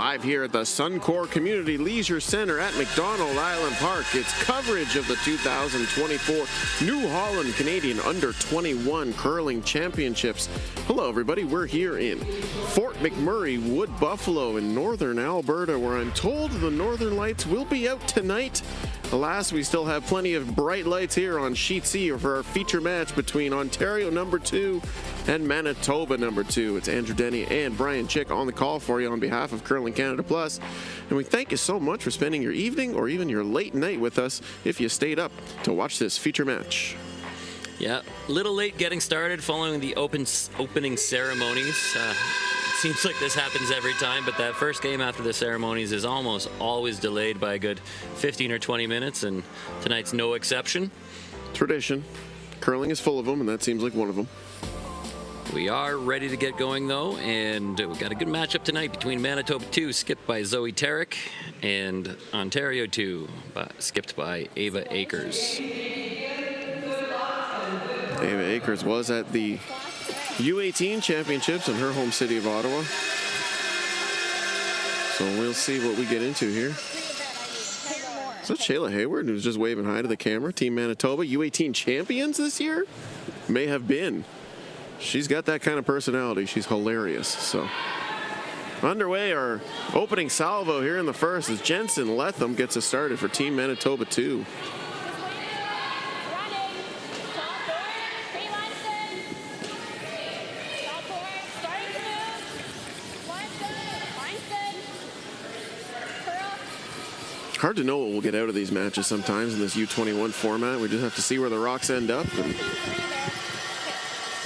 Live here at the Suncor Community Leisure Center at McDonald Island Park. It's coverage of the 2024 New Holland Canadian Under-21 Curling Championships. Hello, everybody. We're here in Fort McMurray, Wood Buffalo in northern Alberta, where I'm told the Northern Lights will be out tonight. Alas, we still have plenty of bright lights here on Sheet C for our feature match between Ontario #2 and Manitoba #2. It's Andrew Denny and Brian Chick on the call for you on behalf of Curling Canada Plus. And we thank you so much for spending your evening or even your late night with us if you stayed up to watch this feature match. Yeah, a little late getting started following the opening ceremonies. Seems like this happens every time, but that first game after the ceremonies is almost always delayed by a good 15 or 20 minutes, and tonight's no exception. Tradition. Curling is full of them, and that seems like one of them. We are ready to get going, though, and we've got a good matchup tonight between Manitoba 2, skipped by Zoe Tarek, and Ontario 2, skipped by Ava Akers. Ava Akers was at the U18 championships in her home city of Ottawa. So we'll see what we get into here. Is that Shayla Hayward who's just waving hi to the camera? Team Manitoba, U18 champions this year? May have been. She's got that kind of personality. She's hilarious. So underway, our opening salvo here in the first as Jensen Letham gets us started for Team Manitoba 2. Hard to know what we'll get out of these matches sometimes in this U21 format. We just have to see where the rocks end up and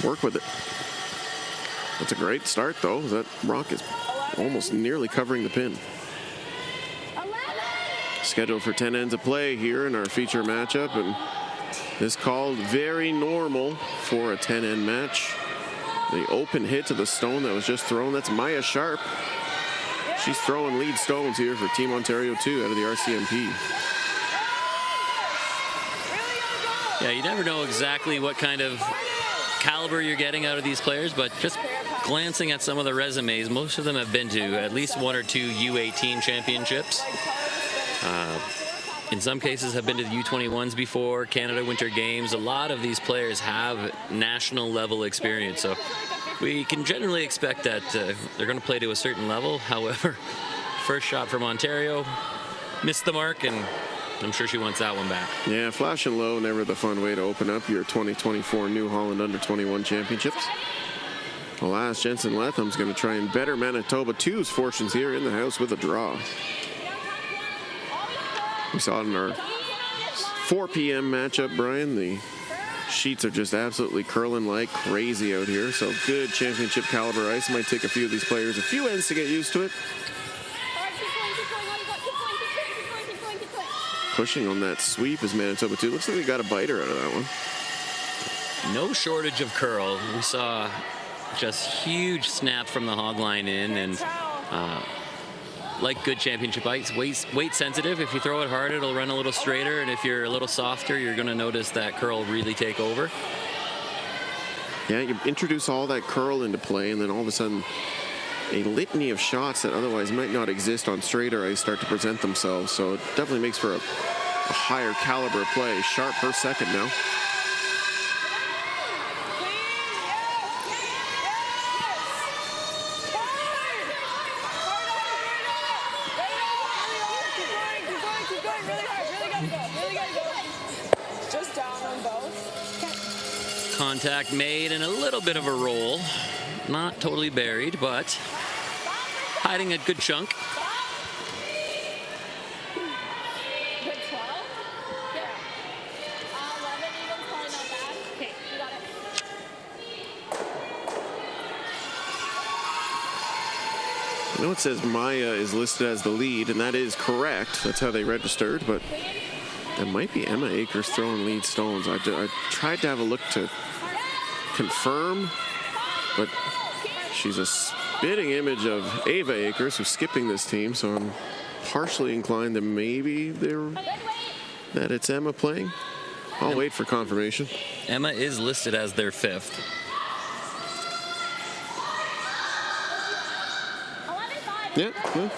work with it. That's a great start, though. That rock is almost nearly covering the pin. Scheduled for 10 ends of play here in our feature matchup, and this called very normal for a 10-end match. The open hit to the stone that was just thrown, that's Maya Sharp. She's throwing lead stones here for Team Ontario 2 out of the RCMP. Yeah, you never know exactly what kind of caliber you're getting out of these players, but just glancing at some of the resumes, most of them have been to at least 1 or 2 U18 championships. In some cases have been to the U21s before, Canada Winter Games. A lot of these players have national level experience, so we can generally expect that they're going to play to a certain level. However, first shot from Ontario missed the mark, and I'm sure she wants that one back. Yeah, flash and low, never the fun way to open up your 2024 New Holland Under-21 Championships. Alas, Jensen Letham's going to try and better Manitoba 2's fortunes here in the house with a draw. We saw it in our 4 p.m. matchup, Brian. The sheets are just absolutely curling like crazy out here, so good championship caliber ice. Might take a few of these players a few ends to get used to it. Pushing on that sweep is Manitoba 2. Looks like they got a biter out of that one. No shortage of curl. We saw just huge snap from the hog line in, and like good championship ice, weight sensitive. If you throw it hard, it'll run a little straighter, and if you're a little softer, you're going to notice that curl really take over. Yeah, you introduce all that curl into play, and then all of a sudden a litany of shots that otherwise might not exist on straighter ice start to present themselves. So it definitely makes for a higher caliber play. Sharp per second now. Contact made and a little bit of a roll. Not totally buried, but hiding a good chunk. I know it says Maya is listed as the lead, and that is correct. That's how they registered, but that might be Emma Akers throwing lead stones. I tried to have a look to confirm, but she's a spitting image of Ava Akers, who's skipping this team, so I'm partially inclined that maybe that it's Emma playing. I'll wait for confirmation. Emma is listed as their 5th. Yeah. Well,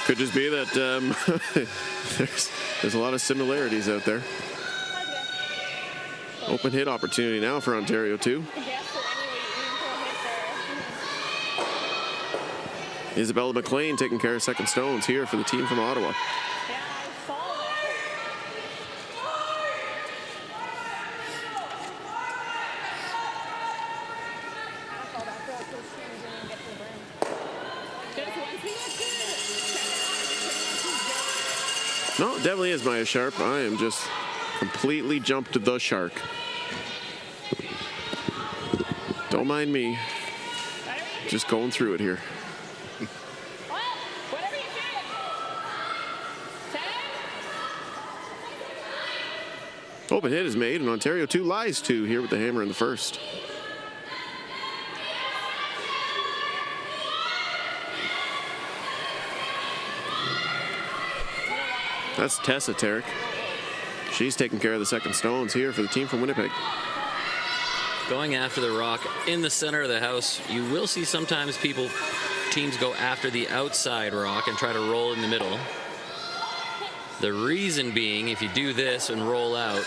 could just be that there's a lot of similarities out there. Open hit opportunity now for Ontario 2. Isabella McLean taking care of second stones here for the team from Ottawa. No, it definitely is Maya Sharp. I am just completely jumped the shark. Don't mind me. Just going through it here. Open hit is made, and Ontario 2 lies 2 here with the hammer in the first. That's Tessa Tarek. She's taking care of the second stones here for the team from Winnipeg. Going after the rock in the center of the house, you will see sometimes teams go after the outside rock and try to roll in the middle. The reason being, if you do this and roll out,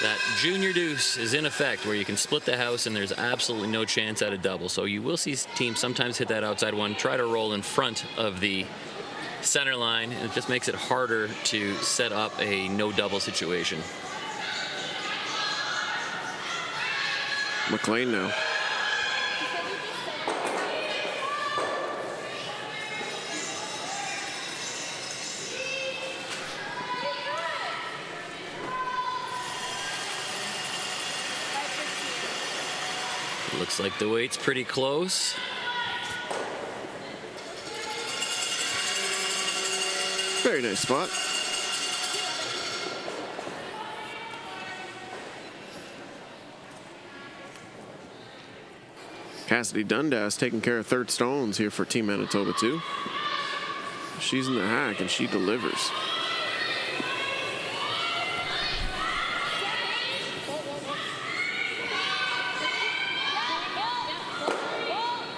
that junior deuce is in effect where you can split the house and there's absolutely no chance at a double. So you will see teams sometimes hit that outside one, try to roll in front of the center line, and it just makes it harder to set up a no double situation. McLean now. Looks like the weight's pretty close. Very nice spot. Cassidy Dundas taking care of third stones here for Team Manitoba 2. She's in the hack and she delivers.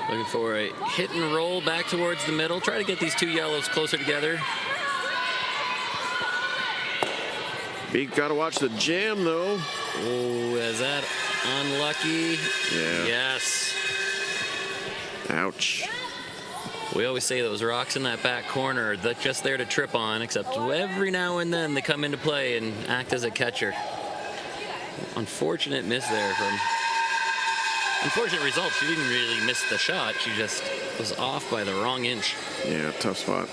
Looking for a hit and roll back towards the middle. Try to get these two yellows closer together. Beak got to watch the jam, though. Oh, is that unlucky? Yeah. Yes. Ouch. We always say those rocks in that back corner are just there to trip on, except every now and then they come into play and act as a catcher. Unfortunate miss there from... Unfortunate result. She didn't really miss the shot. She just was off by the wrong inch. Yeah, tough spot.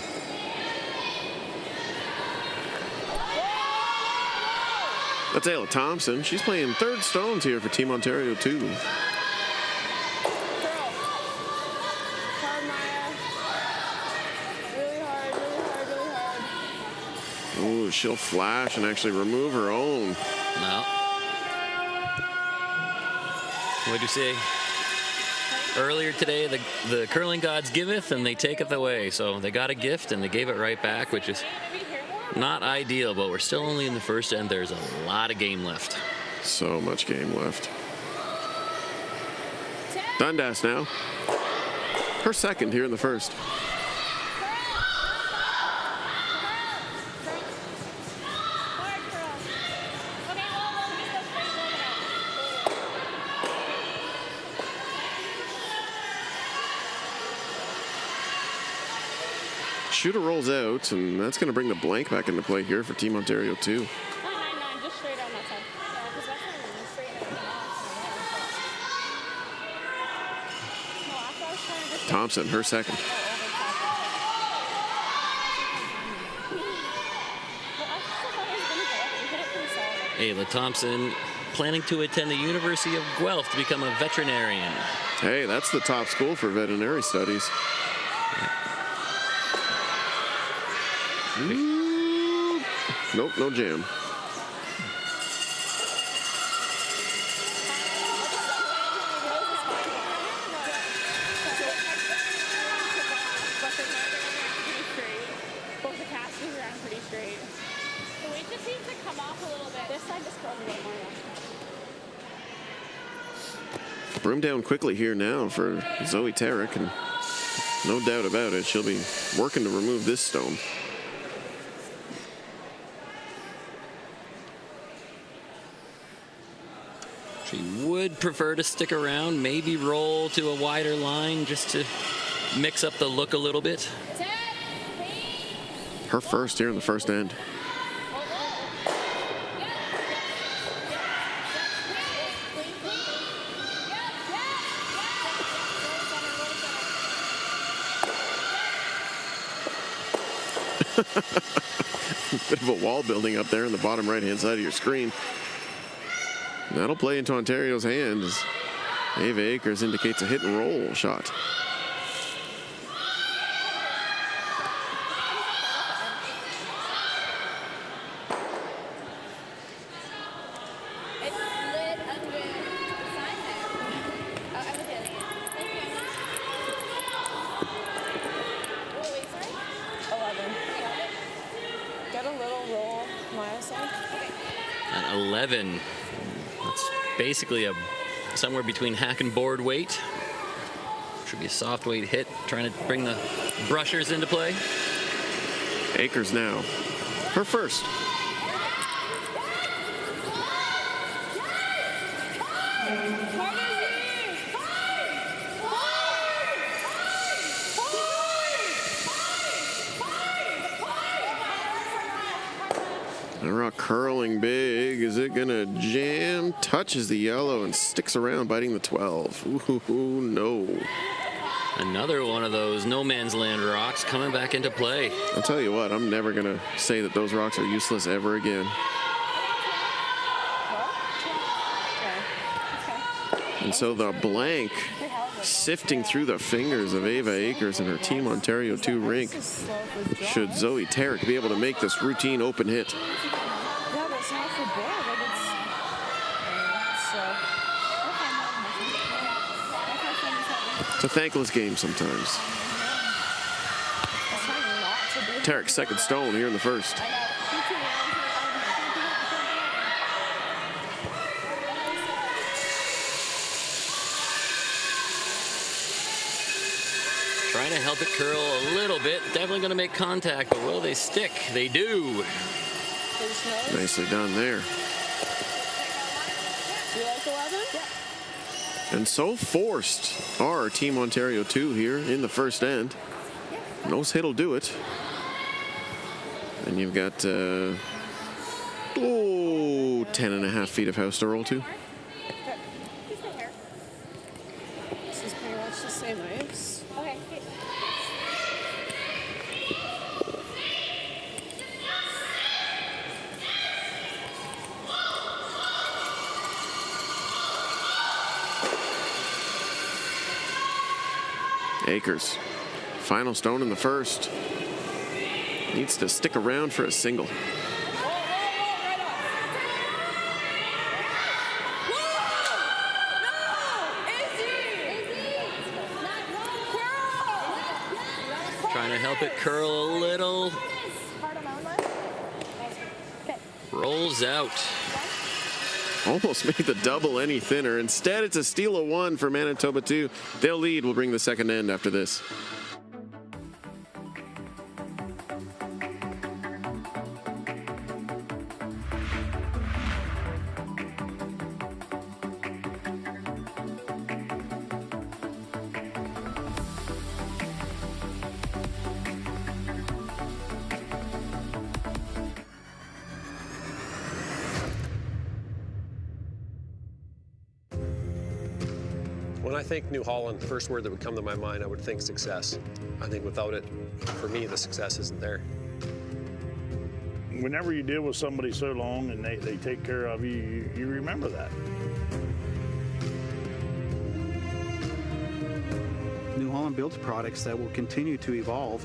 That's Ayla Thompson. She's playing third stones here for Team Ontario 2. Ooh, she'll flash and actually remove her own. No. What'd you say? Earlier today, the curling gods giveth and they taketh away. So they got a gift and they gave it right back, which is not ideal, but we're still only in the first end. There's a lot of game left. So much game left. Dundas now. Her second here in the first. Shooter rolls out, and that's going to bring the blank back into play here for Team Ontario 2. 9-9, just straight on that side. Yeah, because that's not even straight on. Thompson, her second. Ayla Thompson planning to attend the University of Guelph to become a veterinarian. Hey, that's the top school for veterinary studies. Ooh. Nope, no jam. Both the casters around pretty straight. The weight just seems to come off a little bit. This side just goes a little more. Broom down quickly here now for Zoe Tarek, and no doubt about it, she'll be working to remove this stone. She would prefer to stick around, maybe roll to a wider line just to mix up the look a little bit. Her first here in the first end. Bit of a wall building up there in the bottom right-hand side of your screen. That'll play into Ontario's hand as Ava Akers indicates a hit and roll shot. At 11, that's basically somewhere between hack and board weight. Should be a soft weight hit, trying to bring the brushers into play. Akers now, her first. The rock curling big. Is it gonna jam? Touches the yellow and sticks around, biting the 12. Ooh, no. Another one of those no man's land rocks coming back into play. I'll tell you what, I'm never gonna say that those rocks are useless ever again. And so the blank sifting through the fingers of Ava Akers and her Team Ontario 2 rink. Should Zoe Tarek be able to make this routine open hit? Yeah, but it's not for board. It's a thankless game sometimes. Tarek's second stone here in the first. Trying to help it curl a little bit. Definitely going to make contact, but will they stick? They do. Nicely done there. Do you like 11? Yeah. And so forced are Team Ontario 2 here in the first end. Nose hit'll do it. And you've got 10.5 feet of house to roll to. This is pretty much the same ice. Okay. Akers, final stone in the first. Needs to stick around for a single. Trying to help it curl a little. Rolls out. Almost made the double any thinner. Instead, it's a steal of one for Manitoba 2. They'll lead. We'll bring the second end after this. When I think New Holland, the first word that would come to my mind, I would think success. I think without it, for me, the success isn't there. Whenever you deal with somebody so long and they take care of you, you remember that. New Holland builds products that will continue to evolve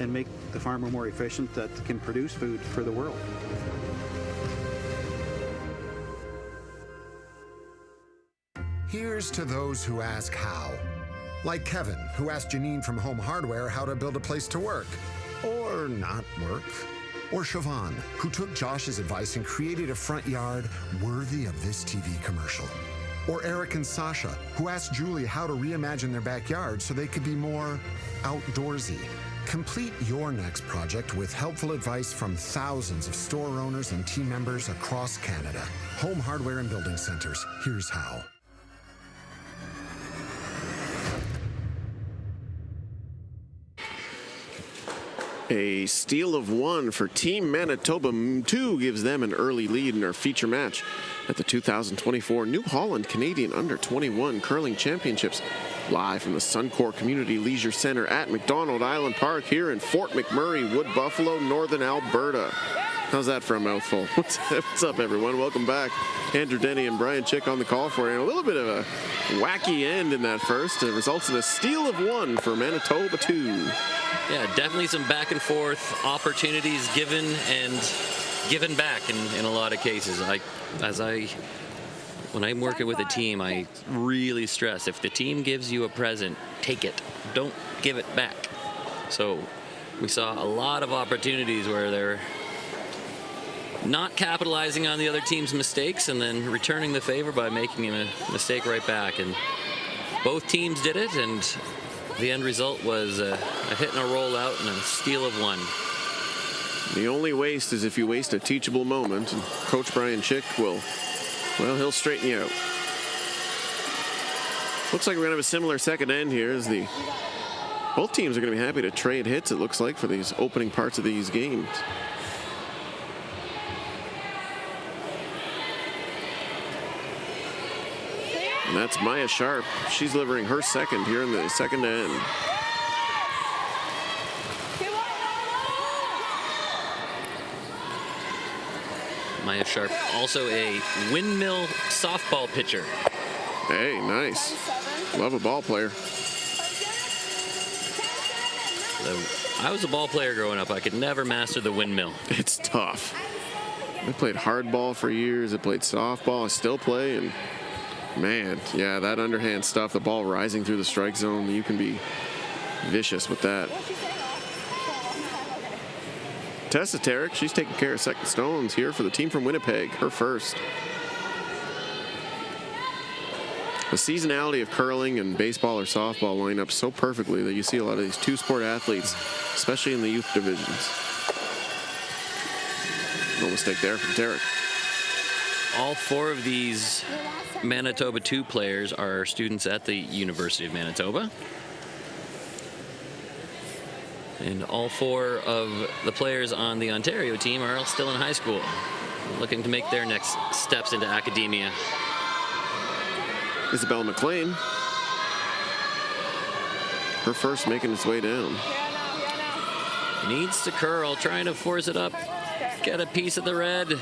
and make the farmer more efficient, that can produce food for the world. Here's to those who ask how. Like Kevin, who asked Janine from Home Hardware how to build a place to work. Or not work. Or Siobhan, who took Josh's advice and created a front yard worthy of this TV commercial. Or Eric and Sasha, who asked Julie how to reimagine their backyard so they could be more outdoorsy. Complete your next project with helpful advice from thousands of store owners and team members across Canada. Home Hardware and Building Centers. Here's how. A steal of 1 for Team Manitoba. 2 gives them an early lead in our feature match at the 2024 New Holland Canadian Under-21 Curling Championships. Live from the Suncor Community Leisure Centre at McDonald Island Park here in Fort McMurray, Wood Buffalo, Northern Alberta. How's that for a mouthful? What's up, everyone? Welcome back. Andrew Denny and Brian Chick on the call for you. A little bit of a wacky end in that first. It results in a steal of 1 for Manitoba 2. Yeah, definitely some back and forth opportunities given and given back in a lot of cases. When I'm working with a team, I really stress, if the team gives you a present, take it. Don't give it back. So we saw a lot of opportunities where they're not capitalizing on the other team's mistakes and then returning the favor by making a mistake right back. And both teams did it, and the end result was a hit and a roll out and a steal of 1. The only waste is if you waste a teachable moment, and Coach Brian Chick will, well, he'll straighten you out. Looks like we're going to have a similar second end here as both teams are going to be happy to trade hits, it looks like, for these opening parts of these games. And that's Maya Sharp. She's delivering her second here in the second end. Maya Sharp, also a windmill softball pitcher. Hey, nice. Love a ball player. I was a ball player growing up. I could never master the windmill. It's tough. I played hardball for years. I played softball. I still play, and man, yeah, that underhand stuff, the ball rising through the strike zone, you can be vicious with that. Tessa Tarek, she's taking care of second stones here for the team from Winnipeg, her first. The seasonality of curling and baseball or softball line up so perfectly that you see a lot of these two-sport athletes, especially in the youth divisions. No mistake there from Tarek. All 4 of these Manitoba 2 players are students at the University of Manitoba. And all 4 of the players on the Ontario team are all still in high school, looking to make their next steps into academia. Isabel McLean, her first making its way down. Needs to curl, trying to force it up, get a piece of the red,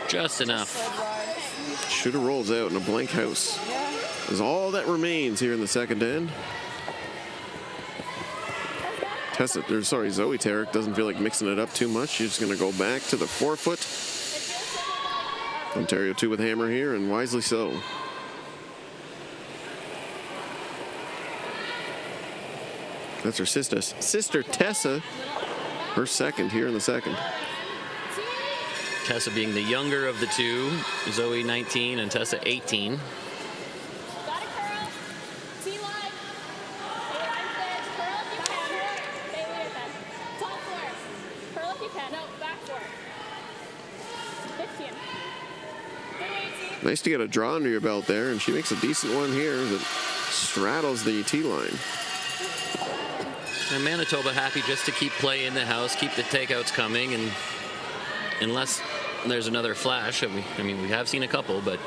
just enough. Shooter rolls out in a blank house. Is all that remains here in the second end. Zoe Tarek doesn't feel like mixing it up too much. She's just going to go back to the 4-foot. Ontario 2 with hammer here, and wisely so. That's her sister Tessa, her second here in the second. Tessa being the younger of the 2, Zoe 19 and Tessa 18. Nice to get a draw under your belt there, and she makes a decent one here that straddles the tee line. And Manitoba happy just to keep play in the house, keep the takeouts coming, and unless there's another flash, I mean, we have seen a couple, but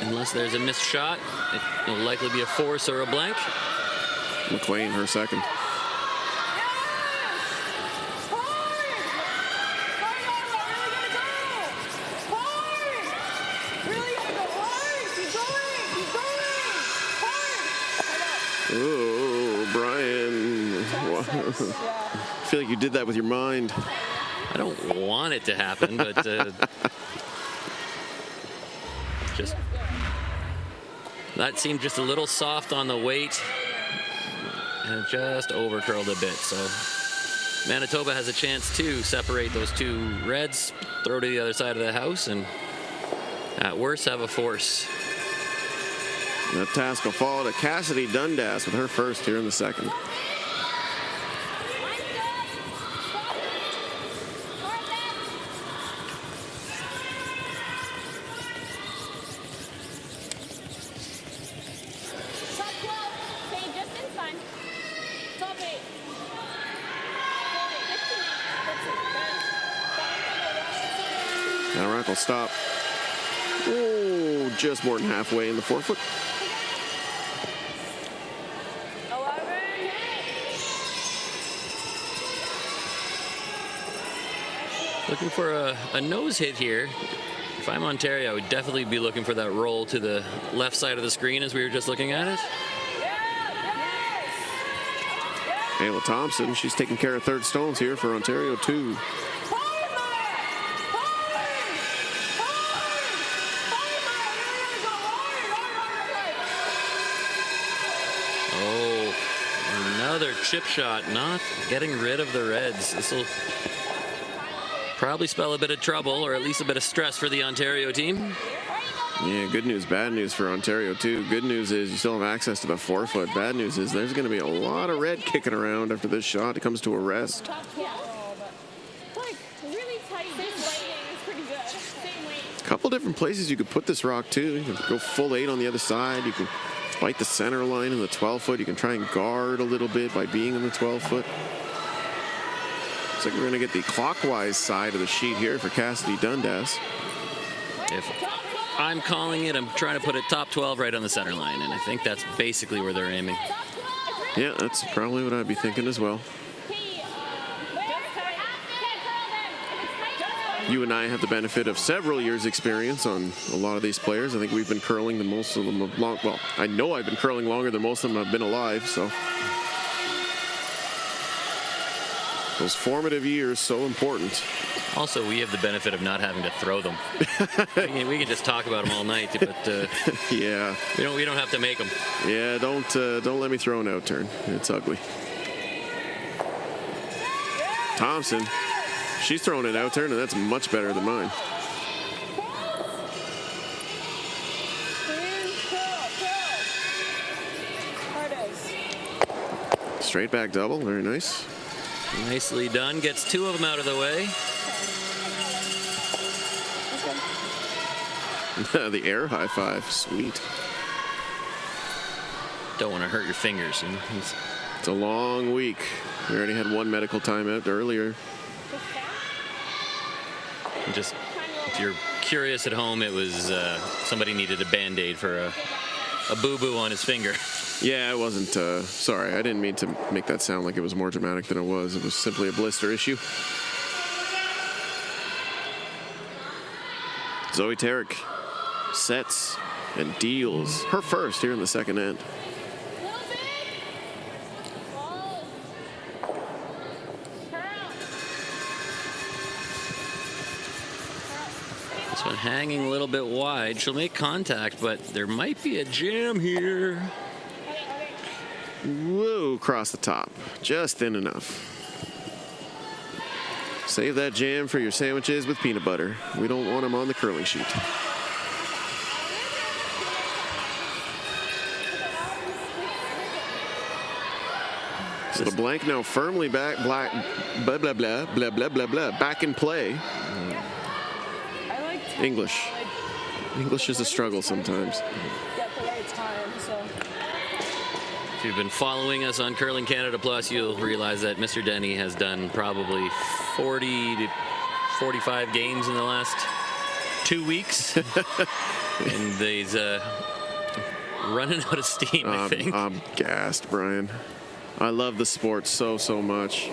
unless there's a missed shot, it will likely be a force or a blank. McLean, her second. Oh, Brian. I feel like you did that with your mind. I don't want it to happen, but just that seemed just a little soft on the weight, and it just over curled a bit. So Manitoba has a chance to separate those 2 reds, throw to the other side of the house, and at worst have a force. That task will fall to Cassidy Dundas with her first here in the second. Now Rock will stop. Oh, just more than halfway in the forefoot. Looking for a nose hit here. If I'm Ontario, I would definitely be looking for that roll to the left side of the screen as we were just looking at it. Ayla Thompson, she's taking care of third stones here for Ontario 2. Oh, another chip shot, not getting rid of the reds. This will probably spell a bit of trouble, or at least a bit of stress for the Ontario team. Yeah, good news, bad news for Ontario too. Good news is you still have access to the forefoot. Bad news is there's going to be a lot of red kicking around after this shot. It comes to a rest. A couple different places you could put this rock too. You can go full 8 on the other side. You can bite the center line in the 12-foot. You can try and guard a little bit by being in the 12-foot. Looks like we're going to get the clockwise side of the sheet here for Cassidy Dundas. If I'm calling it, I'm trying to put it top 12 right on the center line, and I think that's basically where they're aiming. Yeah, that's probably what I'd be thinking as well. You and I have the benefit of several years' experience on a lot of these players. I think we've been curling the most of them long. Well, I know I've been curling longer than most of them have been alive, so. Those formative years, so important. Also, we have the benefit of not having to throw them. we can just talk about them all night, but yeah, we don't have to make them. Yeah, don't let me throw an out turn. It's ugly. Thompson, she's throwing an out turn, and that's much better than mine. Straight back double, very nice. Nicely done. Gets 2 of them out of the way. The air high five, sweet. Don't want to hurt your fingers. You know? It's a long week. We already had 1 medical timeout earlier. Just, if you're curious at home, it was somebody needed a Band-Aid for a boo-boo on his finger. Yeah, it wasn't, sorry, I didn't mean to make that sound like it was more dramatic than it was. It was simply a blister issue. Zoe Tarek sets and deals her first here in the second end. This one hanging a little bit wide. She'll make contact, but there might be a jam here. Whoa, across the top. Just thin enough. Save that jam for your sandwiches with peanut butter. We don't want them on the curling sheet. So the blank now firmly back, blah, blah, blah, blah, blah, blah, blah, blah, back in play. English. English is a struggle sometimes. If you've been following us on Curling Canada Plus, you'll realize that Mr. Denny has done probably 40 to 45 games in the last 2 weeks. And he's running out of steam, I think. I'm gassed, Brian. I love the sport so much.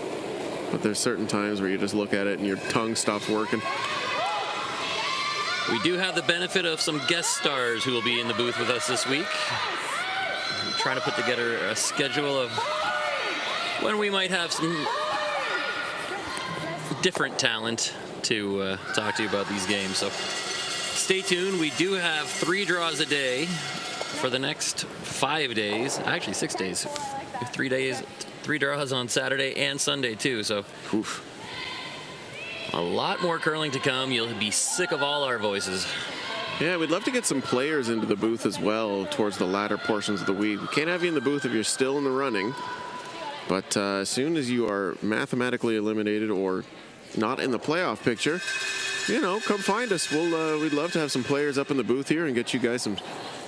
But there's certain times where you just look at it and your tongue stops working. We do have the benefit of some guest stars who will be in the booth with us this week. Trying to put together a schedule of when we might have some different talent to talk to you about these games. So stay tuned. We do have 3 draws a day for the next 5 days. Actually, 6 days. 3 days, 3 draws on Saturday and Sunday too. So a lot more curling to come. You'll be sick of all our voices. Yeah, we'd love to get some players into the booth as well towards the latter portions of the week. We can't have you in the booth if you're still in the running. But as soon as you are mathematically eliminated or not in the playoff picture, you know, come find us. We'd love to have some players up in the booth here and get you guys some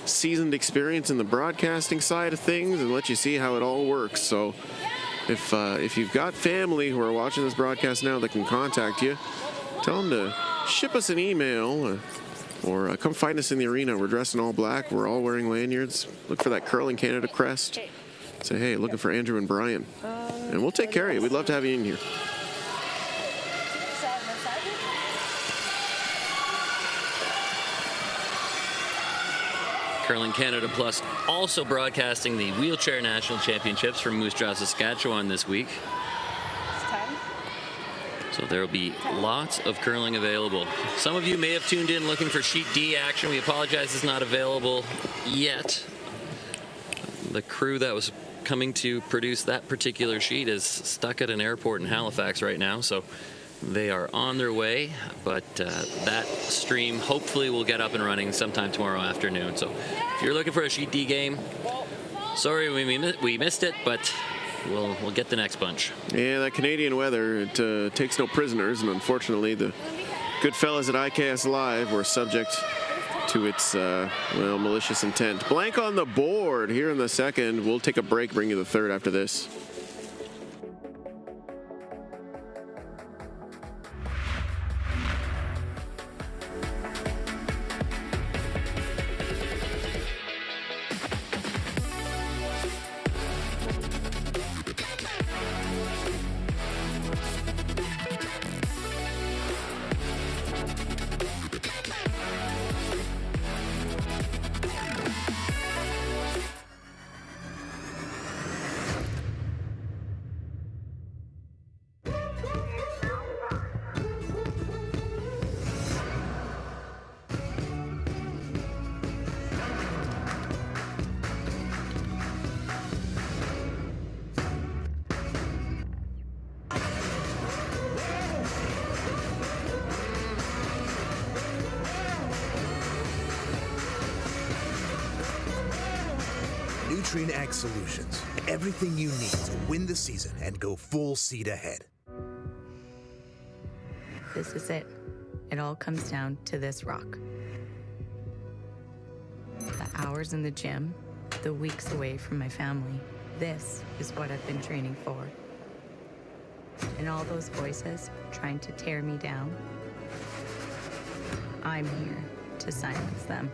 seasoned experience in the broadcasting side of things and let you see how it all works. So if you've got family who are watching this broadcast now that can contact you, tell them to ship us an email or come find us in the arena. We're dressed in all black. We're all wearing lanyards. Look for that Curling Canada crest. Say, hey, looking for Andrew and Brian. And we'll take care of you. We'd love to have you in here. Curling Canada Plus also broadcasting the Wheelchair National Championships from Moose Jaw, Saskatchewan this week. So there will be lots of curling available. Some of you may have tuned in looking for Sheet D action. We apologize, it's not available yet. The crew that was coming to produce that particular sheet is stuck at an airport in Halifax right now, so they are on their way, but that stream hopefully will get up and running sometime tomorrow afternoon. So if you're looking for a Sheet D game, sorry we missed it, but we'll get the next bunch. Yeah, that Canadian weather, it takes no prisoners, and unfortunately the good fellas at IKS Live were subject to its malicious intent. Blank on the board here in the second. We'll take a break, bring you the third after this. Ag Solutions. Everything you need to win the season and go full seat ahead. This is it. It all comes down to this rock. The hours in the gym, the weeks away from my family. This is what I've been training for. And all those voices trying to tear me down, I'm here to silence them.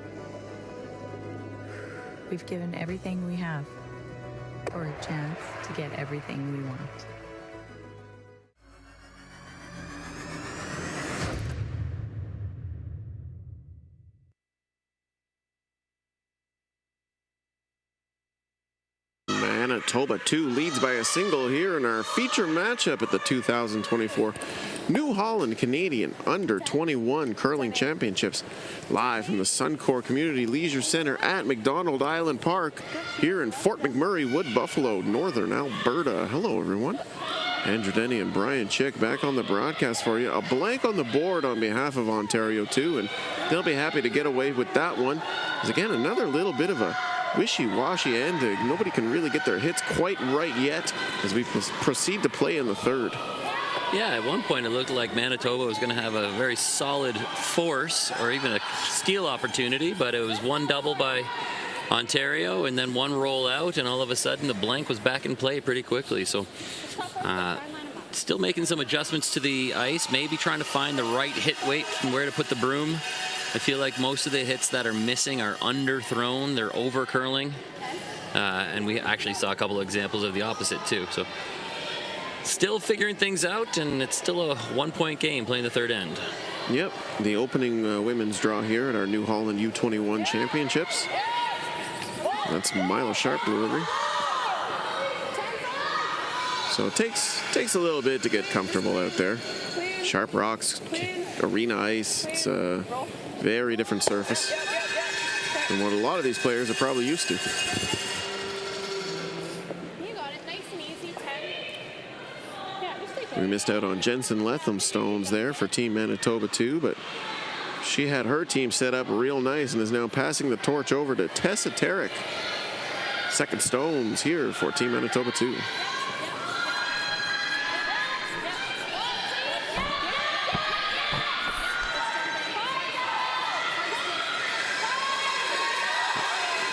We've given everything we have for a chance to get everything we want. Manitoba 2 leads by a single here in our feature matchup at the 2024 New Holland Canadian Under-21 Curling Championships, live from the Suncor Community Leisure Centre at McDonald Island Park here in Fort McMurray, Wood Buffalo, Northern Alberta. Hello, everyone. Andrew Denny and Brian Chick back on the broadcast for you. A blank on the board on behalf of Ontario 2, and they'll be happy to get away with that one. Because again, another little bit of a wishy-washy ending. Nobody can really get their hits quite right yet as we proceed to play in the third. Yeah, at one point it looked like Manitoba was going to have a very solid force or even a steal opportunity, but it was one double by Ontario and then one roll out, and all of a sudden the blank was back in play pretty quickly. So still making some adjustments to the ice, maybe trying to find the right hit weight and where to put the broom. I feel like most of the hits that are missing are underthrown, they're over curling, and we actually saw a couple of examples of the opposite too. So still figuring things out, and it's still a one-point game playing the third end. Yep, the opening women's draw here at our New Holland U21 Championships. That's Milo Sharp delivery. So it takes a little bit to get comfortable out there. Sharp rocks, arena ice. It's a very different surface than what a lot of these players are probably used to. You got it. Nice and easy. 10. Yeah, just take it. We missed out on Jensen Letham's stones there for Team Manitoba 2, but She had her team set up real nice and is now passing the torch over to Tessa Tarek. Second stones here for Team Manitoba 2.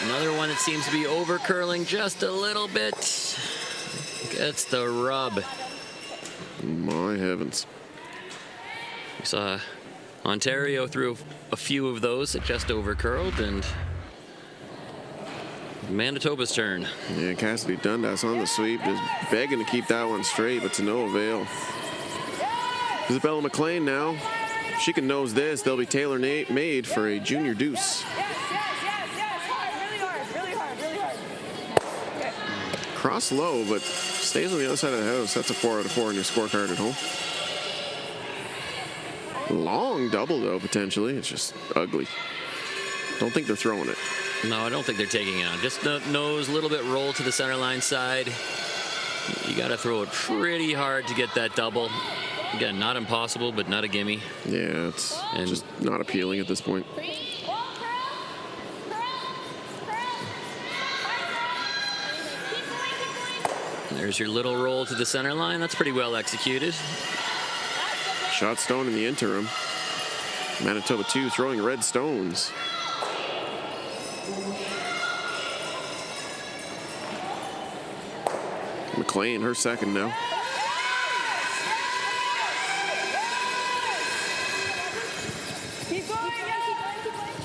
Another one that seems to be over curling just a little bit. Gets the rub. My heavens. We saw Ontario threw a few of those that just over curled, and Manitoba's turn. Yeah, Cassidy Dundas on the sweep, just begging to keep that one straight, but to no avail. Isabella McLean now. If she can nose this, they'll be tailor-made for a junior deuce. Cross low, but stays on the other side of the house. That's a 4 out of 4 on your scorecard at home. Long double, though, potentially. It's just ugly. Don't think they're throwing it. No, I don't think they're taking it on. Just nose, a little bit roll to the center line side. You got to throw it pretty hard to get that double. Again, not impossible, but not a gimme. Yeah, it's just not appealing at this point. There's your little roll to the center line. That's pretty well executed. Shot stone in the interim. Manitoba 2 throwing red stones. McLean, her second now. Keep going,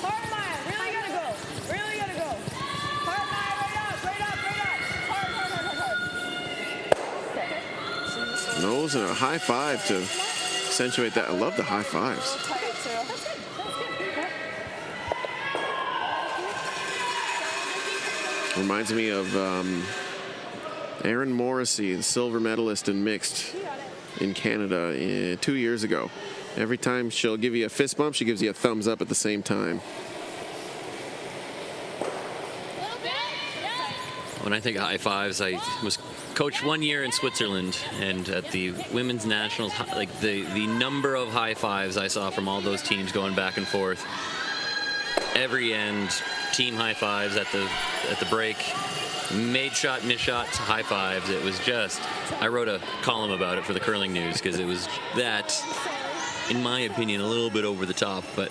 hard mile, really gotta go. Really gotta go. Hard mile, right up. Nose and a high five to accentuate that. I love the high fives. Reminds me of Erin Morrissey, the silver medalist in mixed in Canada 2 years ago. Every time she'll give you a fist bump, she gives you a thumbs up at the same time. When I think of high fives, I was coached 1 year in Switzerland, and at the women's nationals, like the number of high fives I saw from all those teams going back and forth. Every end, team high fives at the break. Made shot, missed shot, high fives. It was just, I wrote a column about it for the Curling News because it was that, in my opinion, a little bit over the top, but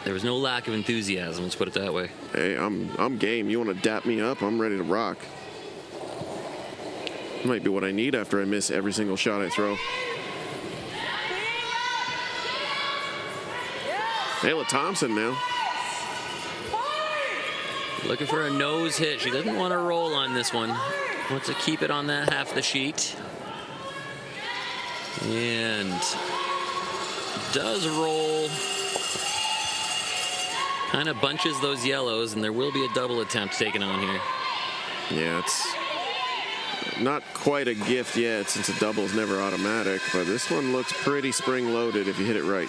there was no lack of enthusiasm, let's put it that way. Hey, I'm game. You want to dap me up? I'm ready to rock. Might be what I need after I miss every single shot I throw. Ayla Thompson now. Looking for a nose hit. She doesn't want to roll on this one. Wants to keep it on that half of the sheet. And does roll. Kind of bunches those yellows, and there will be a double attempt taken on here. Yeah, it's not quite a gift yet since a double is never automatic, but this one looks pretty spring-loaded if you hit it right.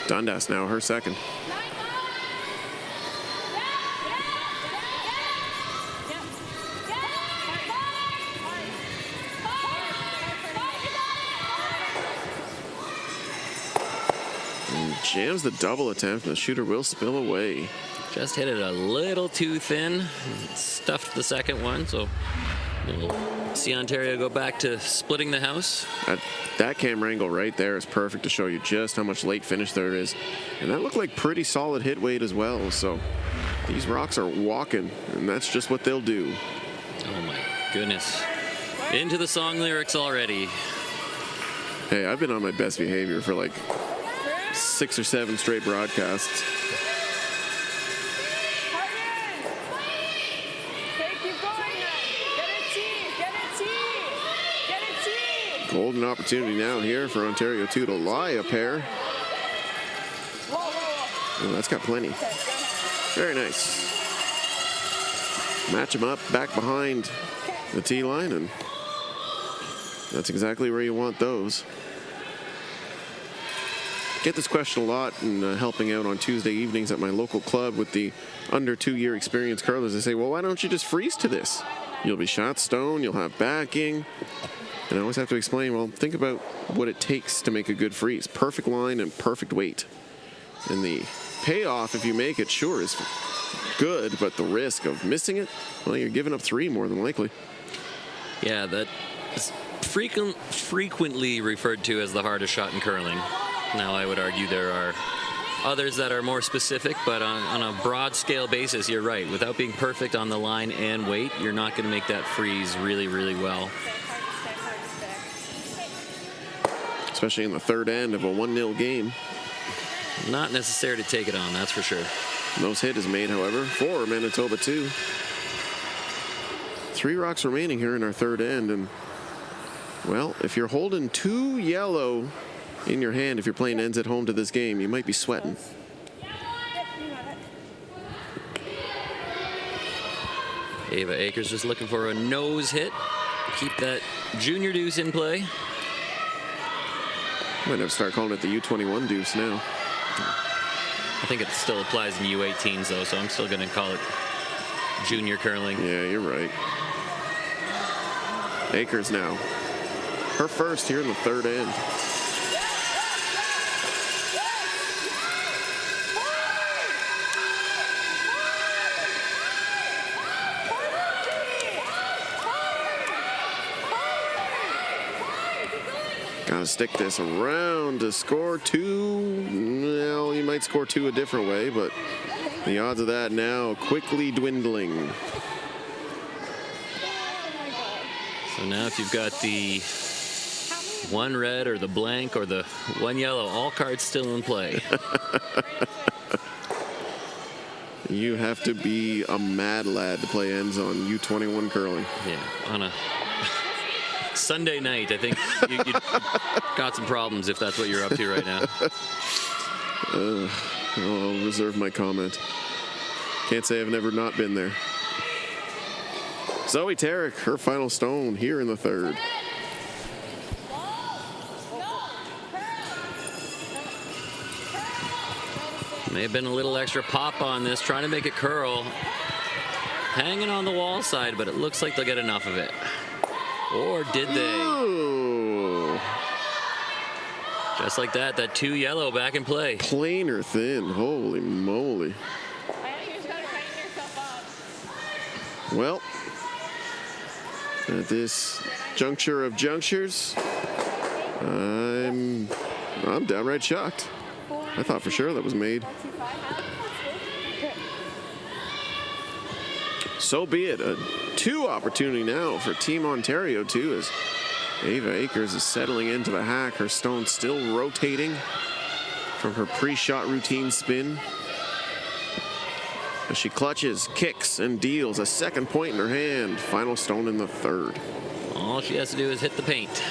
Dundas now, her second. And jams the double attempt, and the shooter will spill away. Just hit it a little too thin. Stuffed the second one, so we'll see Ontario go back to splitting the house. That camera angle right there is perfect to show you just how much late finish there is. And that looked like pretty solid hit weight as well. So these rocks are walking, and that's just what they'll do. Oh my goodness. Into the song lyrics already. Hey, I've been on my best behavior for like 6 or 7 straight broadcasts. Golden opportunity now here for Ontario 2 to lie a pair. Oh, that's got plenty. Very nice. Match them up back behind the tee line, and that's exactly where you want those. get this question a lot in helping out on Tuesday evenings at my local club with the under 2-year experience curlers. They say, well, why don't you just freeze to this? You'll be shot stone, you'll have backing. And I always have to explain, well, think about what it takes to make a good freeze. Perfect line and perfect weight. And the payoff, if you make it, sure, is good, but the risk of missing it, well, you're giving up 3 more than likely. Yeah, that is frequently referred to as the hardest shot in curling. Now, I would argue there are others that are more specific, but on a broad scale basis, you're right. Without being perfect on the line and weight, you're not going to make that freeze really, really well. Especially in the third end of a 1-0 game. Not necessary to take it on, that's for sure. Most hit is made, however, for Manitoba 2. 3 rocks remaining here in our third end, and well, if you're holding 2 yellow in your hand, if you're playing ends at home to this game, you might be sweating. Ava Akers just looking for a nose hit. Keep that junior deuce in play. Might have to start calling it the U21 deuce now. I think it still applies in U18s though, so I'm still going to call it junior curling. Yeah, you're right. Akers now. Her first here in the third end. Gotta stick this around to score 2. Well, you might score 2 a different way, but the odds of that now quickly dwindling. So now if you've got the 1 red or the blank or the 1 yellow, all cards still in play. You have to be a mad lad to play ends on U21 curling. Yeah, on a Sunday night, I think you got some problems if that's what you're up to right now. I'll reserve my comment. Can't say I've never not been there. Zoe Tarek, her final stone here in the third. May have been a little extra pop on this, trying to make it curl. Hanging on the wall side, but it looks like they'll get enough of it. Or did they? Ooh. Just like that, that 2 yellow back in play. Plain or thin, holy moly. I think you just gotta tighten yourself up. Well, at this juncture of junctures, I'm downright shocked. I thought for sure that was made. So be it. A 2 opportunity now for Team Ontario too, as Ava Akers is settling into the hack. Her stone still rotating from her pre-shot routine spin. As she clutches, kicks, and deals a second point in her hand. Final stone in the third. All she has to do is hit the paint.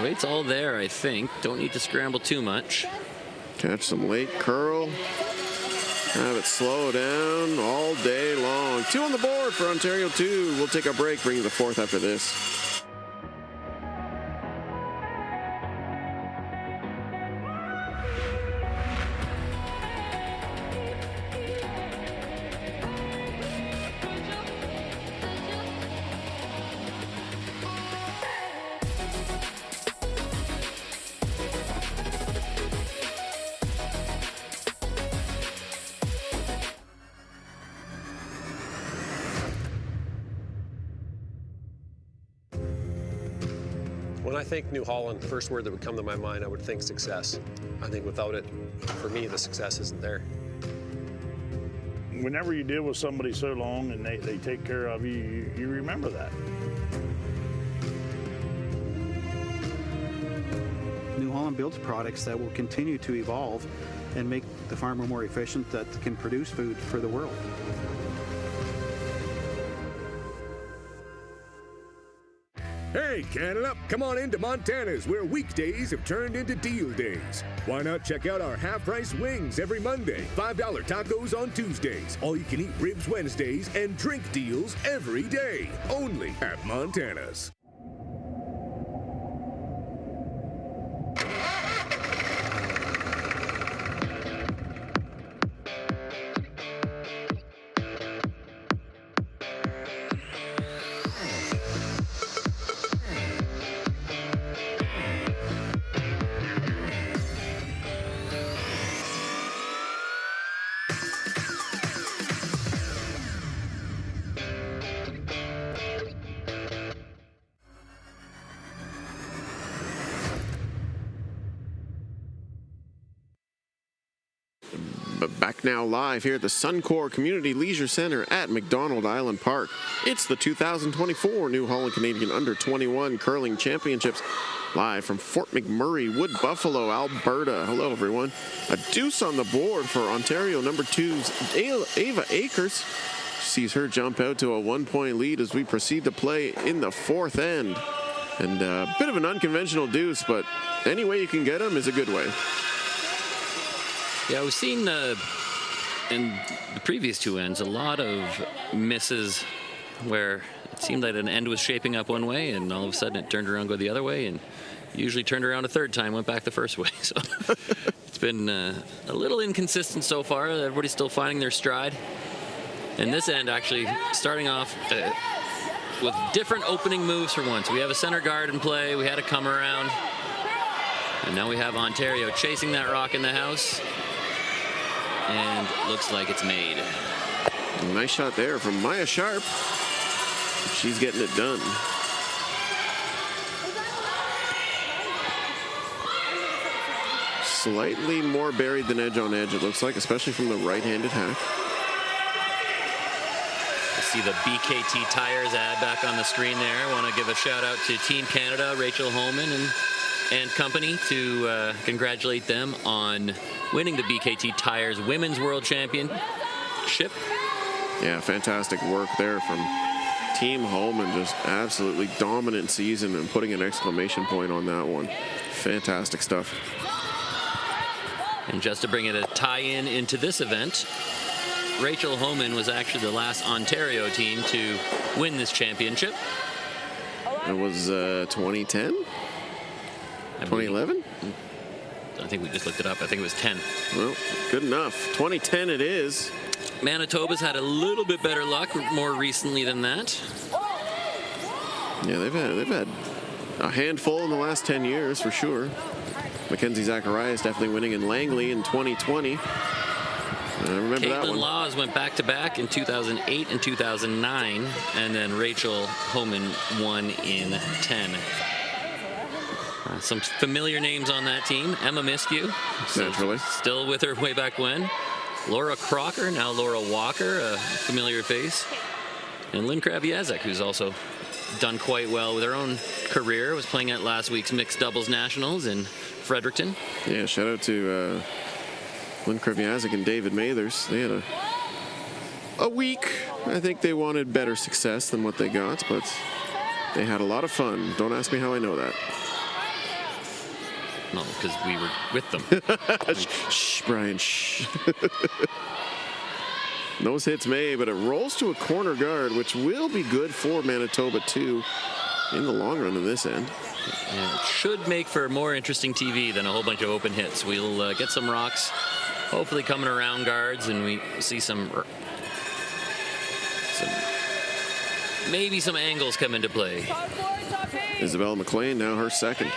Weight's all there, I think. Don't need to scramble too much. Catch some late curl. Have it slow down all day long. 2 on the board for Ontario 2. We'll take a break, bring you the 4th after this. When I think New Holland, the first word that would come to my mind, I would think success. I think without it, for me, the success isn't there. Whenever you deal with somebody so long and they take care of you, you remember that. New Holland builds products that will continue to evolve and make the farmer more efficient, that can produce food for the world. Hey, Canada, come on into Montana's, where weekdays have turned into deal days. Why not check out our half-price wings every Monday, $5 tacos on Tuesdays, all-you-can-eat ribs Wednesdays, and drink deals every day, only at Montana's. Back now live here at the Suncor Community Leisure Center at McDonald Island Park. It's the 2024 New Holland Canadian Under-21 Curling Championships, live from Fort McMurray, Wood Buffalo, Alberta. Hello, everyone. A deuce on the board for Ontario number 2's Ava Akers. Sees her jump out to a 1-point lead as we proceed to play in the fourth end. And a bit of an unconventional deuce, but any way you can get them is a good way. Yeah, we've seen in the previous two ends a lot of misses where it seemed like an end was shaping up one way and all of a sudden it turned around, go the other way, and usually turned around a third time, went back the first way. So it's been a little inconsistent so far. Everybody's still finding their stride. And this end actually starting off with different opening moves for once. We have a center guard in play. We had a come around. And now we have Ontario chasing that rock in the house. And looks like it's made. Nice shot there from Maya Sharp. She's getting it done. Slightly more buried than edge on edge, it looks like, especially from the right-handed hack. I see the BKT Tires ad back on the screen there. I want to give a shout out to Team Canada, Rachel Holman and company, to congratulate them on winning the BKT Tires Women's World Championship. Yeah, fantastic work there from Team Holman. Just absolutely dominant season and putting an exclamation point on that one. Fantastic stuff. And just to bring it a tie-in into this event, Rachel Holman was actually the last Ontario team to win this championship. It was 2010? 2011? I think we just looked it up. I think it was 10. Well, good enough. 2010 it is. Manitoba's had a little bit better luck more recently than that. Yeah, they've had a handful in the last 10 years for sure. Mackenzie Zacharias definitely winning in Langley in 2020. I remember that one. Caitlin Laws went back-to-back in 2008 and 2009, and then Rachel Holman won in 10. Some familiar names on that team. Emma Miskew, naturally, still with her way back when. Laura Crocker, now Laura Walker, a familiar face. And Lynn Kraviazek, who's also done quite well with her own career, was playing at last week's Mixed Doubles Nationals in Fredericton. Yeah, shout out to Lynn Kraviazek and David Mathers. They had a week. I think they wanted better success than what they got, but they had a lot of fun. Don't ask me how I know that. No, because we were with them. Shh, Brian, shh. Nose hits May, but it rolls to a corner guard, which will be good for Manitoba, too, in the long run in this end. Yeah, it should make for more interesting TV than a whole bunch of open hits. We'll get some rocks, hopefully coming around guards, and we see maybe some angles come into play. Isabella McLean, now her second.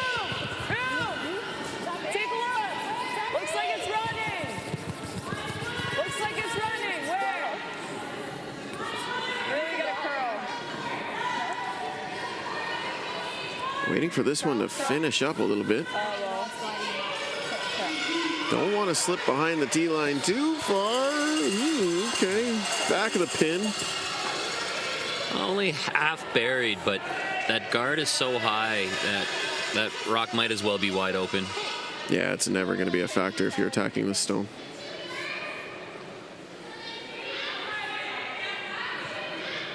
Waiting for this one to finish up a little bit. Don't want to slip behind the tee line too far. Okay, back of the pin. Only half buried, but that guard is so high that that rock might as well be wide open. Yeah, it's never going to be a factor if you're attacking the stone.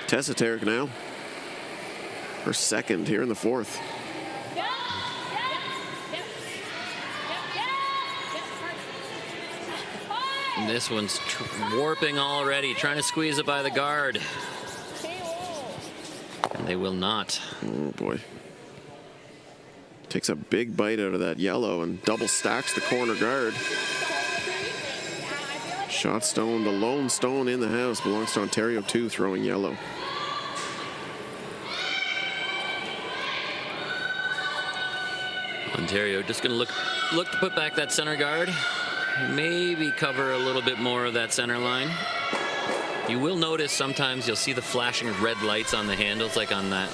Tessa Tarek now. Her second here in the fourth. And this one's warping already, trying to squeeze it by the guard. And they will not. Oh, boy. Takes a big bite out of that yellow and double stacks the corner guard. Shot stone, the lone stone in the house, belongs to Ontario 2, throwing yellow. Ontario just going to look to put back that center guard. Maybe cover a little bit more of that center line. You will notice sometimes you'll see the flashing red lights on the handles, like on that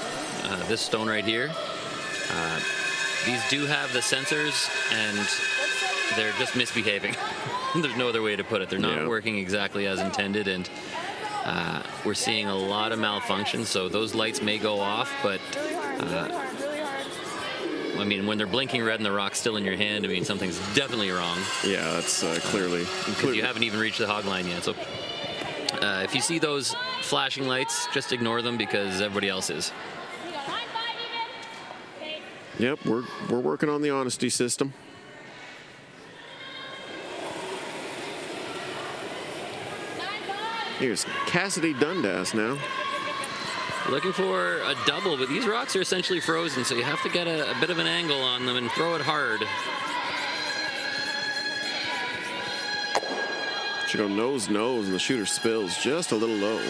this stone right here. These do have the sensors, and they're just misbehaving. There's no other way to put it. They're not working exactly as intended, and we're seeing a lot of malfunctions. So those lights may go off, but I mean, when they're blinking red and the rock's still in your hand, I mean, something's definitely wrong. Yeah, that's clearly. Because you haven't even reached the hog line yet. So if you see those flashing lights, just ignore them because everybody else is. Yep, we're working on the honesty system. Here's Cassidy Dundas now. Looking for a double, but these rocks are essentially frozen, so you have to get a bit of an angle on them and throw it hard. Should go nose, and the shooter spills just a little low.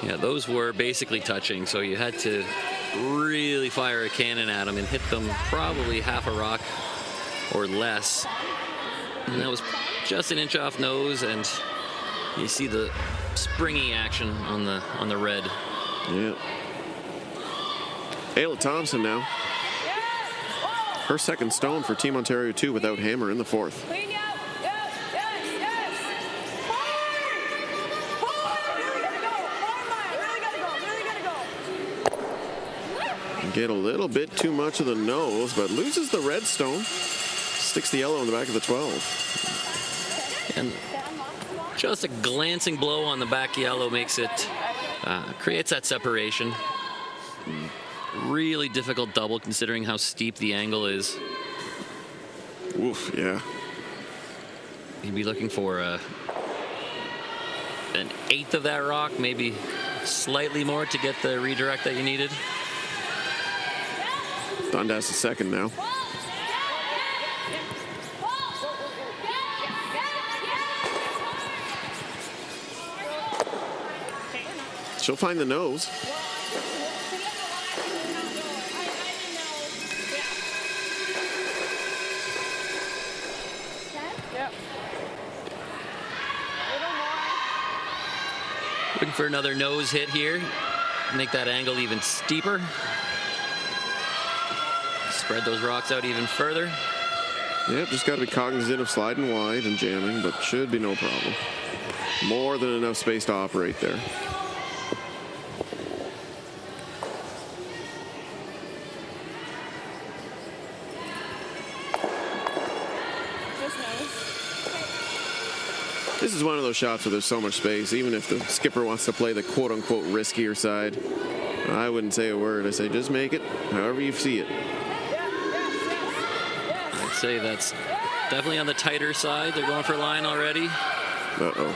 Yeah, those were basically touching, so you had to really fire a cannon at them and hit them probably half a rock or less. And that was just an inch off nose, and you see the springy action on the red. Yeah. Ayla Thompson now. Her second stone for Team Ontario 2 without hammer in the fourth. Get a little bit too much of the nose, but loses the red stone. Sticks the yellow in the back of the 12. And just a glancing blow on the back yellow makes it, creates that separation. Really difficult double considering how steep the angle is. Oof, yeah. You'd be looking for an eighth of that rock, maybe slightly more to get the redirect that you needed. Dundas is second now. She'll find the nose. Looking for another nose hit here. Make that angle even steeper. Spread those rocks out even further. Yep, just got to be cognizant of sliding wide and jamming, but should be no problem. More than enough space to operate there. This is one of those shots where there's so much space, even if the skipper wants to play the quote-unquote riskier side. I wouldn't say a word. I say just make it however you see it. I'd say that's definitely on the tighter side. They're going for line already. Uh-oh.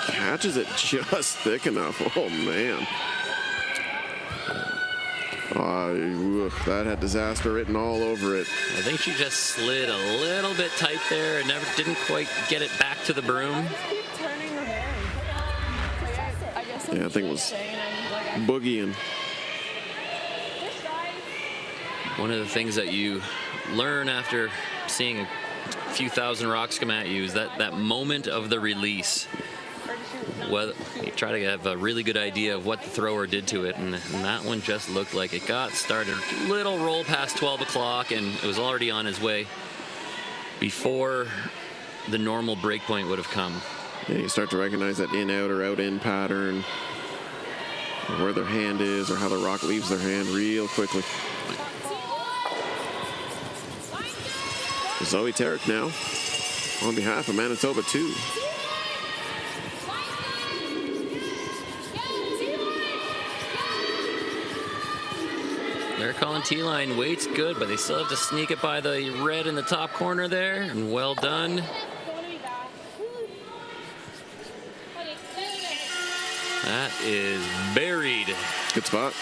Catches it just thick enough. Oh, man. That had disaster written all over it. I think she just slid a little bit tight there and didn't quite get it back to the broom. Yeah, I think it was boogieing. One of the things that you learn after seeing a few thousand rocks come at you is that moment of the release. Well, you try to have a really good idea of what the thrower did to it, and that one just looked like it got started. Little roll past 12 o'clock, and it was already on his way before the normal break point would have come. Yeah, you start to recognize that in-out or out-in pattern, or where their hand is, or how the rock leaves their hand real quickly. Zoe Tarek now on behalf of Manitoba 2. They're calling T-line. Weight's good, but they still have to sneak it by the red in the top corner there, and well done. That is buried. Good spot.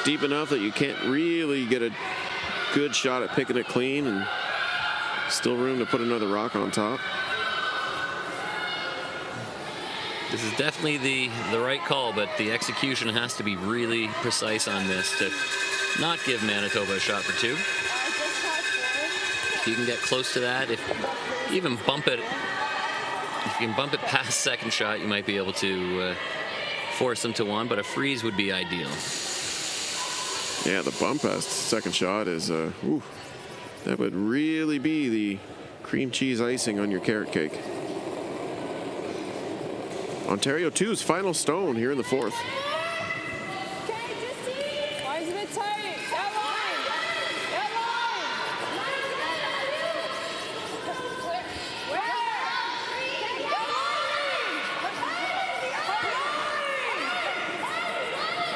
Deep enough that you can't really get a good shot at picking it clean, and still room to put another rock on top. This is definitely the right call, but the execution has to be really precise on this to not give Manitoba a shot for two. If you can get close to that, if you even bump it, if you can bump it past second shot, you might be able to force them to one, but a freeze would be ideal. Yeah, the bump past second shot is, ooh, that would really be the cream cheese icing on your carrot cake. Ontario 2's final stone here in the fourth. Line's a bit tight. That line. That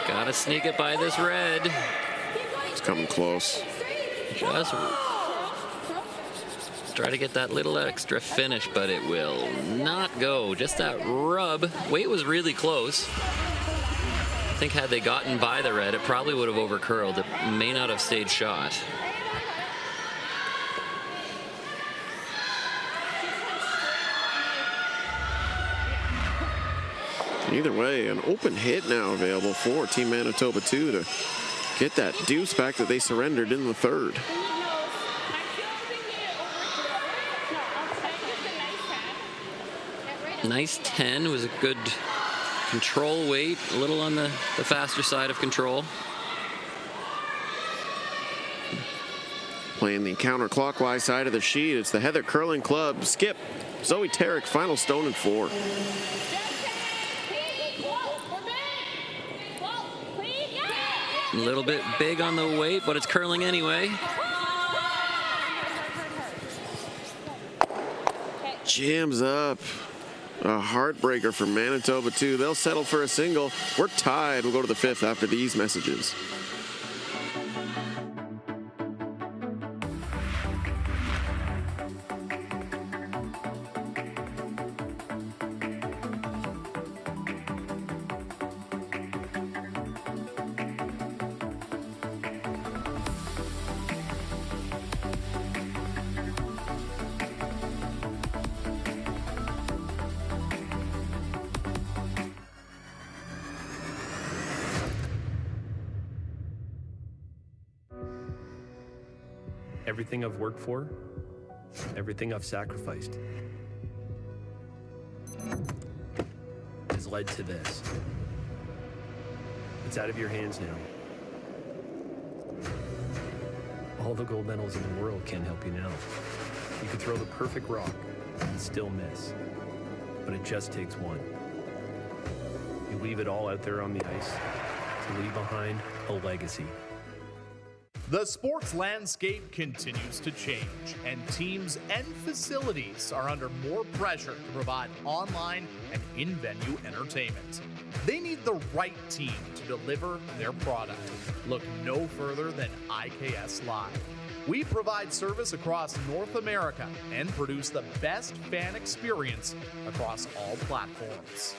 line. Gotta sneak it by this red. It's coming close. Just try to get that little extra finish, but it will not go. Just that rub. Weight was really close. I think had they gotten by the red, it probably would have overcurled. It may not have stayed shot. Either way, an open hit now available for Team Manitoba 2 to get that deuce back that they surrendered in the third. Nice 10 was a good control weight, a little on the faster side of control. Playing the counterclockwise side of the sheet, it's the Heather Curling Club. Skip, Zoe Tarek, final stone in 4. A little bit big on the weight, but it's curling anyway. Jams up. A heartbreaker for Manitoba 2. They'll settle for a single. We're tied. We'll go to the fifth after these messages. Everything I've worked for, everything I've sacrificed has led to this. It's out of your hands now. All the gold medals in the world can't help you now. You could throw the perfect rock and still miss, but it just takes one. You leave it all out there on the ice to leave behind a legacy. The sports landscape continues to change, and teams and facilities are under more pressure to provide online and in-venue entertainment. They need the right team to deliver their product. Look no further than IKS Live. We provide service across North America and produce the best fan experience across all platforms.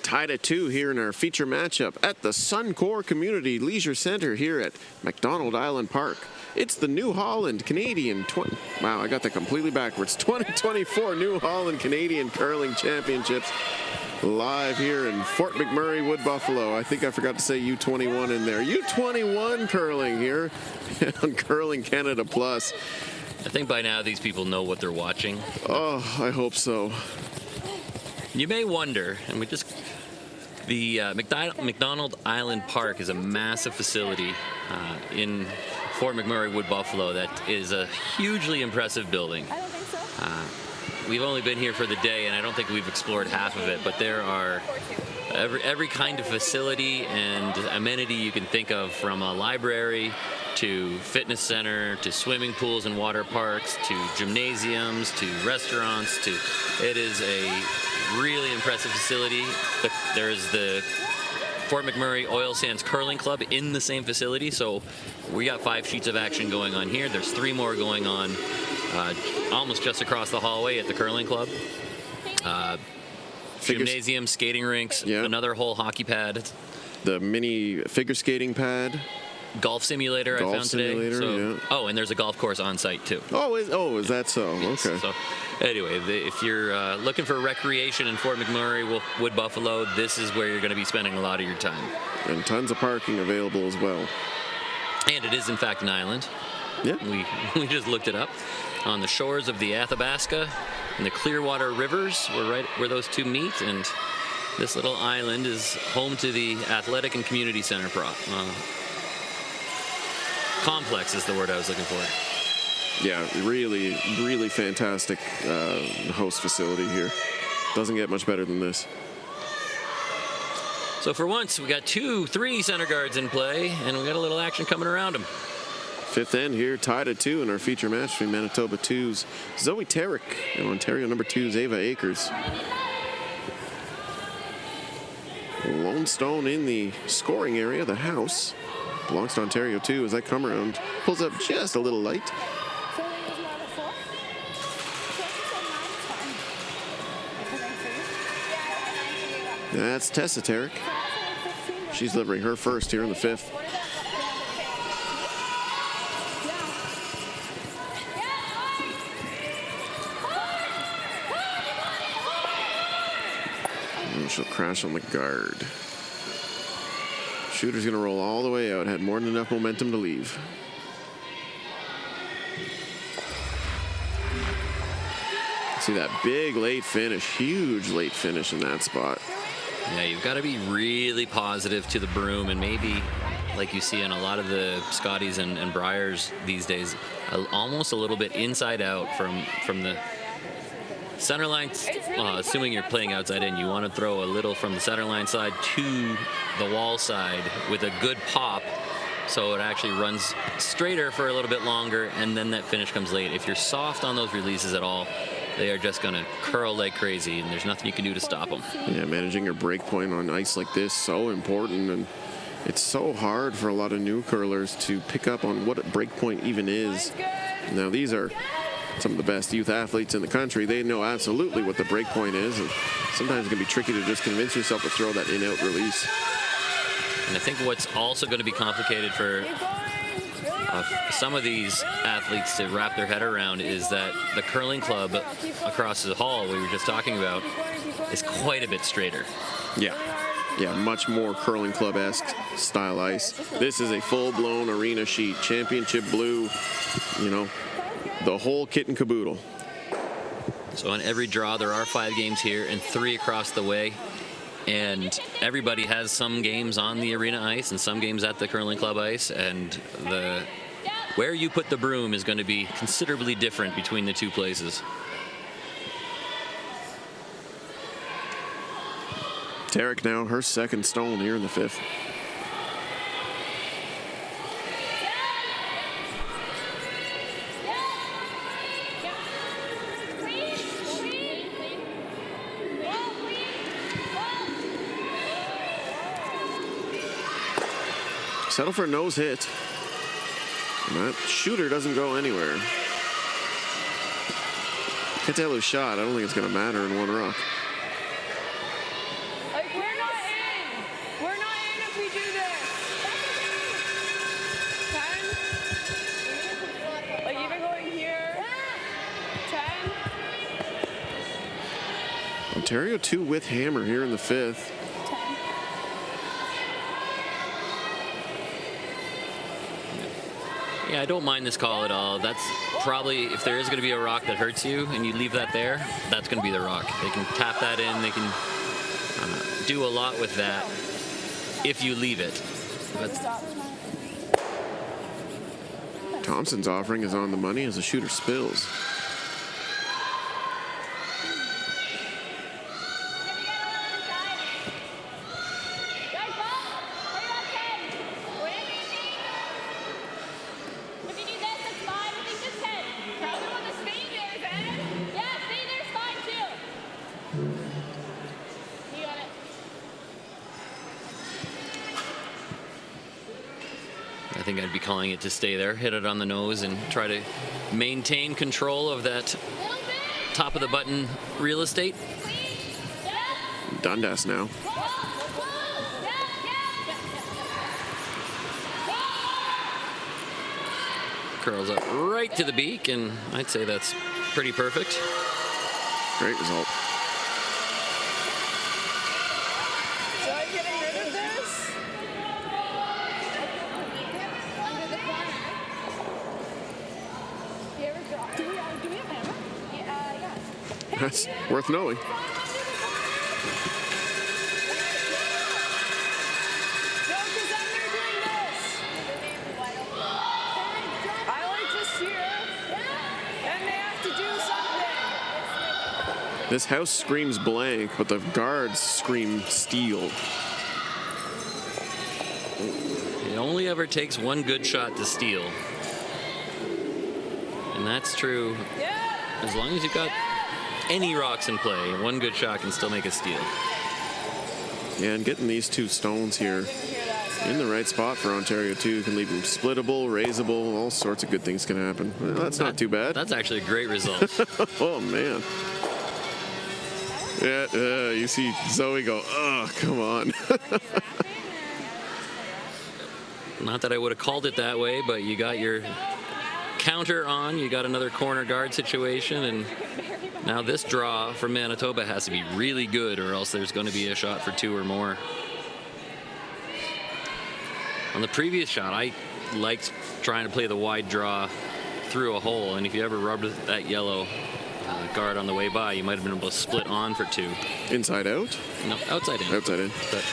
Tied at 2 here in our feature matchup at the Suncor Community Leisure Center here at McDonald Island Park. It's the New Holland Canadian wow, I got that completely backwards. 2024 New Holland Canadian Curling Championships live here in Fort McMurray, Wood Buffalo. I think I forgot to say U21 in there. U21 curling here on Curling Canada Plus. I think by now these people know what they're watching. Oh, I hope so. You may wonder, and the McDonald Island Park is a massive facility in Fort McMurray Wood Buffalo. That is a hugely impressive building. I don't think so. We've only been here for the day, and I don't think we've explored half of it, but there are every kind of facility and amenity you can think of, from a library to fitness center to swimming pools and water parks to gymnasiums to restaurants. It is a really impressive facility. There's the Fort McMurray Oil Sands Curling Club in the same facility, so we got 5 sheets of action going on here. There's 3 more going on almost just across the hallway at the curling club. Gymnasium, skating rinks, another whole hockey pad. The mini figure skating pad. Golf simulator I found today. Yeah. Oh, and there's a golf course on site too. Is that so? Yes. Okay. So anyway, if you're looking for recreation in Fort McMurray, Wood Buffalo, this is where you're going to be spending a lot of your time. And tons of parking available as well. And it is in fact an island. Yeah. We just looked it up. On the shores of the Athabasca and the Clearwater rivers, we're right where those two meet, and this little island is home to the Athletic and Community Center complex is the word I was looking for. Yeah, really, really fantastic host facility here. Doesn't get much better than this. So for once, we got 3 center guards in play, and we got a little action coming around them. 5th end here, tied at 2 in our feature match between Manitoba 2's Zoe Terrick and Ontario number 2's Ava Akers. Lone Stone in the scoring area, the house. Belongs to Ontario 2 as that come around pulls up just a little light. That's Tessa Terrick. She's delivering her first here in the 5th. And she'll crash on the guard. Shooter's going to roll all the way out. Had more than enough momentum to leave. See that big late finish, huge late finish in that spot. Yeah, you've got to be really positive to the broom, and maybe, like you see in a lot of the Scotties and Briars these days, almost a little bit inside out from the center line. Assuming you're playing outside in, you want to throw a little from the center line side to the wall side with a good pop, so it actually runs straighter for a little bit longer, and then that finish comes late. If you're soft on those releases at all, they are just going to curl like crazy, and there's nothing you can do to stop them. Yeah, managing your break point on ice like this, so important, and it's so hard for a lot of new curlers to pick up on what a break point even is. Now, these are some of the best youth athletes in the country. They know absolutely what the break point is, and sometimes it can be tricky to just convince yourself to throw that in-out release. And I think what's also going to be complicated for some of these athletes to wrap their head around is that the curling club across the hall we were just talking about is quite a bit straighter. Yeah, much more curling club-esque style ice. This is a full-blown arena sheet, championship blue, the whole kit and caboodle. So on every draw, there are 5 games here and 3 across the way. And everybody has some games on the arena ice and some games at the curling club ice. And where you put the broom is going to be considerably different between the 2 places. Terrick now her 2nd stone here in the 5th. Settle for a nose hit. And that shooter doesn't go anywhere. Catello's shot, I don't think it's going to matter in one rock. Like, we're not in. We're not in if we do this. 10. Like, even going here. 10. Ontario 2 with hammer here in the 5th. Yeah, I don't mind this call at all. That's probably, if there is going to be a rock that hurts you and you leave that there, that's going to be the rock. They can tap that in. They can do a lot with that if you leave it. But Thompson's offering is on the money as the shooter spills. I think I'd be calling it to stay there, hit it on the nose, and try to maintain control of that top of the button real estate. Dundas now. Curls up right to the beak, and I'd say that's pretty perfect. Great result. That's worth knowing. This house screams blank, but the guards scream steal. It only ever takes one good shot to steal. And that's true as long as you've got any rocks in play. One good shot can still make a steal. Yeah, and getting these two stones here in the right spot for Ontario too can leave them splittable, raisable, all sorts of good things can happen. Well, that's not too bad. That's actually a great result. Oh man. Yeah, you see Zoe go, oh, come on. Not that I would have called it that way, but you got your counter on, you got another corner guard situation, and now this draw from Manitoba has to be really good, or else there's going to be a shot for two or more. On the previous shot, I liked trying to play the wide draw through a hole, and if you ever rubbed that yellow guard on the way by, you might have been able to split on for two. Inside out? No, outside in. Outside in. But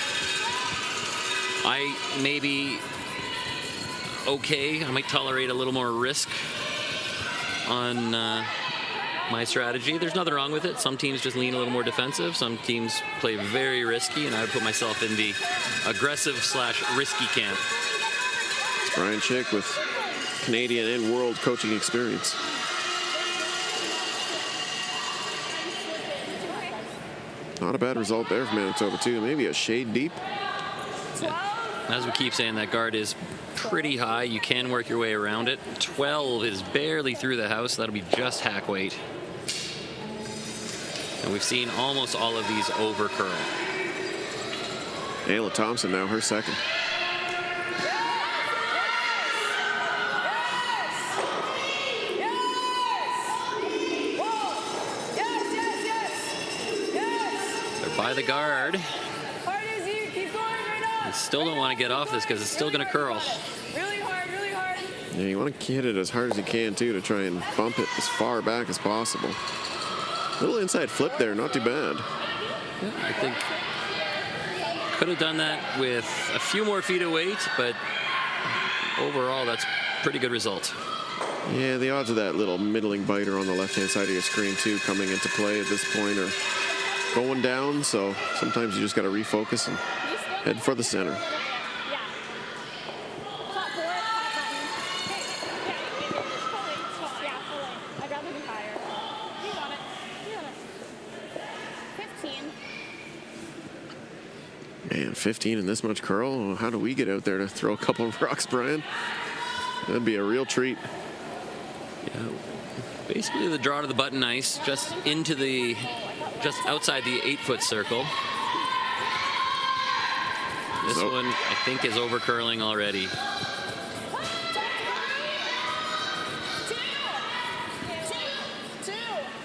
I maybe okay. I might tolerate a little more risk on my strategy. There's nothing wrong with it. Some teams just lean a little more defensive. Some teams play very risky, and I would put myself in the aggressive/risky camp. It's Brian Chick with Canadian and world coaching experience. Not a bad result there for Manitoba too. Maybe a shade deep. As we keep saying, that guard is pretty high. You can work your way around it. 12 is barely through the house. That'll be just hack weight. And we've seen almost all of these over curl. Ayla Thompson now, her second. They're by the guard. Hard as you, keep going right on. You still don't want to get off this because it's still going to curl. Really hard, really hard. Yeah, you want to hit it as hard as you can too to try and bump it as far back as possible. Little inside flip there, not too bad. Yeah, I think could have done that with a few more feet of weight, but overall, that's a pretty good result. Yeah, the odds of that little middling biter on the left-hand side of your screen too coming into play at this point are going down, so sometimes you just got to refocus and head for the center. Man, 15 and this much curl. How do we get out there to throw a couple of rocks, Brian? That'd be a real treat. Yeah, basically the draw to the button ice, just outside the 8-foot circle. This one, I think, is over curling already.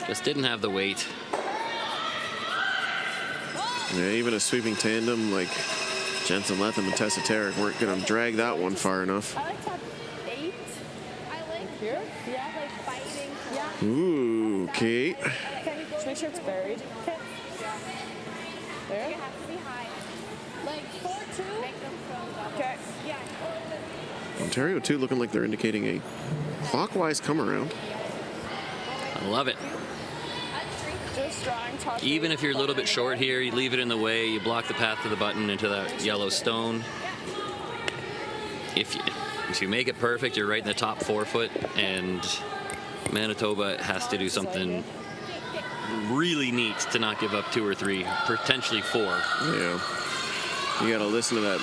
Just didn't have the weight. Yeah, even a sweeping tandem like Jensen Lethem and Tessa Tarek weren't going to drag that one far enough. I like top 8. I like here. Yeah, like fighting. Yeah. Ooh, Kate. Okay, just make sure it's buried. Okay. There. You have to be high. Like 4-2. Make them throw. Okay. Yeah. Ontario, too, looking like they're indicating a clockwise come around. I love it. Even if you're a little bit short here, you leave it in the way, you block the path to the button into that yellow stone. If you make it perfect, you're right in the top 4 foot, and Manitoba has to do something really neat to not give up 2 or 3, potentially 4. Yeah. You got to listen to that,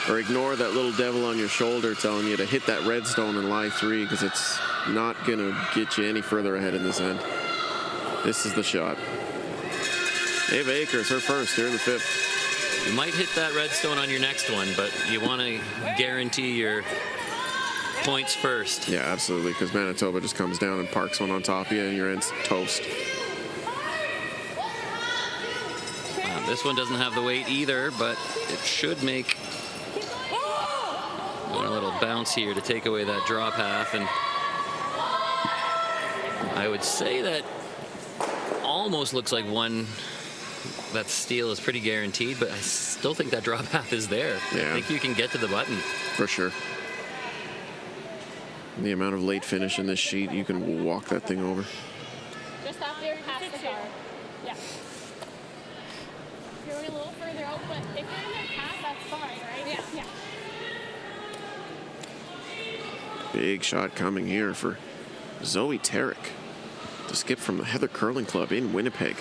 or ignore that little devil on your shoulder telling you to hit that red stone and lie 3, because it's not going to get you any further ahead in this end. This is the shot. Ava Akers, her first here in the 5th. You might hit that red stone on your next one, but you want to guarantee your points first. Yeah, absolutely, because Manitoba just comes down and parks one on top of you, and you're in toast. This one doesn't have the weight either, but it should make a little bounce here to take away that draw path. And I would say that almost looks like one, that steal is pretty guaranteed, but I still think that draw path is there. Yeah. I think you can get to the button. For sure. The amount of late finish in this sheet, you can walk that thing over. Just up there past the car. Yeah. You're a little further out, but if you're in their path, that's fine, right? Yeah. Yeah. Big shot coming here for Zoe Tarek to skip from the Heather Curling Club in Winnipeg.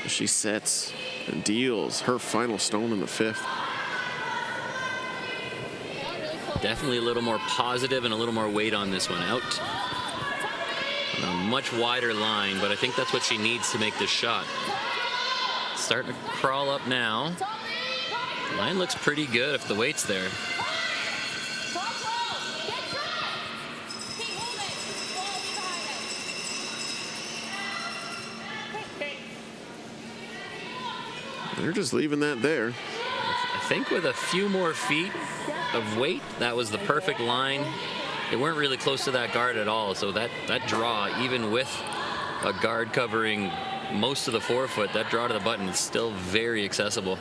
She sets and deals her final stone in the 5th. Definitely a little more positive and a little more weight on this one. Out on a much wider line, but I think that's what she needs to make this shot. Starting to crawl up now. Line looks pretty good if the weight's there. They're just leaving that there. I think with a few more feet of weight, that was the perfect line. They weren't really close to that guard at all, so that draw, even with a guard covering most of the 4 foot, that draw to the button is still very accessible.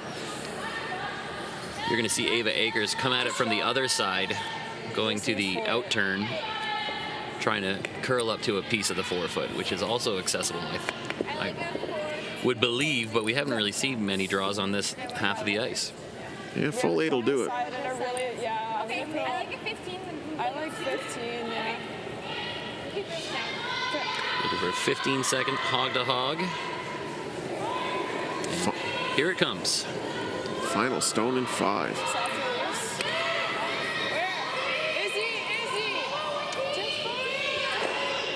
You're going to see Ava Akers come at it from the other side, going to the out turn, trying to curl up to a piece of the 4 foot, which is also accessible, I would believe, but we haven't really seen many draws on this half of the ice. Yeah, full 8 will do it. Yeah. Okay, I like a 15. I like 15, yeah. Looking for a 15-second hog to hog. Here it comes. Final stone in 5.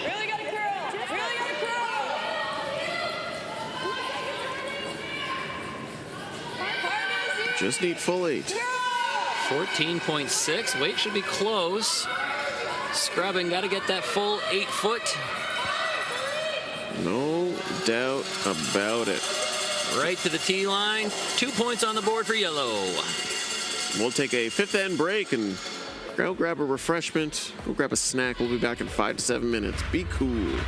Really gotta curl. Really gotta curl. 5. Just need full 8. 14.6. Weight should be close. Scrubbing, got to get that full 8 foot. No doubt about it. Right to the tee line. 2 points on the board for yellow. We'll take a 5th end break and go grab a refreshment. Go grab a snack. We'll be back in 5 to 7 minutes. Be cool.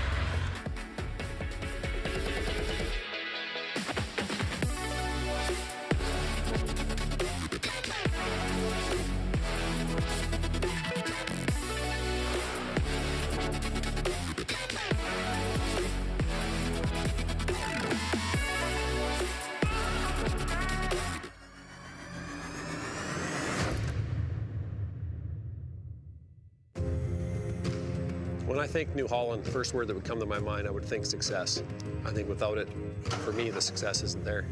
When I think New Holland, the first word that would come to my mind, I would think success. I think without it, for me, the success isn't there.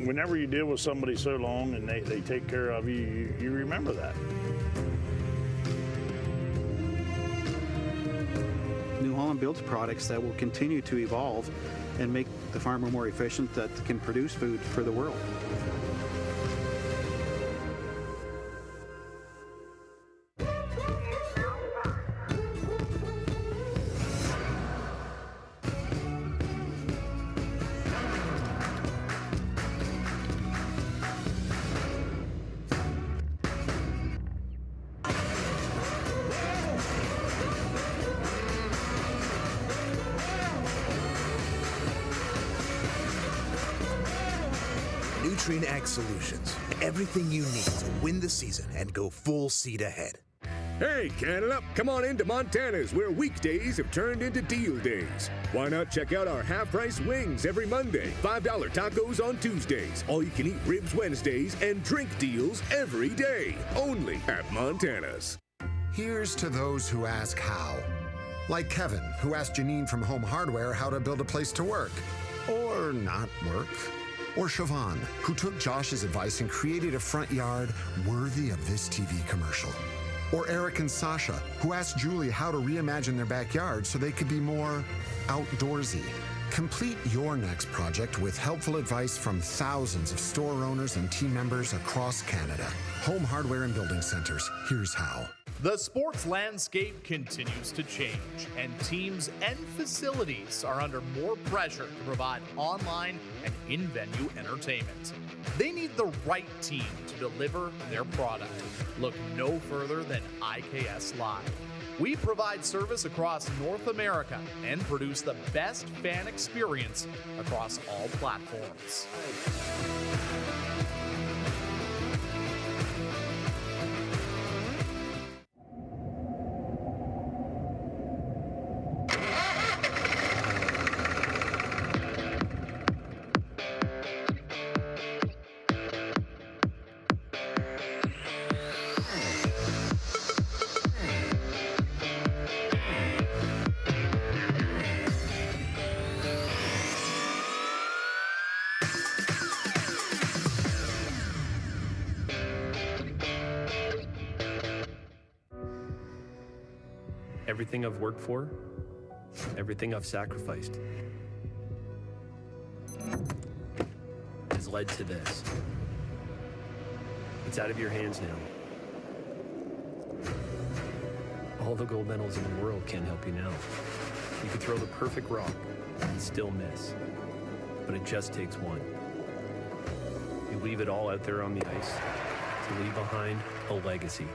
Whenever you deal with somebody so long and they take care of you, you remember that. New Holland builds products that will continue to evolve and make the farmer more efficient, that can produce food for the world. Nutrien Ag Solutions. Everything you need to win the season and go full seat ahead. Hey, Canada, come on into Montana's, where weekdays have turned into deal days. Why not check out our half-price wings every Monday, $5 tacos on Tuesdays, all-you-can-eat ribs Wednesdays, and drink deals every day, only at Montana's. Here's to those who ask how. Like Kevin, who asked Janine from Home Hardware how to build a place to work. Or not work. Or Siobhan, who took Josh's advice and created a front yard worthy of this TV commercial. Or Eric and Sasha, who asked Julie how to reimagine their backyard so they could be more outdoorsy. Complete your next project with helpful advice from thousands of store owners and team members across Canada. Home Hardware and Building Centers, here's how. The sports landscape continues to change, and teams and facilities are under more pressure to provide online and in-venue entertainment. They need the right team to deliver their product. Look no further than IKS Live. We provide service across North America and produce the best fan experience across all platforms. Everything I've worked for, everything I've sacrificed, has led to this. It's out of your hands now. All the gold medals in the world can't help you now. You could throw the perfect rock and still miss, but it just takes one. You leave it all out there on the ice to leave behind a legacy.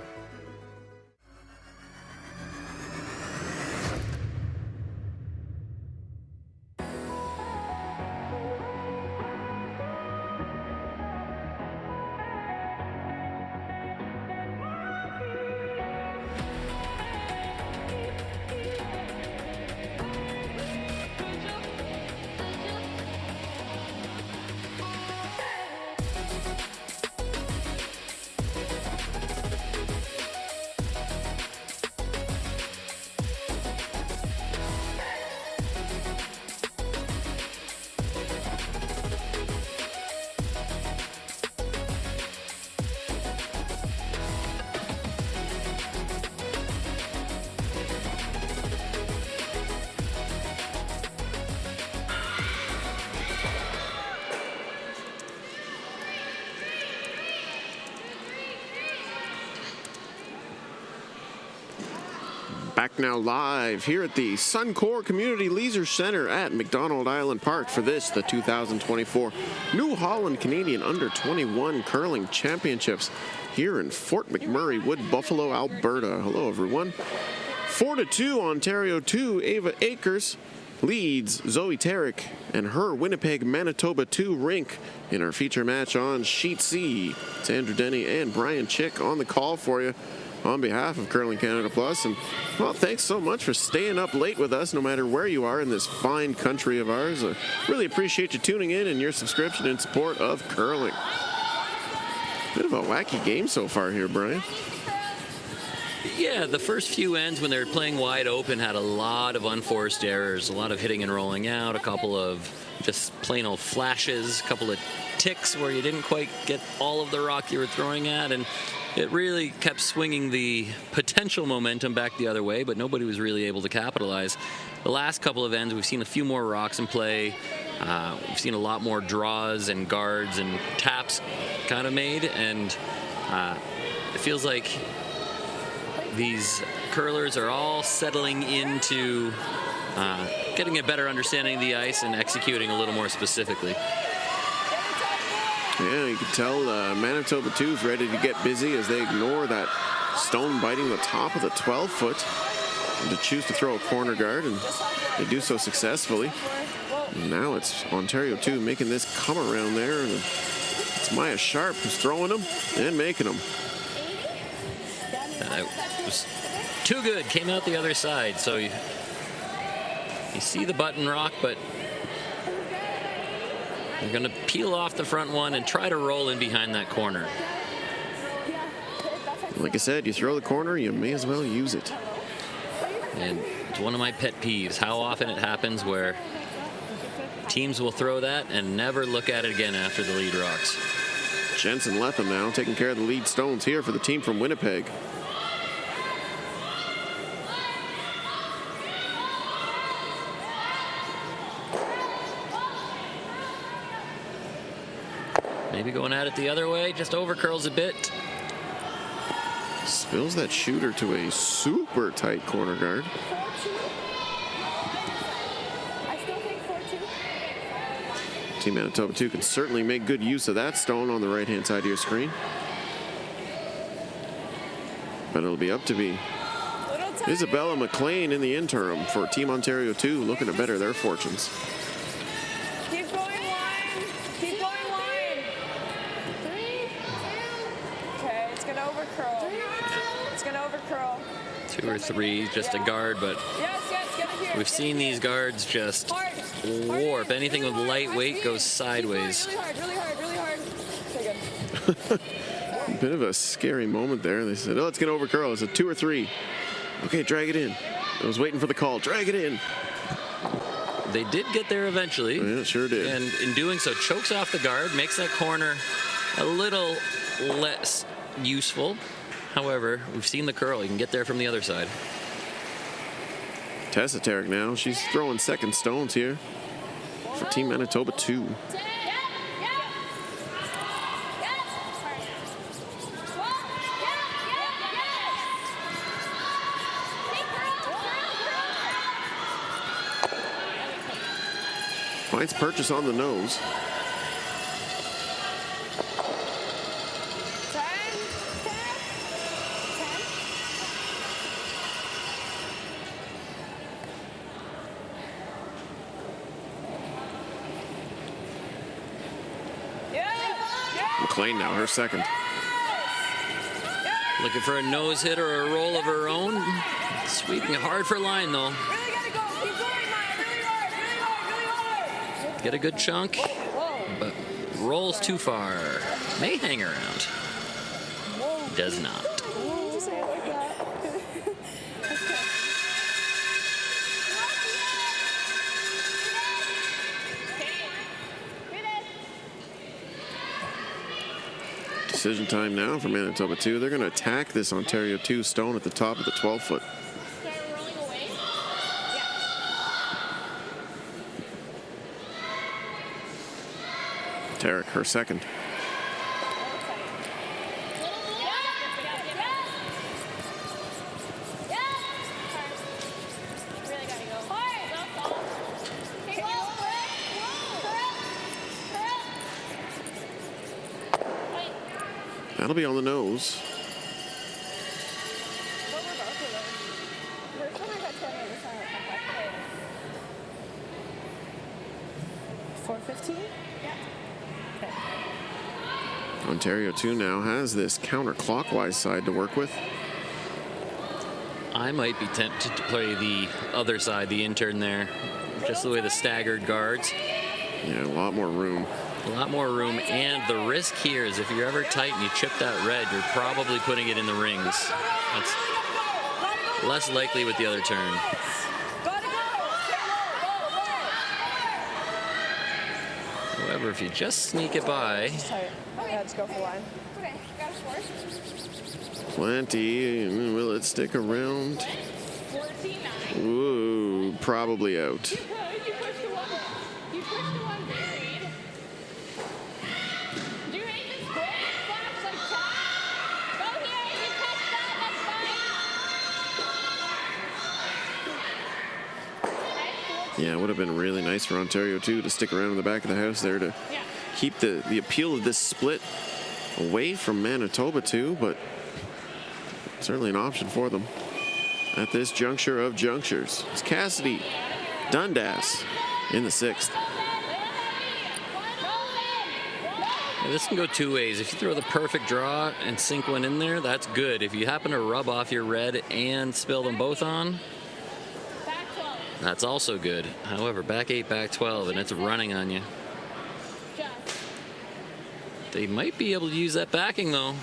Back now live here at the Suncor Community Leisure Center at McDonald Island Park for this, the 2024 New Holland Canadian Under-21 Curling Championships here in Fort McMurray, Wood Buffalo, Alberta. Hello, everyone. 4-2, Ontario 2, Ava Akers leads Zoe Tarek and her Winnipeg, Manitoba 2 rink in our feature match on Sheet C. It's Andrew Denny and Brian Chick on the call for you on behalf of Curling Canada Plus. And, well, thanks so much for staying up late with us, no matter where you are in this fine country of ours. I really appreciate you tuning in and your subscription and support of curling. Bit of a wacky game so far here, Brian. Yeah, the first few ends when they were playing wide open had a lot of unforced errors, a lot of hitting and rolling out, a couple of just plain old flashes, a couple of ticks where you didn't quite get all of the rock you were throwing at, and it really kept swinging the potential momentum back the other way, but nobody was really able to capitalize. The last couple of ends, we've seen a few more rocks in play. We've seen a lot more draws and guards and taps kind of made, and it feels like these curlers are all settling into getting a better understanding of the ice and executing a little more specifically. Yeah, you can tell Manitoba 2 is ready to get busy as they ignore that stone biting the top of the 12-foot and to choose to throw a corner guard, and they do so successfully. And now it's Ontario 2 making this come around there, and It's Maya Sharp who's throwing them and making them. That was too good. Came out the other side. So you see the button rock, but they're going to peel off the front one and try to roll in behind that corner. Like I said, you throw the corner, you may as well use it. And it's one of my pet peeves, how often it happens where teams will throw that and never look at it again after the lead rocks. Jensen Letham now taking care of the lead stones here for the team from Winnipeg. Maybe going at it the other way, just over curls a bit. Spills that shooter to a super tight corner guard. Team Manitoba 2 can certainly make good use of that stone on the right-hand side of your screen. But it'll be up to be Isabella McLean in the interim for Team Ontario 2, looking to better their fortunes. Keep going line. Keep going line. 3, 2. Okay, it's gonna overcurl. It's gonna overcurl. 2 or 3, just a guard, but we've seen these guards just warp. Anything with lightweight goes sideways. Really hard. Okay, good. Bit of a scary moment there. They said, oh, it's going to overcurl. It's a 2 or 3. Okay, drag it in. I was waiting for the call. Drag it in. They did get there eventually. Yeah, sure did. And in doing so, chokes off the guard, makes that corner a little less useful. However, we've seen the curl. You can get there from the other side. Tessa Tarek now. She's throwing second stones here for Team Manitoba 2. Finds purchase on the nose. McLean now, her second. Looking for a nose hit or a roll of her own. Sweeping hard for line, though. Get a good chunk, but rolls too far. May hang around. Does not. Decision time now for Manitoba 2. They're going to attack this Ontario 2 stone at the top of the 12-foot. Tarek, her second. That'll be on the nose. Ontario 2 now has this counterclockwise side to work with. I might be tempted to play the other side, the intern there. Just the way the staggered guards. Yeah, a lot more room. A lot more room, and the risk here is if you're ever tight and you chip that red, you're probably putting it in the rings. That's less likely with the other turn. However, if you just sneak it by. Yeah, just go for line. Okay, got a score. Plenty. Will it stick around? 49. Ooh, probably out. You pushed the one. You pushed the one buried. Do you hate this goal? Flaps like that. Go here. If you catch that, that's fine. Yeah, it would have been really nice for Ontario 2 to stick around in the back of the house there to keep the appeal of this split away from Manitoba 2, but certainly an option for them at this juncture of junctures. It's Cassidy Dundas in the 6th. This can go two ways. If you throw the perfect draw and sink one in there, that's good. If you happen to rub off your red and spill them both on, that's also good. However, back 8, back 12, and it's running on you. They might be able to use that backing, though.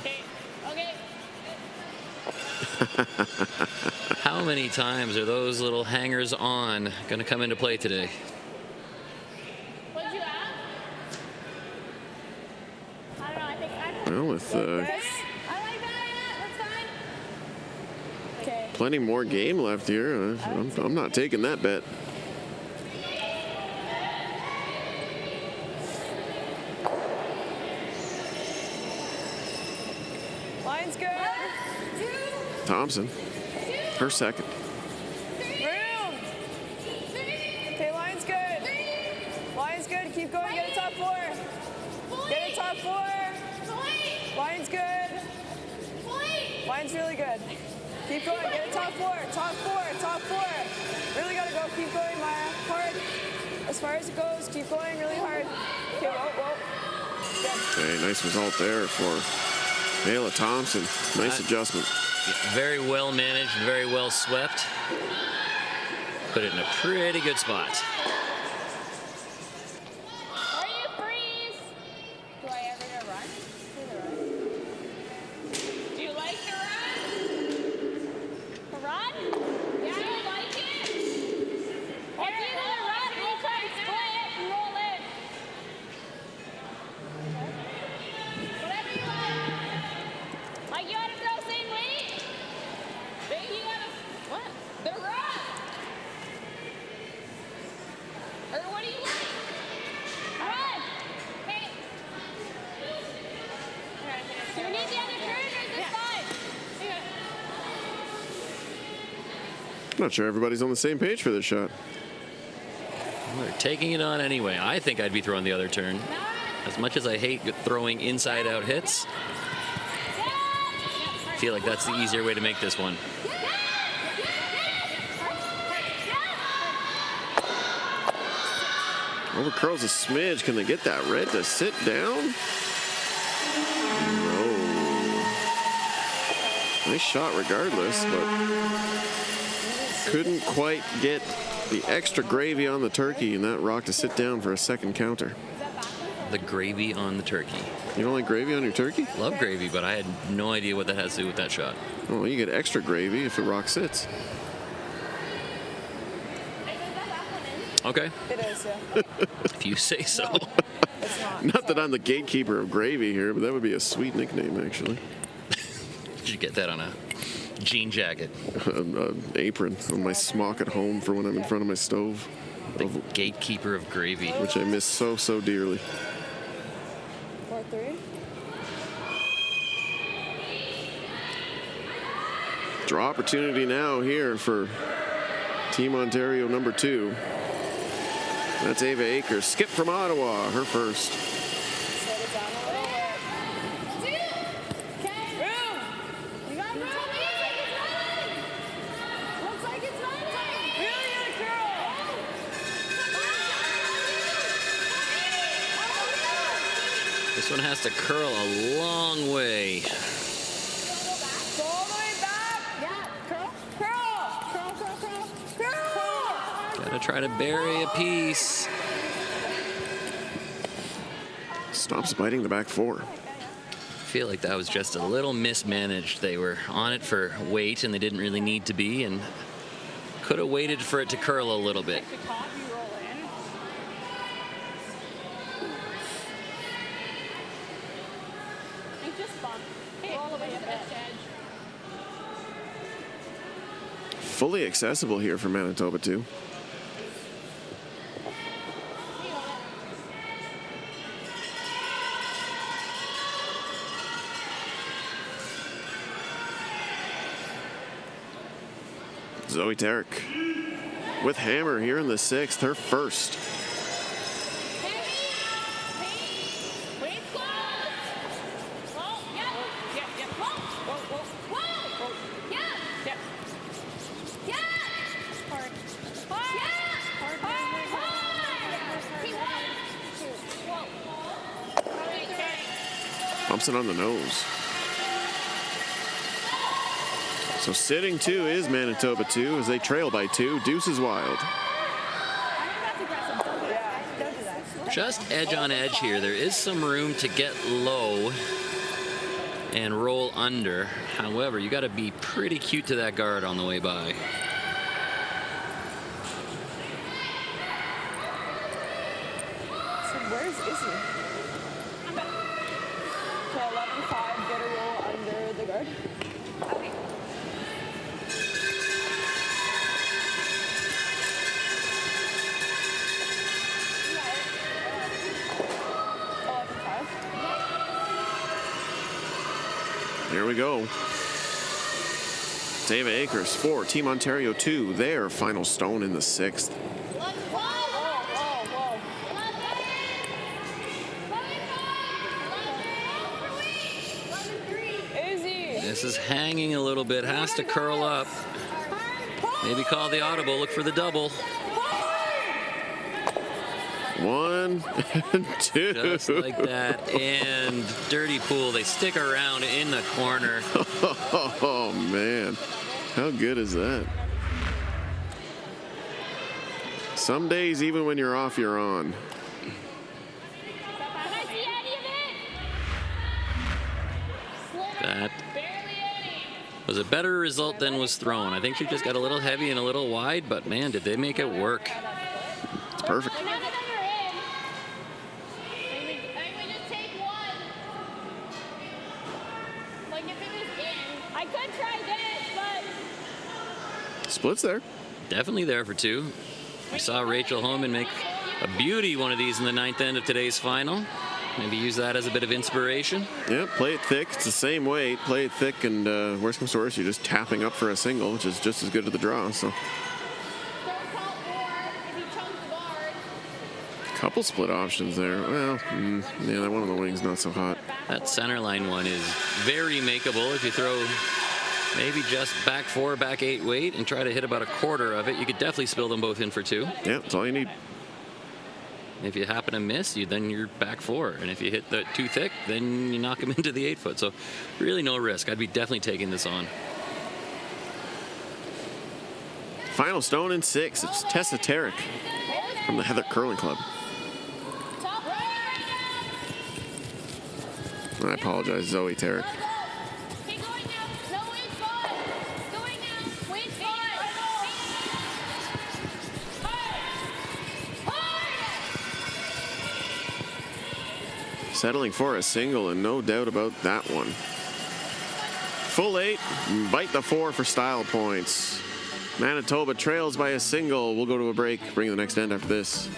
How many times are those little hangers on going to come into play today? Well, with plenty more game left here, I'm not taking that bet. Line's good. Thompson, her second. Room. Okay, line's good. Line's good. Keep going. Get a top 4. Get a top 4. Line's good. Line's really good. Keep going. Get a top 4. Top 4. Top 4. Really gotta go. Keep going, Maya. Hard. As far as it goes. Keep going really hard. Okay, whoa. Good. Okay, nice result there for Ayla Thompson. Nice adjustment. Very well managed, very well swept. Put it in a pretty good spot. I'm not sure everybody's on the same page for this shot. They're taking it on anyway. I think I'd be throwing the other turn. As much as I hate throwing inside-out hits, I feel like that's the easier way to make this one. Over curls a smidge. Can they get that red to sit down? No. Nice shot regardless, but couldn't quite get the extra gravy on the turkey and that rock to sit down for a second counter. The gravy on the turkey. You don't like gravy on your turkey? Love gravy, but I had no idea what that has to do with that shot. Well, you get extra gravy if the rock sits. Okay. It is, yeah. If you say so. Not that I'm the gatekeeper of gravy here, but that would be a sweet nickname, actually. Did you get that on a jean jacket? An apron on my smock at home for when I'm in front of my stove. The gatekeeper of gravy. Which I miss so, so dearly. 4-3. Draw opportunity now here for Team Ontario number 2. That's Ava Akers. Skip from Ottawa, her first. This one has to curl a long way. Go all the way back. Yeah. Curl. Gotta try to bury a piece. Stops biting the back 4. I feel like that was just a little mismanaged. They were on it for weight and they didn't really need to be, and could have waited for it to curl a little bit. Fully accessible here for Manitoba too. Zoe Tarek with hammer here in the 6th, her first. Dumps it on the nose. So sitting 2 is Manitoba 2 as they trail by 2. Deuce is wild. Just edge on edge here. There is some room to get low and roll under. However, you got to be pretty cute to that guard on the way by. So where's Izzy? So 11-5, get a roll under the guard. Okay. Here we go. David Akers 4, Team Ontario 2, their final stone in the 6th. This is hanging a little bit, has to curl up. Maybe call the audible, look for the double. 1 and 2. Just like that. And dirty pool. They stick around in the corner. Oh, man. How good is that? Some days, even when you're off, you're on. That was a better result than was thrown. I think she just got a little heavy and a little wide, but man, did they make it work. It's perfect. Splits there. Definitely there for 2. We saw Rachel Homan make a beauty one of these in the 9th end of today's final. Maybe use that as a bit of inspiration. Yeah, play it thick. It's the same weight. Play it thick, and worst comes to worst, you're just tapping up for a single, which is just as good at the draw. So, couple split options there. Well, yeah, that one on the wing's not so hot. That center line one is very makeable if you throw maybe just back 4, back 8 weight and try to hit about a quarter of it. You could definitely spill them both in for 2. Yeah, that's all you need. If you happen to miss, then you're back 4. And if you hit the too thick, then you knock them into the 8-foot. So really no risk. I'd be definitely taking this on. Final stone in 6. It's Tessa Tarek from the Heather Curling Club. I apologize, Zoe Tarek. Settling for a single, and no doubt about that one. Full 8, bite the 4 for style points. Manitoba trails by a single. We'll go to a break, bring the next end after this.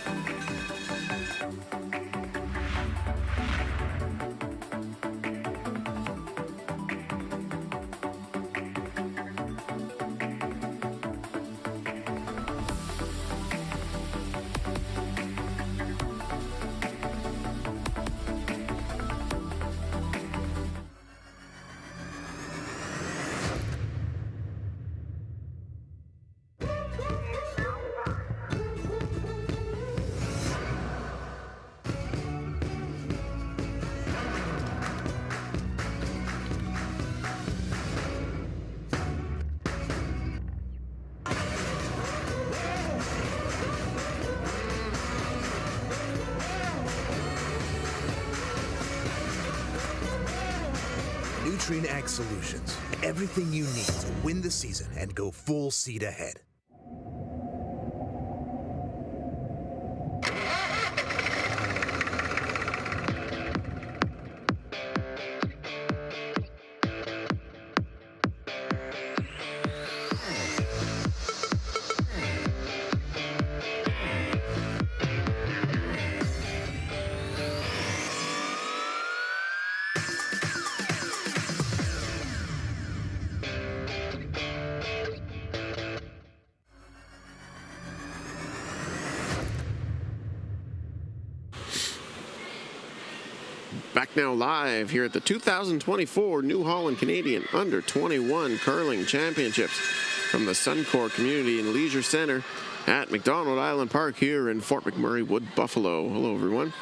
Ag Solutions. Everything you need to win the season and go full seat ahead. Back now live here at the 2024 New Holland Canadian Under-21 Curling Championships from the Suncor Community and Leisure Center at McDonald Island Park here in Fort McMurray, Wood Buffalo. Hello, everyone.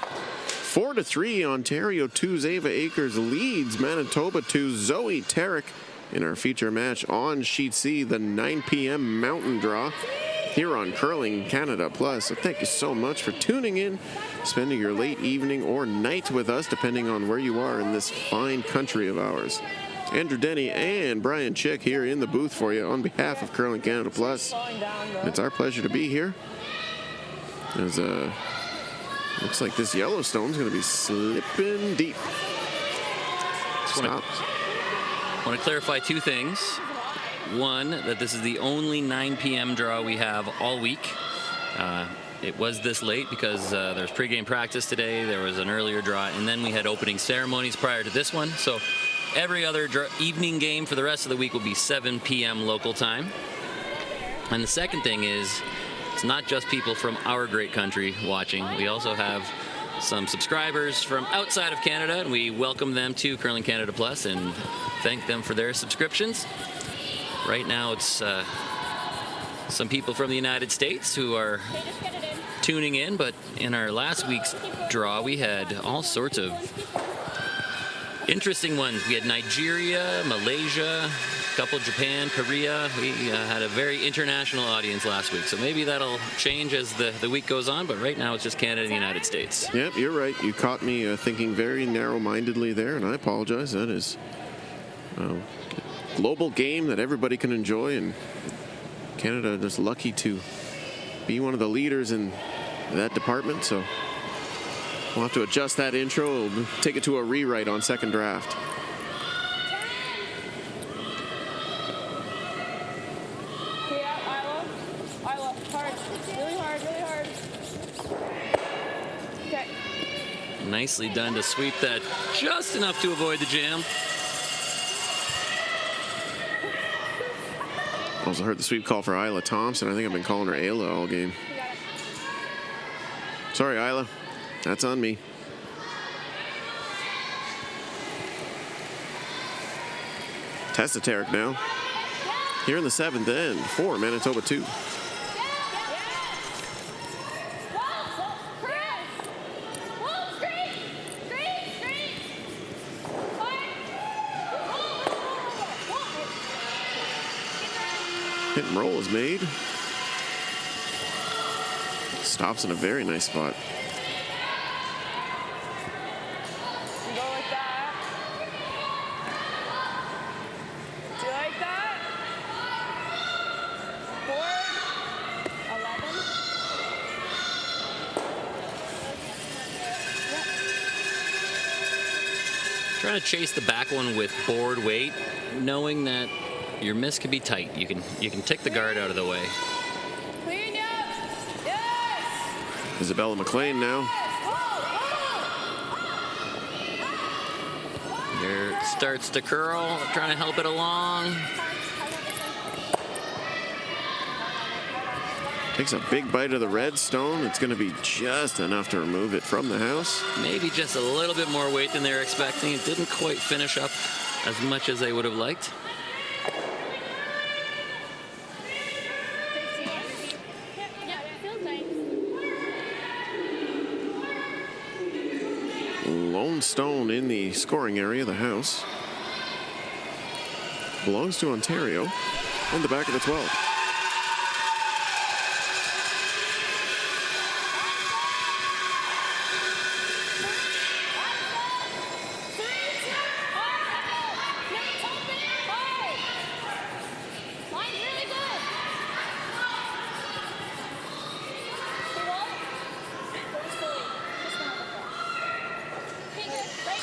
4-3, Ontario 2's Ava Akers leads Manitoba 2's Zoe Tarek in our feature match on Sheet C, the 9 p.m. Mountain Draw here on Curling Canada Plus. So thank you so much for tuning in, spending your late evening or night with us, depending on where you are in this fine country of ours. Andrew Denny and Brian Chick here in the booth for you on behalf of Curling Canada Plus. It's our pleasure to be here. As looks like this Yellowstone's going to be slipping deep. Stop. I want to clarify two things. One, that this is the only 9 p.m. draw we have all week. It was this late because there's pregame practice today, there was an earlier draw, and then we had opening ceremonies prior to this one. So every other evening game for the rest of the week will be 7 p.m. local time. And the second thing is, it's not just people from our great country watching. We also have some subscribers from outside of Canada, and we welcome them to Curling Canada Plus and thank them for their subscriptions. Right now it's some people from the United States who are tuning in, but in our last week's draw we had all sorts of interesting ones. We had Nigeria, Malaysia, a couple Japan, Korea. We had a very international audience last week, so maybe that'll change as the week goes on, but right now it's just Canada and the United States. Yep, you're right. You caught me thinking very narrow-mindedly there, and I apologize. That is a global game that everybody can enjoy, and Canada is lucky to be one of the leaders in that department, so we'll have to adjust that intro. We'll take it to a rewrite on second draft. Isla, hard. Really hard, really hard. Okay. Nicely done to sweep that just enough to avoid the jam. Also heard the sweep call for Isla Thompson. I think I've been calling her Ayla all game. Sorry, Isla. That's on me. Testateric now. Here in the seventh end for Manitoba 2. Hit and roll is made. Stops in a very nice spot. You go like that. Do you like that? Board. 11. Trying to chase the back one with board weight, knowing that your miss can be tight. You can take the guard out of the way. Clean up. Yes. Isabella McLean now. There starts to curl, trying to help it along. Takes a big bite of the red stone. It's going to be just enough to remove it from the house. Maybe just a little bit more weight than they were expecting. It didn't quite finish up as much as they would have liked. Lone stone in the scoring area, the house. Belongs to Ontario in the back of the 12.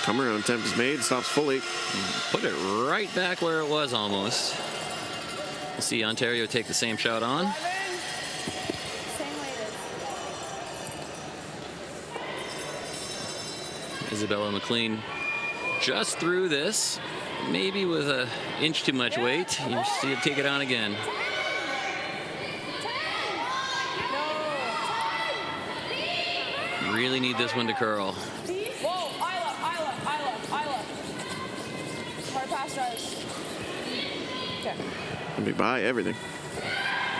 Come around attempt is made, stops fully. Put it right back where it was almost. We'll see Ontario take the same shot on. Isabella McLean just through this, maybe with an inch too much weight. You see it take it on again. Really need this one to curl. Whoa, Isla. Hard pass drives. Okay. Let me buy everything.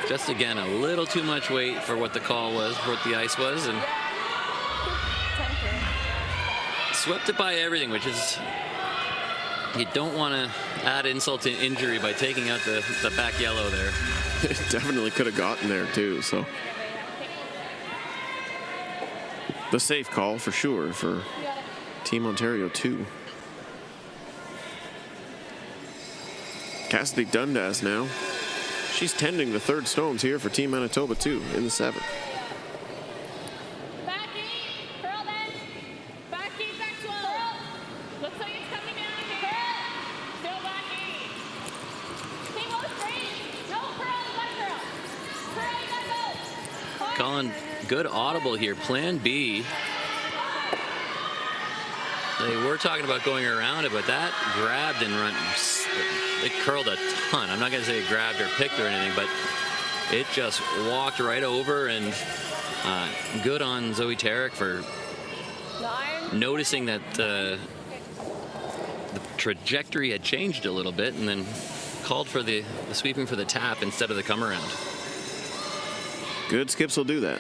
Just again, a little too much weight for what the call was, for what the ice was, and swept it by everything, which is, you don't want to add insult to injury by taking out the back yellow there. It definitely could have gotten there too, so. The safe call for sure for Team Ontario 2. Cassidy Dundas now. She's tending the third stones here for Team Manitoba 2 in the 7th. Back 8, curl then. Back 8, back 12. Looks like it's coming down. Curl. Still back 8. Stay low straight. No curl, you gotta curl. Curl, you gotta go. Colin, good audible here. Plan B. They were talking about going around it, but that grabbed and run. It curled a ton. I'm not going to say it grabbed or picked or anything, but it just walked right over. And good on Zoe Tarek for noticing that the trajectory had changed a little bit, and then called for the sweeping for the tap instead of the come around. Good skips will do that.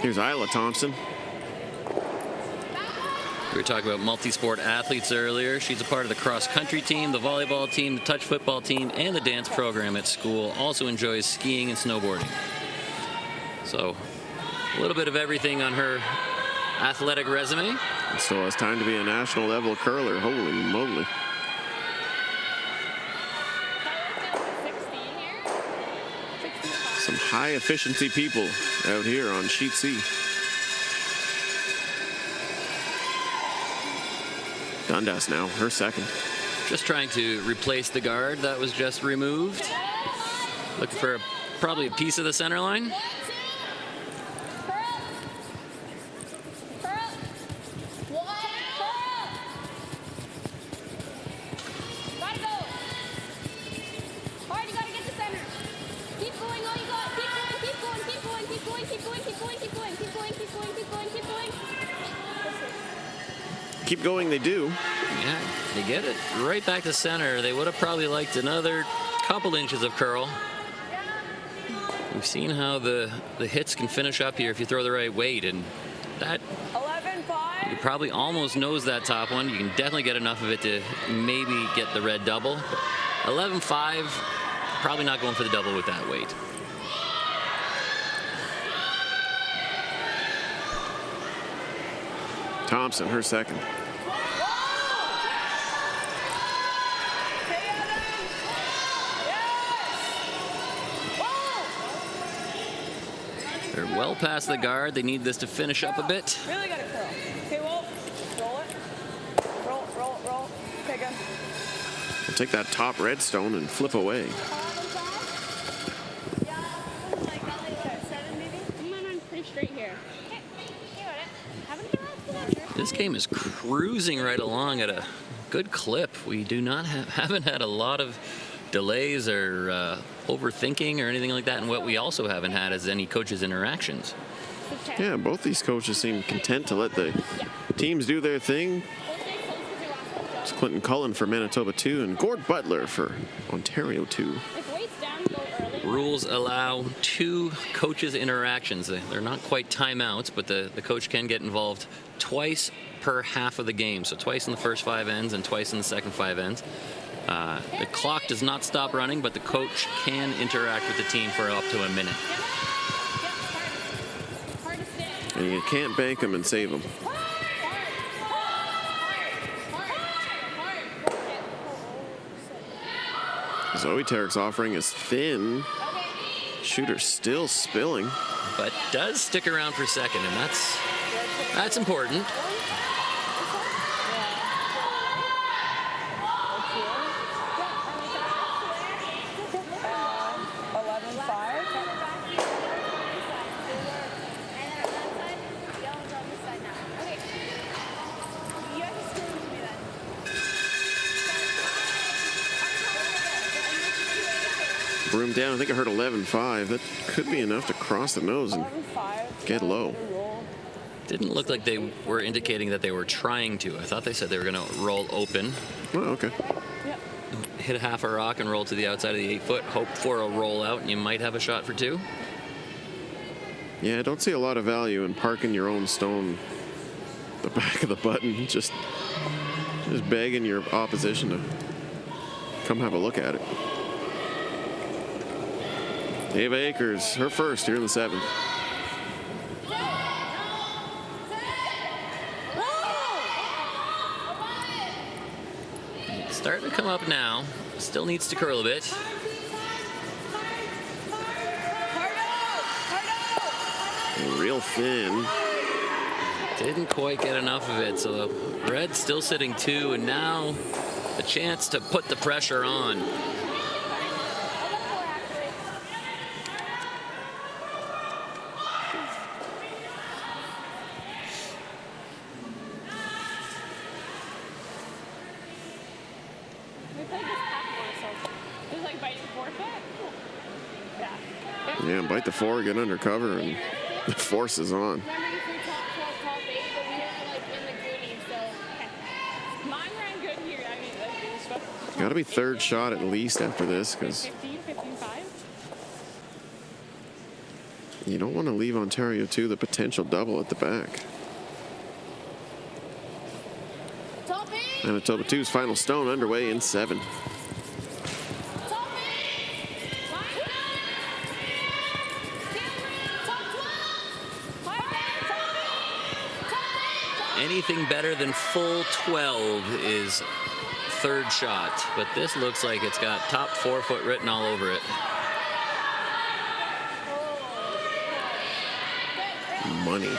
Here's Isla Thompson. We were talking about multi-sport athletes earlier. She's a part of the cross-country team, the volleyball team, the touch football team, and the dance program at school. Also enjoys skiing and snowboarding. So a little bit of everything on her athletic resume. And still has time to be a national level curler. Holy moly. Some high efficiency people out here on sheet C. Dundas now, her second. Just trying to replace the guard that was just removed. Looking for probably a piece of the center line. Keep going, they do. Yeah, they get it right back to center. They would have probably liked another couple inches of curl. We've seen how the hits can finish up here if you throw the right weight, and that 11-5. you probably almost nose that top one. You can definitely get enough of it to maybe get the red double. 11-5, probably not going for the double with that weight. Thompson, her second. They're well past the guard. They need this to finish up a bit. Really got to curl. Okay, well, roll it. Roll. Okay, good. We'll take that top red stone and flip away. This game is cruising right along at a good clip. We do not haven't had a lot of delays or overthinking or anything like that, and what we also haven't had is any coaches' interactions. Yeah, both these coaches seem content to let the teams do their thing. It's Clinton Cullen for Manitoba 2 and Gord Butler for Ontario 2. Rules allow 2 coaches' interactions. They're not quite timeouts, but the coach can get involved twice per half of the game. So twice in the first 5 ends and twice in the second 5 ends. The clock does not stop running, but the coach can interact with the team for up to a minute. And you can't bank them and save them. Zoe Tarek's offering is thin. Shooter still spilling. But does stick around for second, and that's important. Broom down. I think I heard 11-5. That could be enough to cross the nose and get low. Didn't look like they were indicating that they were trying to. I thought they said they were going to roll open. Oh, okay. Hit a half a rock and roll to the outside of the 8 foot. Hope for a roll out, and you might have a shot for 2. Yeah, I don't see a lot of value in parking your own stone at the back of the button. Just begging your opposition to come have a look at it. Ava Akers, her first here in the 7th. Starting to come up now. Still needs to curl a bit. Real thin. Didn't quite get enough of it, so red still sitting 2, and now a chance to put the pressure on. Yeah, bite the 4, get under cover, and the force is on. Got to be 3rd shot at least after this, because you don't want to leave Ontario to the potential double at the back. Manitoba 2's final stone underway in 7. Anything better than full 12 is 3rd shot, but this looks like it's got top 4 foot written all over it. Money.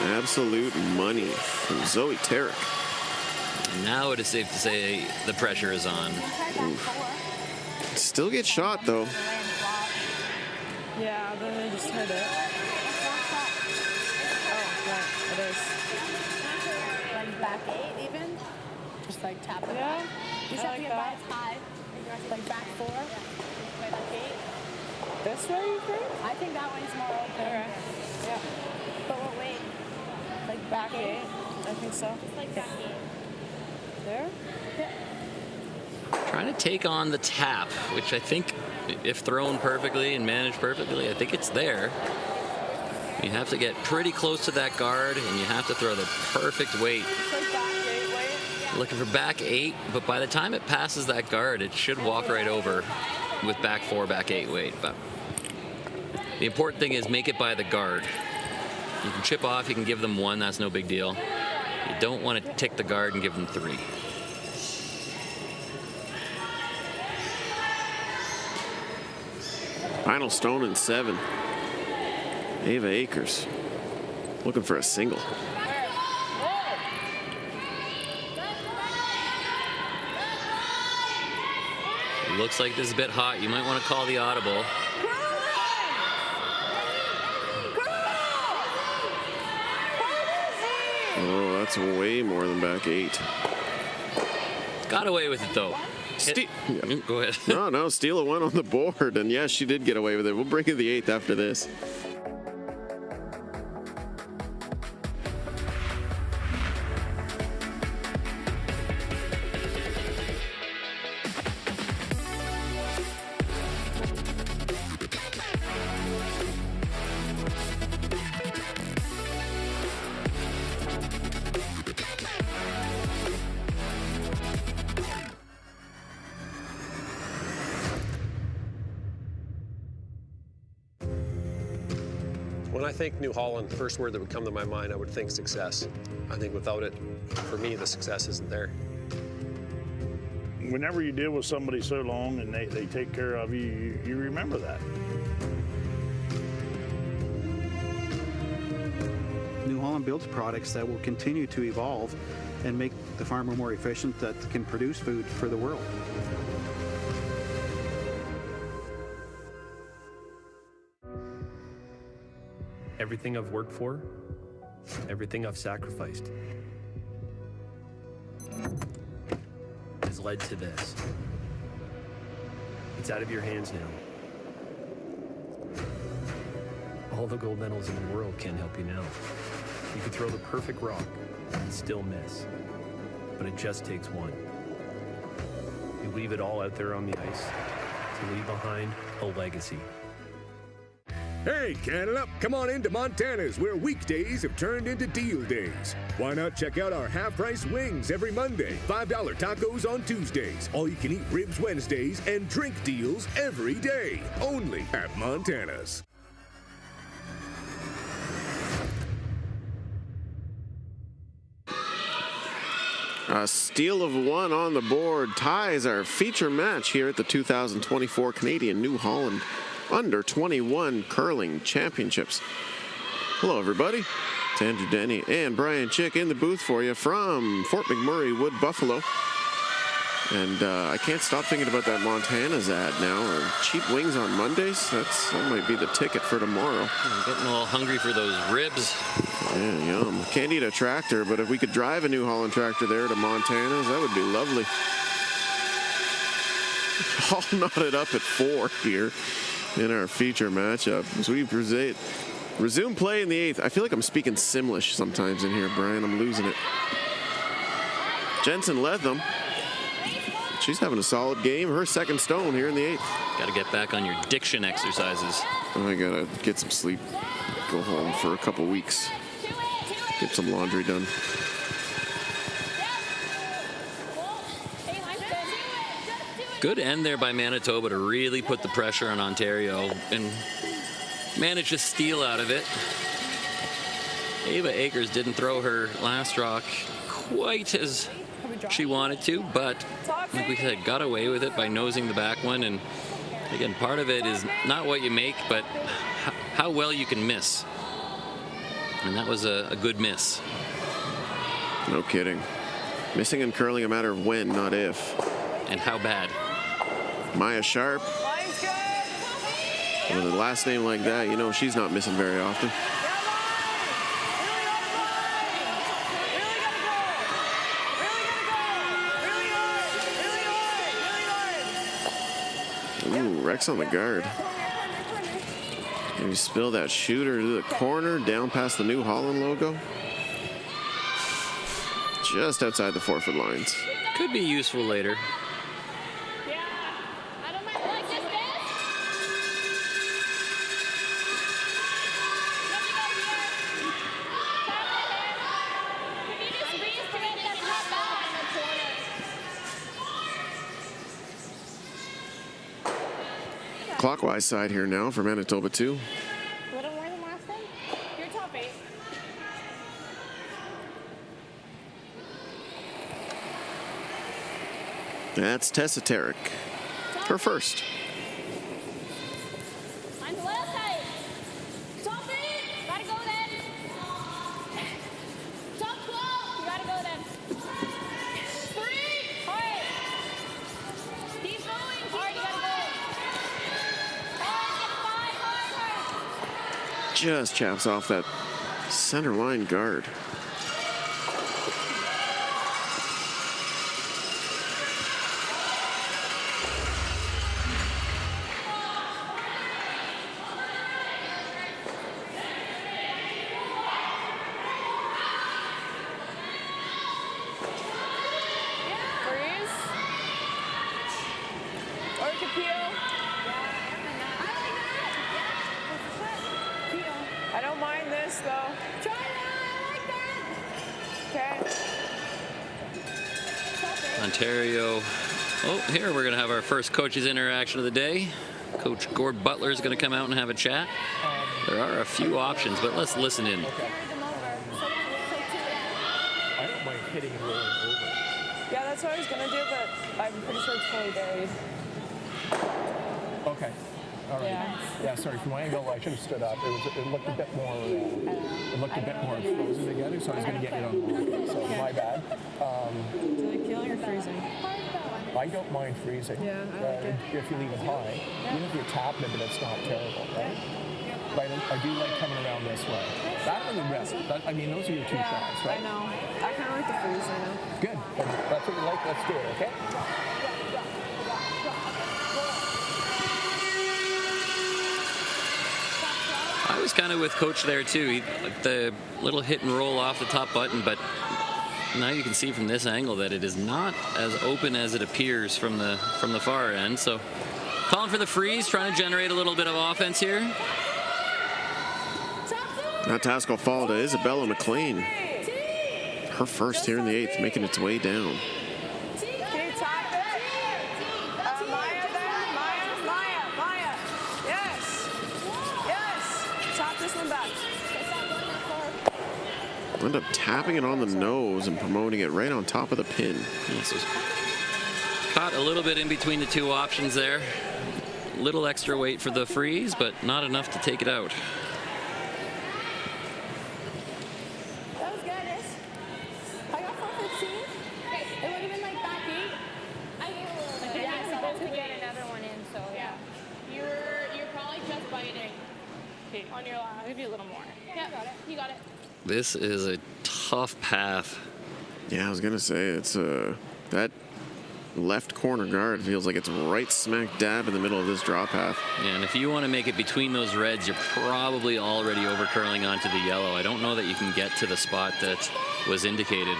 Absolute money from Zoe Tarek. Now it is safe to say the pressure is on. Oof. Still get shot though. Yeah, then they just hit it. It is. Like back 8 even? Just like tap it. Yeah. You just have to get back high. Like back 4. Like 8. This way, you think? I think that one's more open. Okay. Yeah. But we'll wait. Like Back 8. I think so. Just like back 8. There? Yeah. Trying to take on the tap, which I think, if thrown perfectly and managed perfectly, I think it's there. You have to get pretty close to that guard, and you have to throw the perfect weight. Like back 8 weight? Looking for back 8, but by the time it passes that guard, it should walk right over with back 4, back 8 weight. But the important thing is make it by the guard. You can chip off, you can give them 1, that's no big deal. You don't want to tick the guard and give them 3. Final stone in 7. Ava Akers looking for a single. Looks like this is a bit hot. You might want to call the audible. Oh, that's way more than back 8. Got away with it, though. Yeah. Go ahead. No, Steele 1 on the board. And yes, she did get away with it. We'll bring in the 8th after this. When I think New Holland, the first word that would come to my mind, I would think success. I think without it, for me, the success isn't there. Whenever you deal with somebody so long and they take care of you, you remember that. New Holland builds products that will continue to evolve and make the farmer more efficient, that can produce food for the world. Everything I've worked for, everything I've sacrificed, has led to this. It's out of your hands now. All the gold medals in the world can't help you now. You could throw the perfect rock and still miss, but it just takes 1. You leave it all out there on the ice to leave behind a legacy. Hey, Canada, come on into Montana's, where weekdays have turned into deal days. Why not check out our half-price wings every Monday, $5 tacos on Tuesdays, all-you-can-eat ribs Wednesdays, and drink deals every day, only at Montana's. A steal of one on the board ties our feature match here at the 2024 Canadian New Holland Under 21 Curling Championships. Hello, everybody. It's Andrew Denny and Brian Chick in the booth for you from Fort McMurray, Wood Buffalo. And I can't stop thinking about that Montana's ad now. Cheap wings on Mondays. That might be the ticket for tomorrow. I'm getting a little hungry for those ribs. Yeah, yum. Can't eat a tractor, but if we could drive a New Holland tractor there to Montana's, that would be lovely. All knotted up at 4 here in our feature matchup as we resume play in the 8th. I feel like I'm speaking Simlish sometimes in here, Brian. I'm losing it. Jensen Letham. She's having a solid game. Her second stone here in the 8th. Got to get back on your diction exercises. I got to get some sleep. Go home for a couple weeks. Get some laundry done. Good end there by Manitoba to really put the pressure on Ontario and manage to steal out of it. Ava Akers didn't throw her last rock quite as she wanted to, but like we said, got away with it by nosing the back one. And again, part of it is not what you make, but how well you can miss. And that was a good miss. No kidding. Missing in curling a matter of when, not if. And how bad. Maya Sharp. With a last name like that, you know she's not missing very often. Ooh, Rex on the guard. Maybe spill that shooter to the corner, down past the New Holland logo. Just outside the forfeit lines. Could be useful later. Clockwise side here now for Manitoba 2. A little more than last time? Your top 8. That's Tessa Tarek. Her first. On the left side. Top 8. Gotta go then. Top 12. You gotta go then. 3. Hard. Keep going. Hard, you gotta go. Just chaps off that center line guard. I don't mind this though. Okay. Ontario. Oh, here we're going to have our first coaches interaction of the day. Coach Gord Butler is going to come out and have a chat. There are a few options, but let's listen in. I don't mind hitting and rolling over. Yeah, that's what I was gonna do, but I'm pretty sure it's fully buried. Okay. All right. Yeah, sorry, from my angle, I should have stood up. It looked a bit more frozen together, so I was going to get you on the line. So my bad. Do they kill or freezing? I don't mind freezing. Yeah, I like it. If you leave it high, even if you're tapping it, but it's not terrible, right? But I do like coming around this way. That or the rest. I mean, those are your two shots, right? I know. I kind of like the freezing. Good. That's what you like. Let's do it, okay? I was kind of with Coach there too. The little hit and roll off the top button, but now you can see from this angle that it is not as open as it appears from the far end. So calling for the freeze, trying to generate a little bit of offense here. That task will fall to Isabella McLean. Her first here in the 8th, making its way down. Can you top it? Maya there. Maya. Yes. Top this one back. End up tapping it on the nose and promoting it right on top of the pin. Caught a little bit in between the two options there. Little extra weight for the freeze, but not enough to take it out. That was good. I got 415. It would have been like back 8. I gave a little bit. Yeah, so supposed to get another one in, so yeah. You're probably just biting on your last. I'll give you a little more. Yeah, got it. You got it. This is a tough path. Yeah, I was gonna say it's that left corner guard feels like it's right smack dab in the middle of this draw path. Yeah, and if you want to make it between those reds, you're probably already over curling onto the yellow. I don't know that you can get to the spot that was indicated.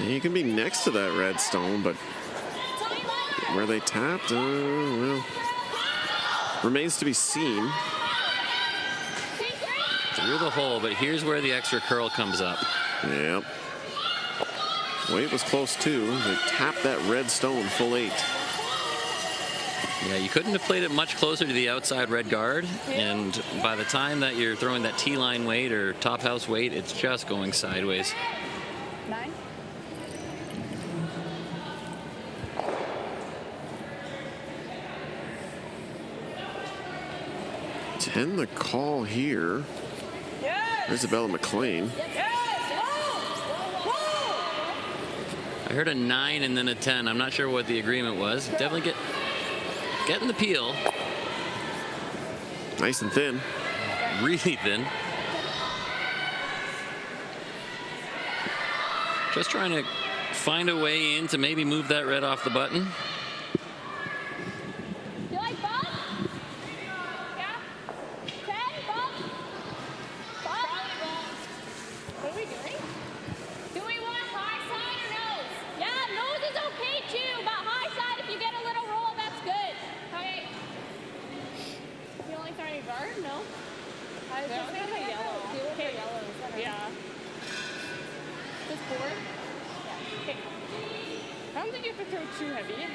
Yeah, you can be next to that red stone, but where they tapped, well, remains to be seen. Through the hole, but here's where the extra curl comes up. Yep. Weight was close too. They tapped that red stone full 8. Yeah, you couldn't have played it much closer to the outside red guard, and by the time that you're throwing that T-line weight or top house weight, it's just going sideways. 9. Ten the call here. Isabella McLean. I heard a 9 and then a 10. I'm not sure what the agreement was. Definitely getting the peel. Nice and thin. Really thin. Just trying to find a way in to maybe move that red off the button. You like bump? Yeah? 10, bump? Probably bump. What are we doing? Do we want high side or nose? Yeah, nose is okay too, but high side, if you get a little roll, that's good. Okay. You don't like throwing your guard? No? I was just thinking yellow. Okay, yellow. Yeah. This board? Okay. I don't think you have to throw too heavy. Okay,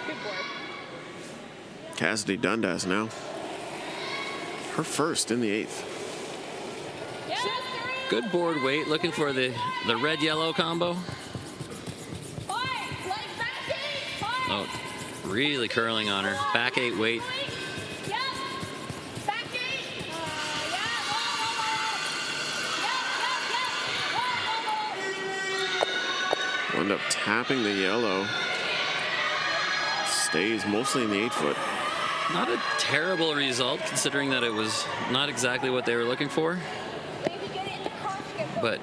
good board. Cassidy Dundas now. Her first in the 8th. Good board weight, looking for the red-yellow combo. Oh, really curling on her. Back 8 weight. End up tapping the yellow. Stays mostly in the 8-foot. Not a terrible result, considering that it was not exactly what they were looking for. But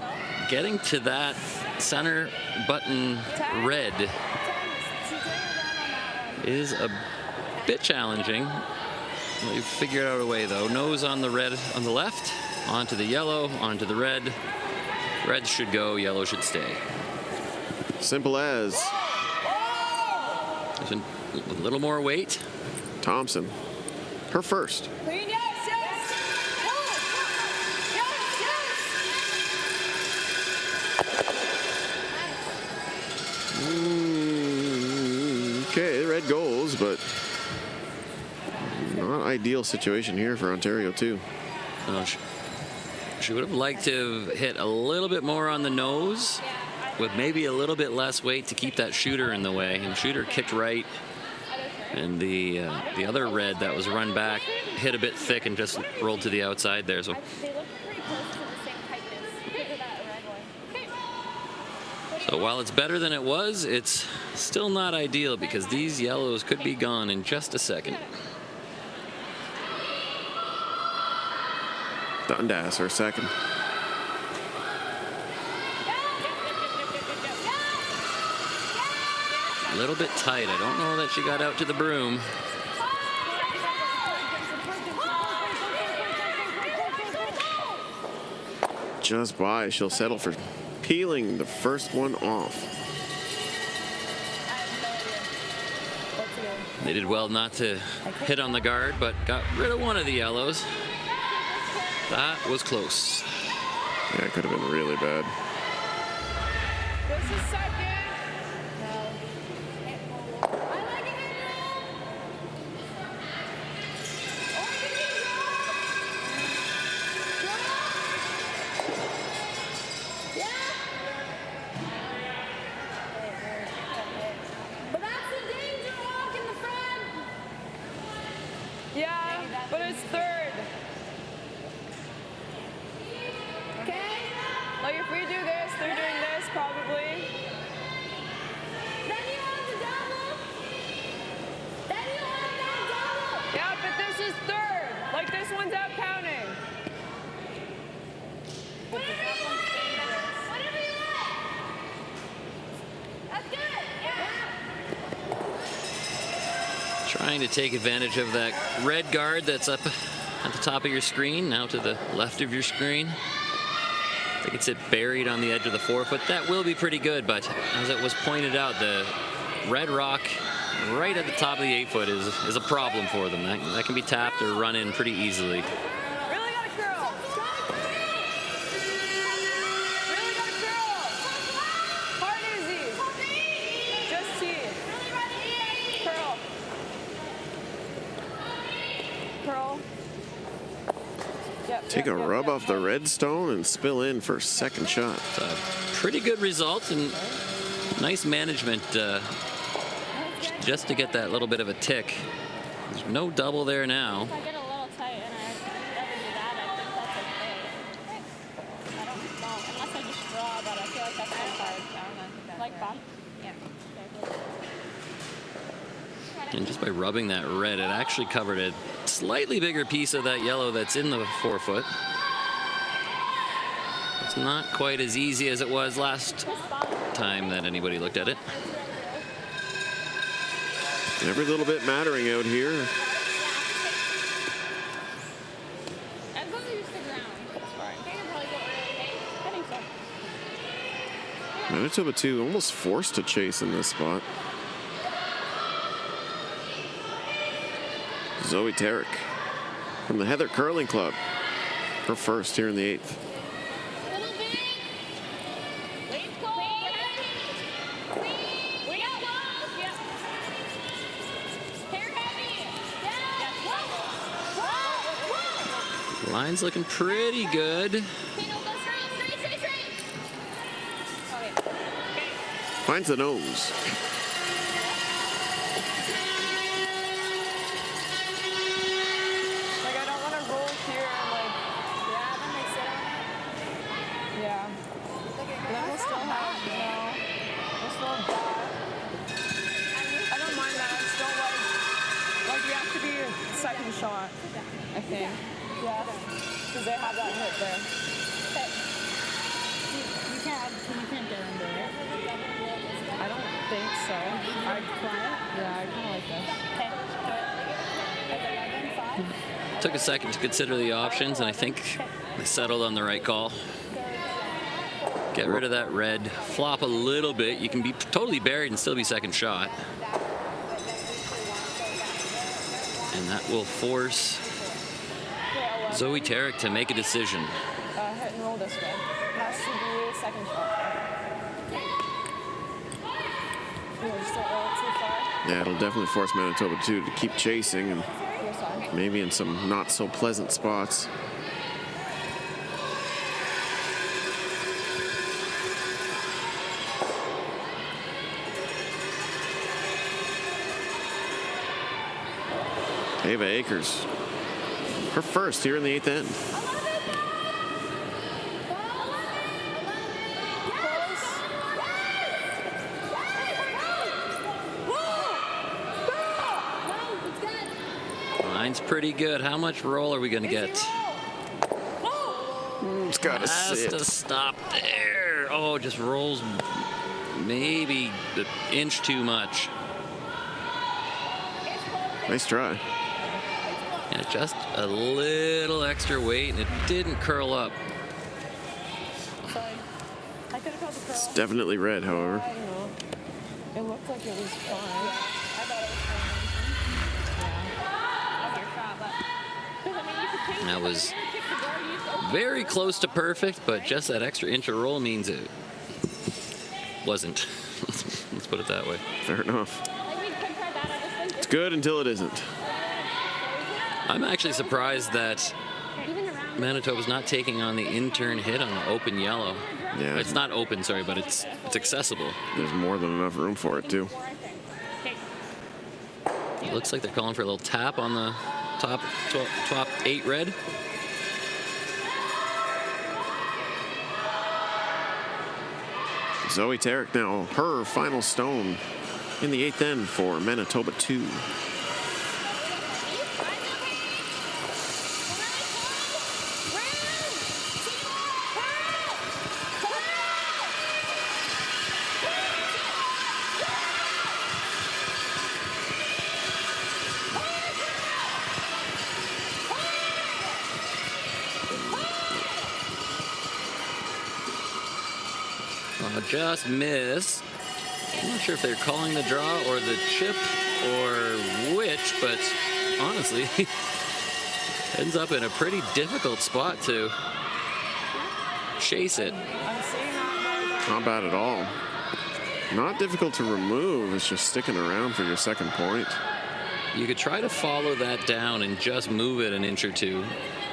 getting to that center button red is a bit challenging. We've figured out a way, though. Nose on the red on the left, onto the yellow, onto the red. Red should go, yellow should stay. Simple as. There's a little more weight. Thompson, her first. Okay, red goes, but not ideal situation here for Ontario too. She would have liked to have hit a little bit more on the nose with maybe a little bit less weight to keep that shooter in the way. And shooter kicked right, and the other red that was run back hit a bit thick and just rolled to the outside there. So while it's better than it was, it's still not ideal because these yellows could be gone in just a second. Dundas, her second. A little bit tight. I don't know that she got out to the broom. Just by, she'll settle for peeling the first one off. They did well not to hit on the guard, but got rid of one of the yellows. That was close. Yeah, it could have been really bad. This is second. Yeah, but it's third. Okay. Like if we do this, they're doing this probably. Then you have the double. Then you have that double. Yeah, but this is third. Like this one's out counting. Whatever you like. That's good. Yeah. Trying to take advantage of that red guard that's up at the top of your screen, now to the left of your screen. They could sit buried on the edge of the forefoot. That will be pretty good, but as it was pointed out, the red rock right at the top of the 8-foot is a problem for them. That can be tapped or run in pretty easily. Really gotta curl. Really gotta curl. Hard easy. Just tee. Curl. Curl. Yep, Take a rub off the redstone and spill in for second shot. It's a pretty good result and nice management just to get that little bit of a tick. There's no double there now. If I get a little tight and I never do that, I think that's okay. I don't know, unless I just draw, but I feel like that's so hard. Like bump? Yeah. And just by rubbing that red, it actually covered a slightly bigger piece of that yellow that's in the forefoot. It's not quite as easy as it was last time that anybody looked at it. Every little bit mattering out here. As long as you stick around, it's fine. I think so. Manitoba 2 almost forced to chase in this spot. Zoe Tarek from the Heather Curling Club. Her first here in the 8th. Line's looking pretty good. Finds the nose. Like I don't want to roll here and like. Yeah, then they sit on it. Yeah. But then we'll still have we'll still have that. I don't mind that. I just don't like we have to be second shot, I think. Yeah. Because they have that hit there. You can't get under it. I don't think so. I kind of like this. Took a second to consider the options, and I think they settled on the right call. Get rid of that red, flop a little bit. You can be totally buried and still be second shot. And that will force Zoe Tarek to make a decision. Hit and roll this way. That should be second shot. Yeah, it'll definitely force Manitoba 2 to keep chasing and maybe in some not so pleasant spots. Ava Akers, her first here in the 8th end. Line's pretty good. How much roll are we going to get? It's got to sit. Has to stop there. Oh, just rolls maybe an inch too much. Nice try. Yeah, just a little extra weight, and it didn't curl up. It's definitely red, however. It looked like it was fine. That was very close to perfect, but just that extra inch of roll means it wasn't. Let's put it that way. Fair enough. It's good until it isn't. I'm actually surprised that Manitoba's not taking on the intern hit on the open yellow. Yeah. It's not open, sorry, but it's accessible. There's more than enough room for it, too. It looks like they're calling for a little tap on the top 8 red. Zoe Tarek now, her final stone in the 8th end for Manitoba 2. Just missed. I'm not sure if they're calling the draw or the chip or which, but honestly, ends up in a pretty difficult spot to chase it. Not bad at all. Not difficult to remove. It's just sticking around for your second point. You could try to follow that down and just move it an inch or two,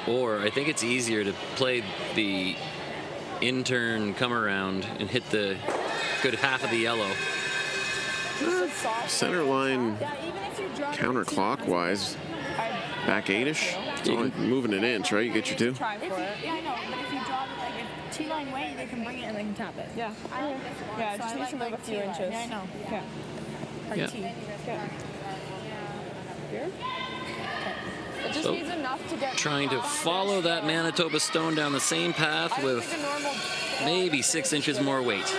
or I think it's easier to play the intern come around and hit the good half of the yellow. Center line counterclockwise, back 8-ish. It's only moving an inch, right? You get your 2. Yeah, I know, but if you drop it like a T-line way, they can bring it and they can tap it. Yeah. Yeah, it just needs to move a few inches. Yeah, I know. Yeah. Like Yeah. T. Yeah. Here? It just So, needs enough to get trying to follow that Manitoba stone down the same path with maybe 6 inches more weight.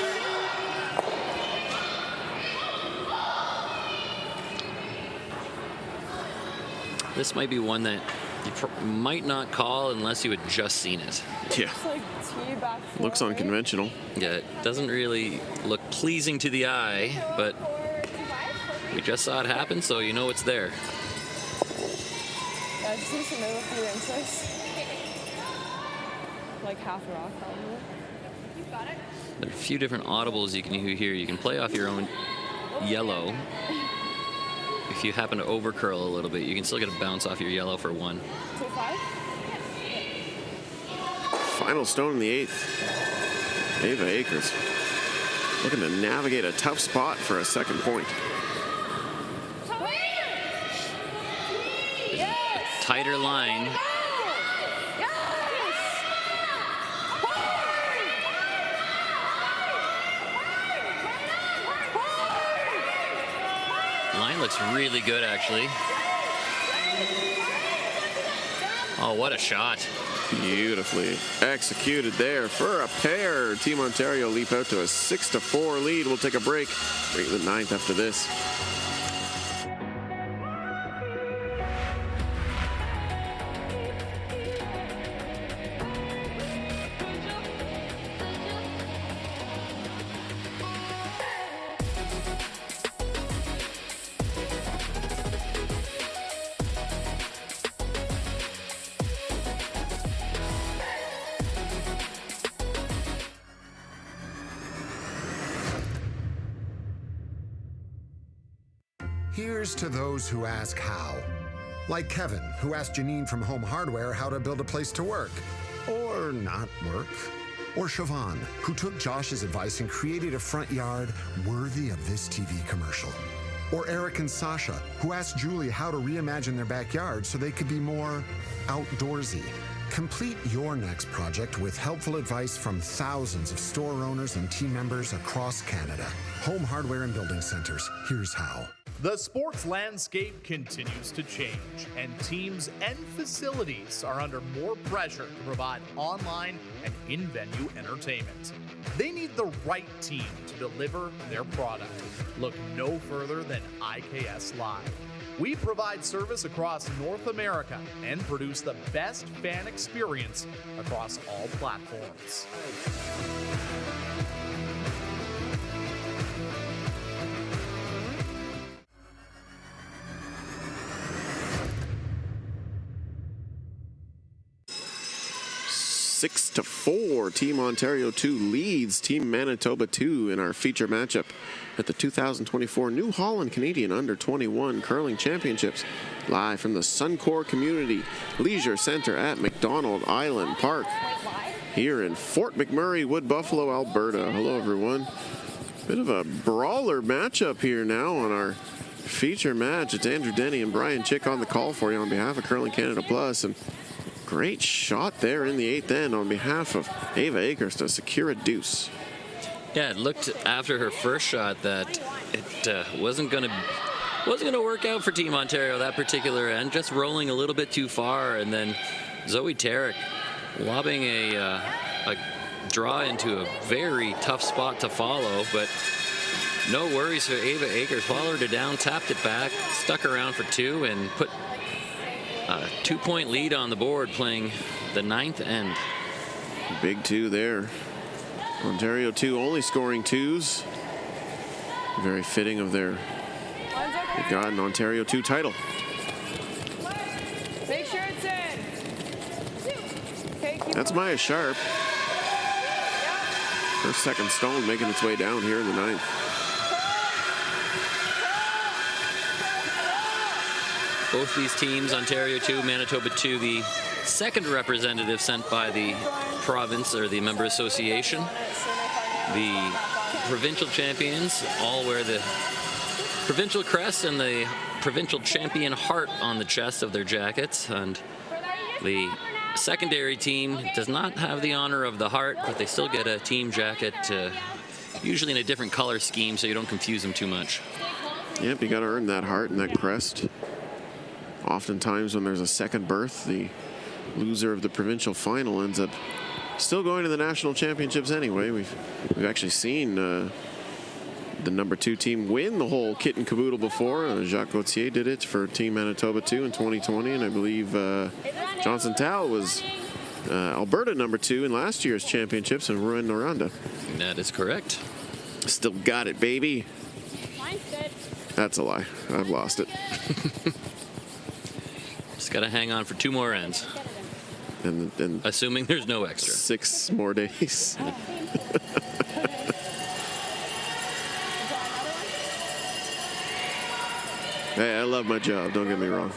This might be one that you might not call unless you had just seen it. Yeah. Looks unconventional. Yeah, it doesn't really look pleasing to the eye, but we just saw it happen, so you know it's there. Yeah, it just needs to move a few inches. Like half a rock, probably. You've got it. There are a few different audibles you can hear. You can play off your own yellow. If you happen to overcurl a little bit, you can still get a bounce off your yellow for 1. 2-5? Final stone in the 8th. Ava Akers looking to navigate a tough spot for a second point. Tighter line. Line looks really good, actually. Oh, what a shot. Beautifully executed there for a pair. Team Ontario leap out to a 6-4 lead. We'll take a break. Bring the 9th after this. Here's to those who ask how. Like Kevin, who asked Janine from Home Hardware how to build a place to work. Or not work. Or Siobhan, who took Josh's advice and created a front yard worthy of this TV commercial. Or Eric and Sasha, who asked Julie how to reimagine their backyard so they could be more outdoorsy. Complete your next project with helpful advice from thousands of store owners and team members across Canada. Home Hardware and Building Centers, here's how. The sports landscape continues to change, and teams and facilities are under more pressure to provide online and in-venue entertainment. They need the right team to deliver their product. Look no further than IKS Live. We provide service across North America and produce the best fan experience across all platforms. 6-4. Team Ontario 2 leads Team Manitoba 2 in our feature matchup at the 2024 New Holland Canadian Under-21 Curling Championships, live from the Suncor Community Leisure Centre at McDonald Island Park here in Fort McMurray, Wood Buffalo, Alberta. Hello, everyone. Bit of a brawler matchup here now on our feature match. It's Andrew Denny and Brian Chick on the call for you on behalf of Curling Canada Plus. And great shot there in the 8th end on behalf of Ava Akers to secure a deuce. Yeah, it looked after her first shot that it wasn't going to work out for Team Ontario that particular end, just rolling a little bit too far, and then Zoe Tarek lobbing a draw into a very tough spot to follow, but no worries for Ava Akers. Followed her down, tapped it back, stuck around for 2, and put a 2-point lead on the board, playing the 9th end. Big 2 there. Ontario 2 only scoring 2s. Very fitting of their forgotten Ontario 2 title. Make sure it's in. Okay, That's Maya Sharp. Her second stone making its way down here in the 9th. Both these teams, Ontario 2, Manitoba 2, the second representative sent by the province or the member association. The provincial champions all wear the provincial crest and the provincial champion heart on the chest of their jackets. And the secondary team does not have the honor of the heart, but they still get a team jacket, usually in a different color scheme, so you don't confuse them too much. Yep, you got to earn that heart and that crest. Oftentimes when there's a second berth, the loser of the provincial final ends up still going to the national championships anyway. We've actually seen the number 2 team win the whole kit and caboodle before. Jacques Gauthier did it for Team Manitoba 2 in 2020, and I believe Johnson Tal was Alberta number 2 in last year's championships in Rouyn-Noranda. That is correct. Still got it, baby. That's a lie. I've lost it. Just got to hang on for 2 more ends. And assuming there's no extra. 6 more days. Hey, I love my job, don't get me wrong.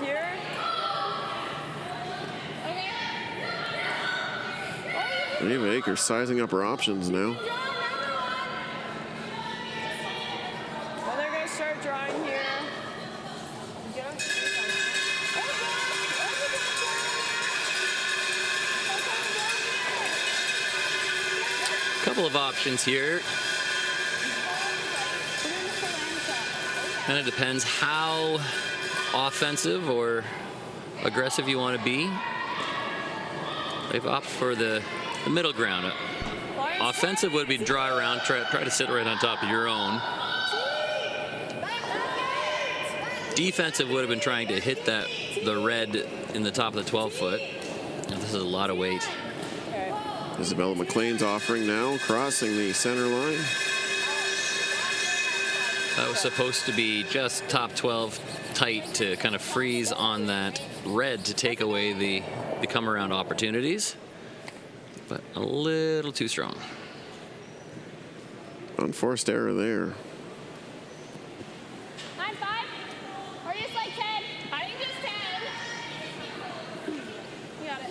Ava Akers sizing up her options now. Well, they're going to start drawing here. Couple of options here. And it depends how offensive or aggressive you want to be. They've opted for the middle ground. Offensive would be to draw around, try to sit right on top of your own. Defensive would have been trying to hit the red in the top of the 12-foot. This is a lot of weight. Isabella McLean's offering now, crossing the center line. That was supposed to be just top 12 tight to kind of freeze on that red to take away the come around opportunities, but a little too strong. Unforced error there. 9-5, or just like 10. I think just 10. You got it.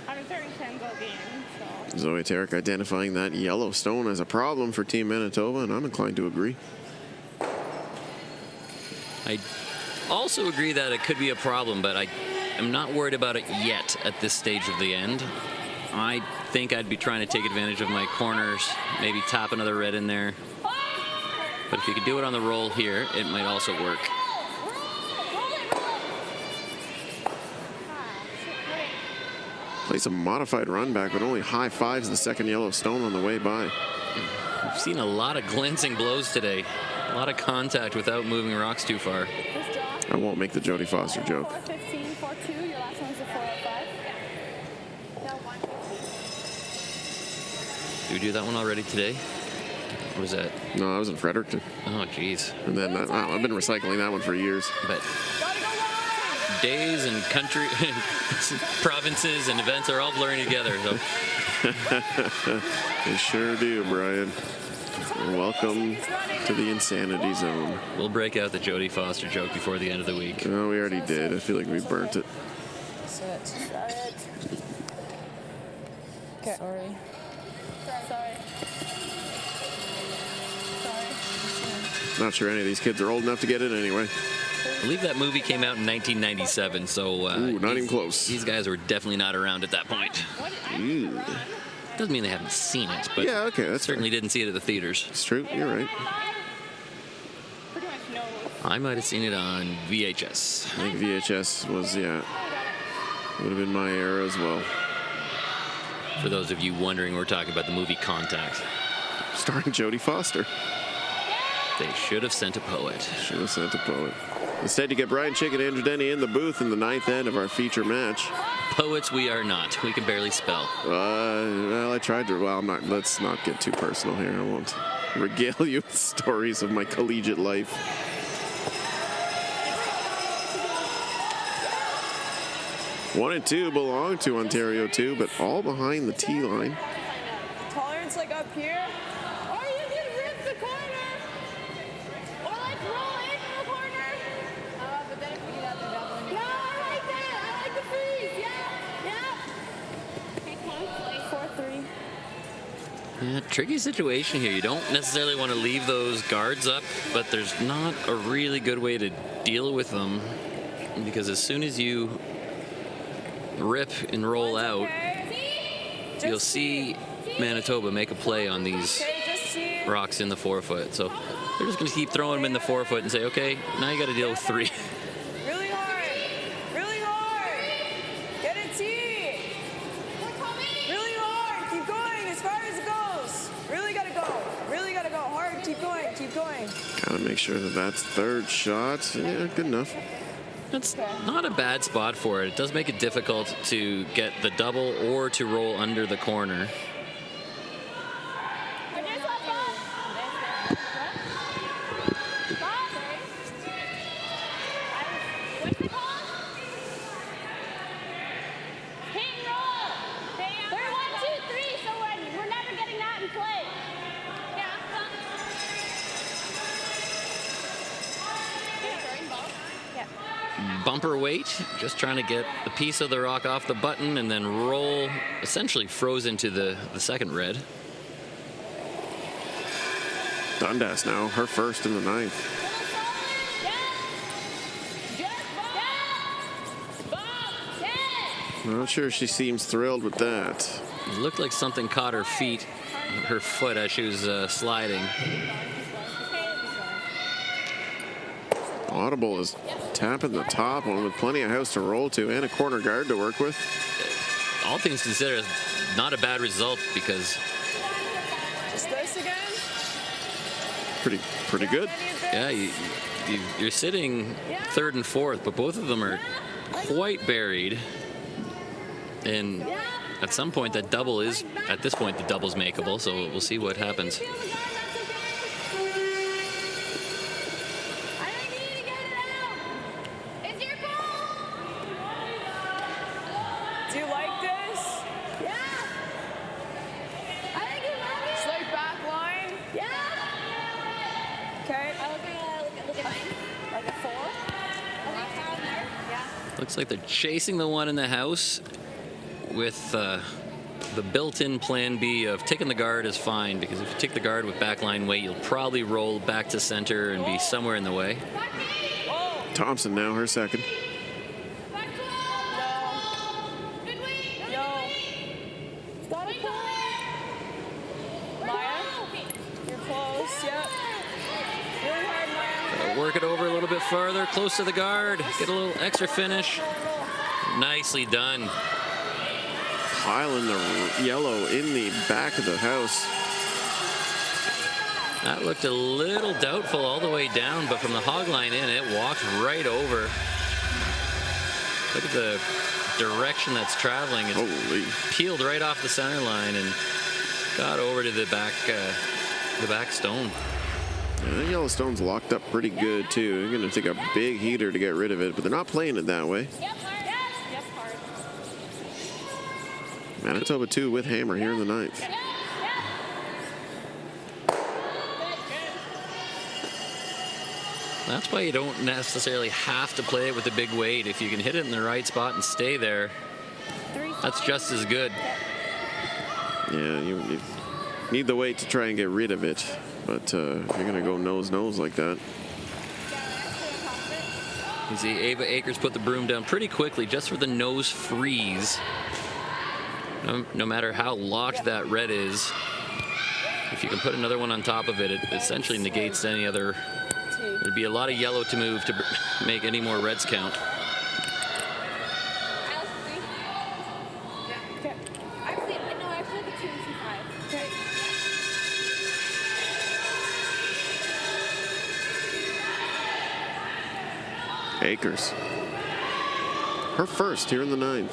I'm a 30-10 goal game. So. Zoe Tarek identifying that yellow stone as a problem for Team Manitoba, and I'm inclined to agree. I also agree that it could be a problem, but I am not worried about it yet at this stage of the end. I think I'd be trying to take advantage of my corners, maybe tap another red in there. But if you could do it on the roll here, it might also work. Plays a modified run back, but only high fives the second yellow stone on the way by. We've seen a lot of glancing blows today. A lot of contact without moving rocks too far. I won't make the Jodie Foster joke. 15, 4-2. Your last one's a 405. Did we do that one already today? What was that? No, I was in Fredericton. Oh, geez. And then I've been recycling that one for years. But days and country, provinces and events are all blurring together. So They sure do, Brian. Welcome to the insanity zone. We'll break out the Jodie Foster joke before the end of the week. No, we already did. I feel like we burnt it. Okay. Sorry. Not sure any of these kids are old enough to get it anyway. I believe that movie came out in 1997, so Ooh, not even close. These guys were definitely not around at that point. Ooh. Doesn't mean they haven't seen it, but yeah, okay, that's certainly didn't see it at the theaters. It's true. You're right. I might have seen it on VHS. I think VHS was, yeah, would have been my era as well. For those of you wondering, we're talking about the movie Contact. Starring Jodie Foster. They should have sent a poet. Should have sent a poet. Instead, you get Brian Chick and Andrew Denny in the booth in the 9th end of our feature match. Poets we are not. We can barely spell. Well, I tried to. Well, I'm not. Let's not get too personal here. I won't regale you with stories of my collegiate life. One and two belong to Ontario too, but all behind the tee line. Tolerance like up here. Or you can rip the corner. Or like roll into the corner. But then if we get out there doubling. No, I like that. I like the freeze. Yeah. 4-3. Yeah, tricky situation here. You don't necessarily want to leave those guards up, but there's not a really good way to deal with them, because as soon as you rip and roll out, you'll see Manitoba make a play on these rocks in the 4-foot. So they're just going to keep throwing them in the 4-foot and say, okay, now you got to deal with 3. Really hard. Really hard. Get it, T. Really hard. Keep going as far as it goes. Really got to go. Really got to go. Hard. Keep going. Keep going. Gotta make sure that that's third shot. Yeah, good enough. That's not a bad spot for it. It does make it difficult to get the double or to roll under the corner. Bumper weight, just trying to get a piece of the rock off the button and then roll, essentially froze into the second red. Dundas now, her first in the 9th. Not sure she seems thrilled with that. It looked like something caught her foot as she was sliding. Audible is tapping the top one with plenty of house to roll to and a corner guard to work with. All things considered, not a bad result, because just this again. Pretty good. Yeah, you're sitting third and fourth, but both of them are quite buried. And at some point, that double is, at this point, the double's makeable. So we'll see what happens. Looks like they're chasing the one in the house with the built-in plan B of taking the guard is fine, because if you take the guard with backline weight, you'll probably roll back to center and be somewhere in the way. Thompson now, her second. Work it over a little bit farther, close to the guard, get a little extra finish. Nicely done. Piling the yellow in the back of the house. That looked a little doubtful all the way down, but from the hog line in, it walked right over. Look at the direction that's traveling. It's peeled right off the center line and got over to the back stone. Yeah, the Yellowstone's locked up pretty good too. They're going to take a big heater to get rid of it, but they're not playing it that way. Manitoba 2 with hammer here in the 9th. That's why you don't necessarily have to play it with a big weight. If you can hit it in the right spot and stay there, that's just as good. Yeah, you need the weight to try and get rid of it. But if you're going to go nose-nose like that. You see Ava Akers put the broom down pretty quickly just for the nose freeze. No matter how locked that red is, if you can put another one on top of it, it essentially negates any other. There'd be a lot of yellow to move to make any more reds count. Akers. Her first here in the 9th.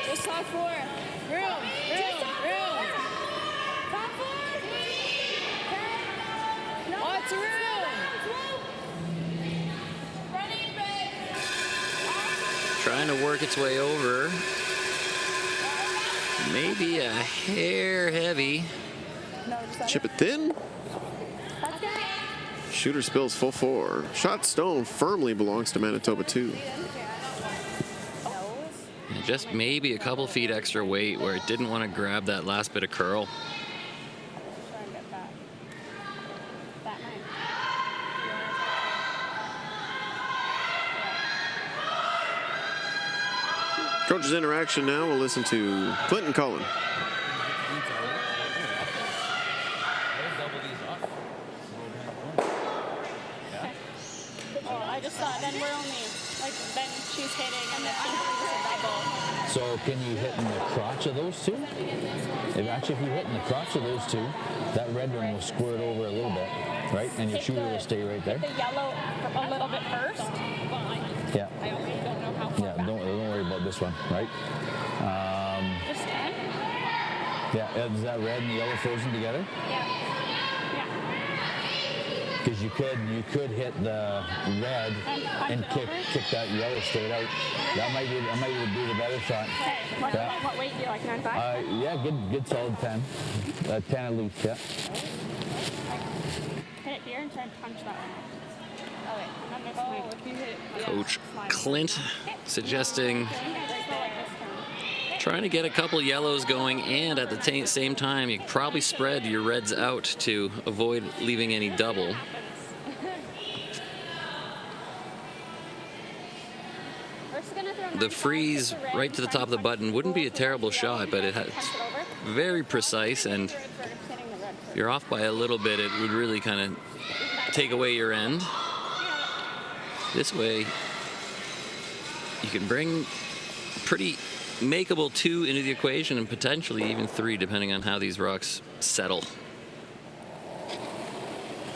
Just top 4. Room. Top 4. Lots of room. Trying to work its way over. Maybe a hair heavy. Chip it thin. Shooter spills full 4. Shot stone firmly belongs to Manitoba 2. Just maybe a couple feet extra weight where it didn't want to grab that last bit of curl. Coaches interaction now. We'll listen to Clinton Cullen. I just thought then we're only, like, then she's hitting and then she's a double. So can you hit in the crotch of those two? If you hit in the crotch of those two, that red one will squirt over a little bit, right? And your shooter will stay right there. Hit the yellow a little bit first. Yeah. I don't know how far Yeah, don't worry about this one, right? Just 10? Yeah, is that red and the yellow frozen together? Yeah. Because you could hit the red and kick that yellow straight out. That might be the better shot. Okay. What weight do you like? 9.5? Yeah, good solid 10. 10 at least, yeah. Hit it here and try and punch that one. Coach Clint suggesting trying to get a couple yellows going, and at the same time you probably spread your reds out to avoid leaving any double. The freeze right to the top of the button wouldn't be a terrible shot, but it's very precise, and if you're off by a little bit, it would really kind of take away your end. This way, you can bring pretty makeable 2 into the equation, and potentially even 3, depending on how these rocks settle.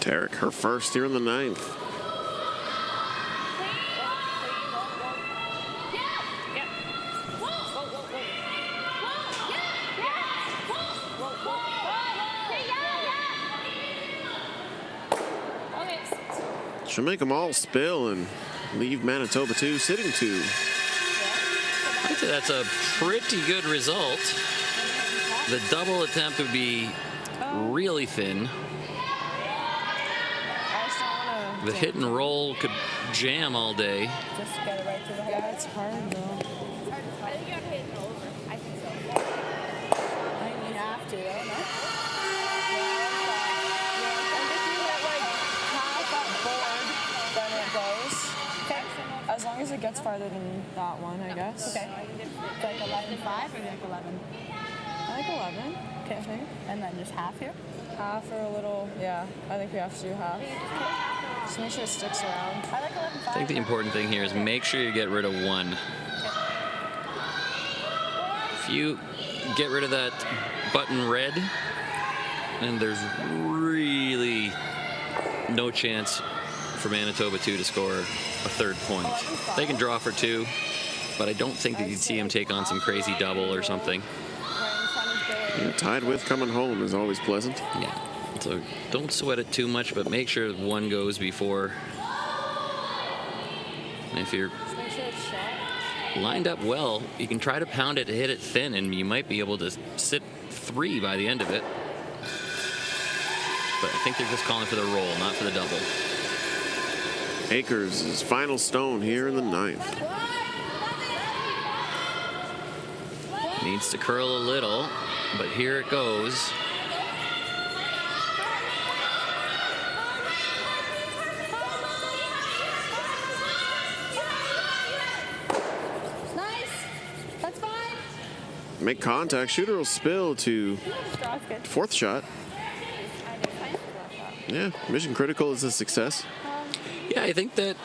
Tarek, her first here in the 9th. She'll make them all spill and leave Manitoba 2 sitting 2. I'd say that's a pretty good result. The double attempt would be really thin. The hit and roll could jam all day. Just get it right to the head. Yeah, it's hard though. I think you have to hit it over. I think so. I think you have to, though, no? And if you hit like half that board, then it goes. Okay. As long as it gets farther than that one, I guess. Okay. Like 11.5 or like 11? I like 11. Okay. And then just half here? Half or a little, yeah. I think we have to do half. Just make sure it sticks around. I like 11.5. I think the important thing here is make sure you get rid of 1. If you get rid of that button red, then there's really no chance for Manitoba 2 to score a 3rd point. They can draw for 2, but I don't think that you'd see him take on some crazy double or something. Yeah, tied with coming home is always pleasant. Yeah. So don't sweat it too much, but make sure 1 goes before. And if you're lined up well. You can try to pound it to hit it thin, and you might be able to sit 3 by the end of it. But I think they're just calling for the roll, not for the double. Akers' final stone here in the 9th. Needs to curl a little, but here it goes. Make contact. Shooter will spill to 4th shot. Yeah, mission critical is a success. Yeah, I think that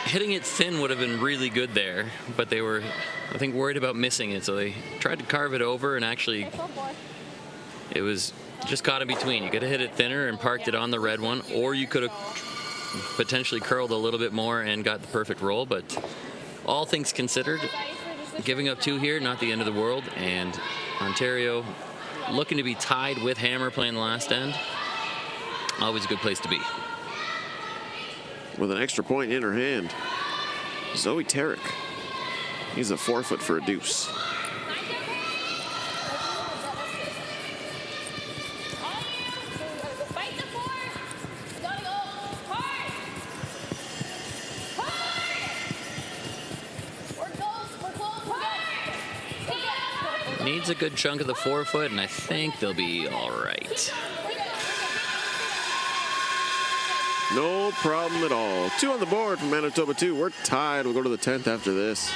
hitting it thin would have been really good there, but they were, I think, worried about missing it, so they tried to carve it over, and actually it was just caught in between. You could have hit it thinner and parked it on the red one, or you could have potentially curled a little bit more and got the perfect roll, but all things considered, giving up 2 here, not the end of the world, and Ontario looking to be tied with Hammer playing the last end. Always a good place to be. With an extra point in her hand, Zoe Tarek. He's a forfeit for a deuce. Needs a good chunk of the 4-foot, and I think they'll be all right. No problem at all. 2 on the board from Manitoba 2. We're tied. We'll go to the 10th after this.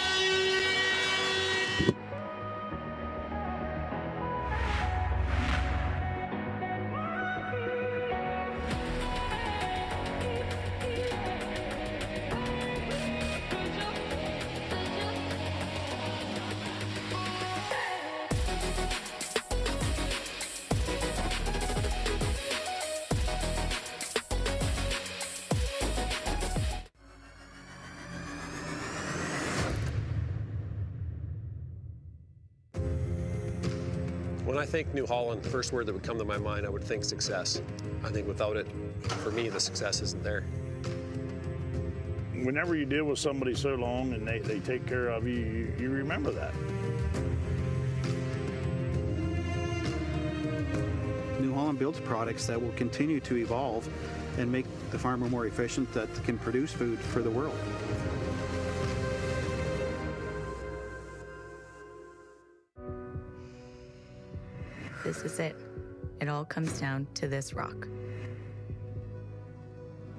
When I think New Holland, the first word that would come to my mind, I would think success. I think without it, for me, the success isn't there. Whenever you deal with somebody so long and they take care of you, you remember that. New Holland builds products that will continue to evolve and make the farmer more efficient, that can produce food for the world. This is it. It all comes down to this rock.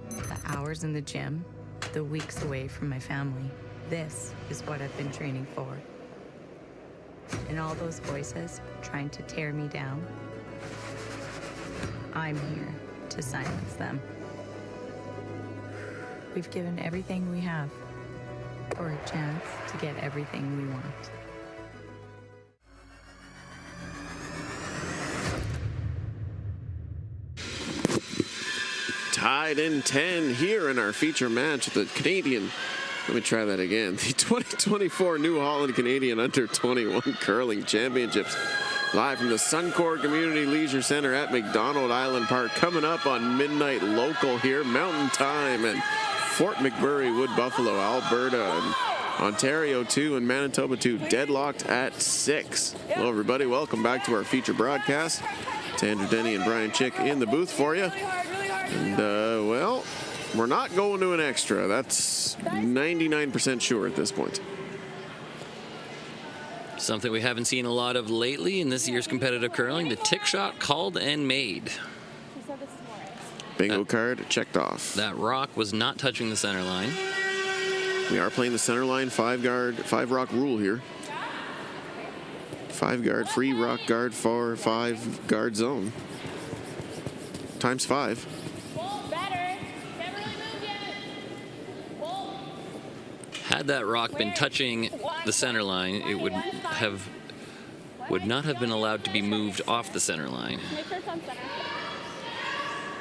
The hours in the gym, the weeks away from my family. This is what I've been training for. And all those voices trying to tear me down, I'm here to silence them. We've given everything we have for a chance to get everything we want. Tied in 10 here in our feature match. The Canadian, let me try that again. The 2024 New Holland Canadian Under 21 Curling Championships. Live from the Suncor Community Leisure Center at McDonald Island Park. Coming up on midnight local here. Mountain Time and Fort McMurray, Wood Buffalo, Alberta, and Ontario 2 and Manitoba 2 deadlocked at 6. Hello, everybody. Welcome back to our feature broadcast. It's Andrew Denny and Brian Chick in the booth for you. And, well, we're not going to an extra. That's 99% sure at this point. Something we haven't seen a lot of lately in this year's competitive curling, the tick shot called and made. Bingo card checked off. That rock was not touching the center line. We are playing the center line 5 rock rule here. 5 guard, free rock guard for 5 guard zone. Times 5. Had that rock been touching the center line, it would not have been allowed to be moved off the center line.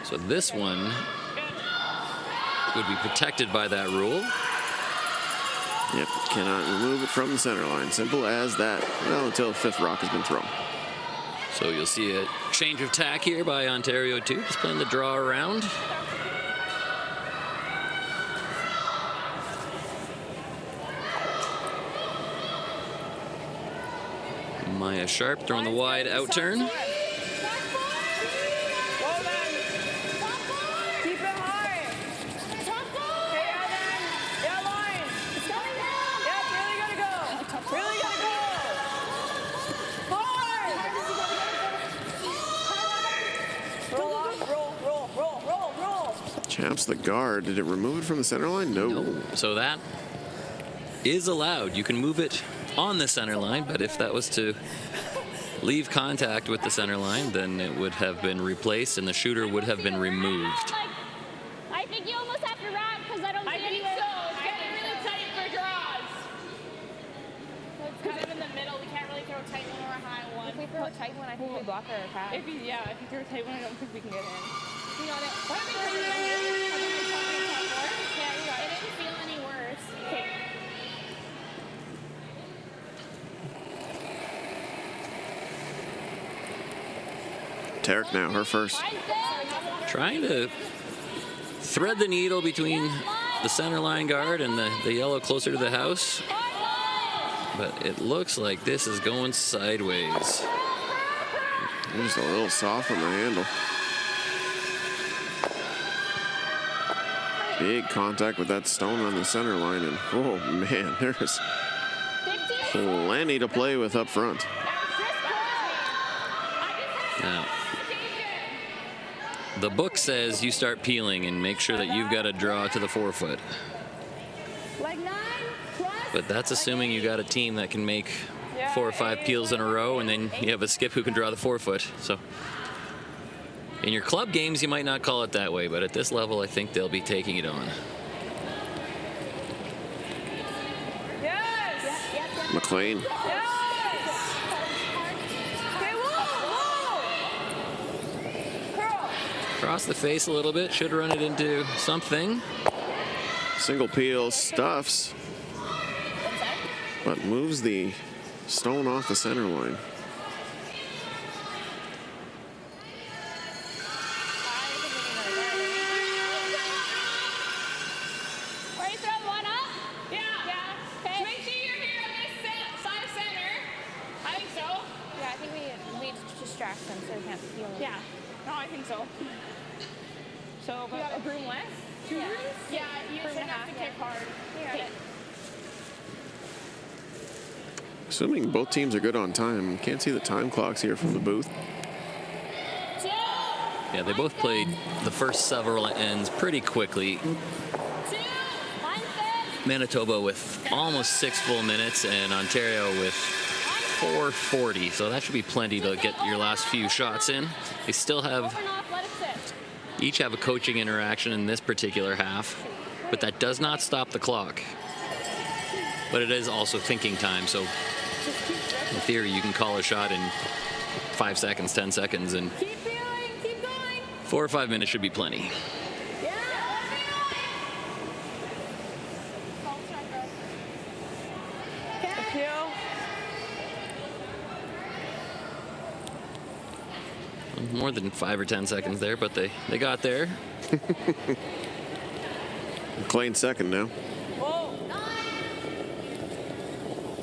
So this one would be protected by that rule. Yep, cannot remove it from the center line. Simple as that. Well, until 5th rock has been thrown. So you'll see a change of tack here by Ontario 2, just playing the draw around. Maya Sharp throwing the wide out turn. Well done. Keep it high. Okay, yeah, then. Yeah, line. Yep, really gotta go. Really gotta go. Hard. Roll off. Roll, roll, roll, roll, roll. Champs the guard. Did it remove it from the center line? No. So that is allowed. You can move it on the center line, but if that was to leave contact with the center line, then it would have been replaced and the shooter would have been removed. I think you almost have to wrap because I don't see anywhere. So it's getting really tight for draws. It's kind of in the middle. We can't really throw a tight one or a high one. If we throw a tight one, I think we block our attack. If you throw a tight one, I don't think we can get in. You got it. Yeah, you got it. It didn't feel any worse. Okay. Tarek now, her first. Trying to thread the needle between the center line guard and the yellow closer to the house. But it looks like this is going sideways. Just a little soft on the handle. Big contact with that stone on the center line, and oh man, there's plenty to play with up front. Now, the book says you start peeling and make sure that you've got a draw to the forefoot. But that's assuming you got a team that can make 4 or 5 peels in a row, and then you have a skip who can draw the forefoot. So in your club games, you might not call it that way, but at this level, I think they'll be taking it on. Yes. McLean. Yes. Okay, whoa. Curl. Cross the face a little bit, should run it into something. Single peel stuffs, but moves the stone off the center line. Ready to throw one up? Yeah. Okay. Make sure you're here on this side of center. I think so. Yeah, I think we distract them so they can't feel it. Yeah. No, I think so. So, You got a broom less? 2 Yeah. brooms? Yeah, you Broom should and a have to half, kick hard. You got it. Assuming both teams are good on time. Can't see the time clocks here from the booth. Yeah, they both played the first several ends pretty quickly. Manitoba with almost 6 full minutes and Ontario with 4:40. So that should be plenty to get your last few shots in. They still have, each have a coaching interaction in this particular half, but that does not stop the clock. But it is also thinking time, so in theory you can call a shot in 5 seconds, 10 seconds, and 4 or 5 minutes should be plenty. More than 5 or 10 seconds there, but they got there. McLean second now. Whoa.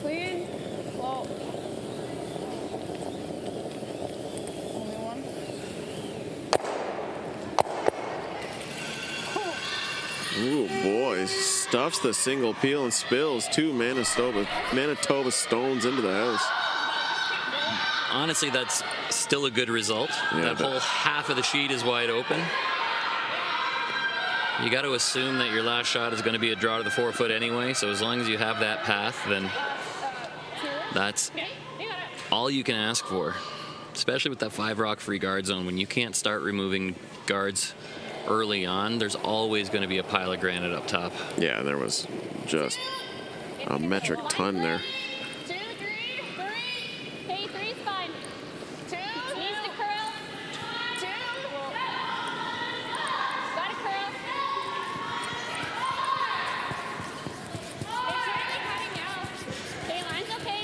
Clean. Whoa. Only one. Ooh, boy. Stuffs the single peel and spills 2 Manitoba stones into the house. Honestly, that's still a good result. Yeah, that whole half of the sheet is wide open. You got to assume that your last shot is going to be a draw to the forefoot anyway, so as long as you have that path, then that's all you can ask for. Especially with that 5 rock free guard zone, when you can't start removing guards early on, there's always going to be a pile of granite up top. Yeah, there was just a metric ton there. 2, 3, 3. Hey, 3's fine. 2. Needs to curl. 2. Got to curl. Okay, line's okay.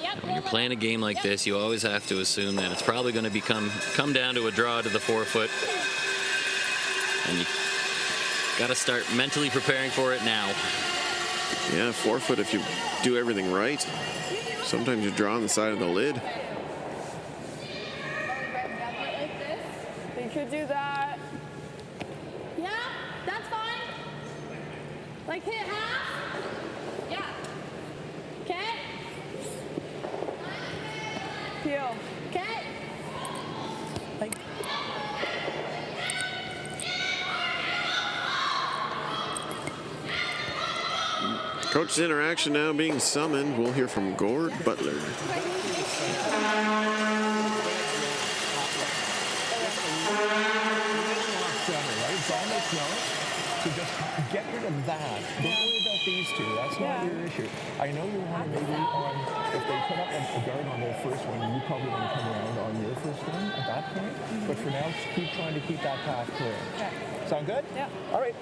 Yep. When you're playing a game like this, you always have to assume that it's probably going to come down to a draw to the forefoot. And you got to start mentally preparing for it now. Yeah, forefoot if you do everything right. Sometimes you draw on the side of the lid. You could do that. Yeah, that's fine. Like hit half. Yeah. Okay. Peel. Okay. Like. Coach's interaction now being summoned. We'll hear from Gord Butler. So just get rid of that. Don't worry about these two. That's not your issue. I know you want to maybe on, if they put up a guard on their first one, you probably want to come around on your first one at that point. But for now, just keep trying to keep that path clear. Sound good? Yeah. All right.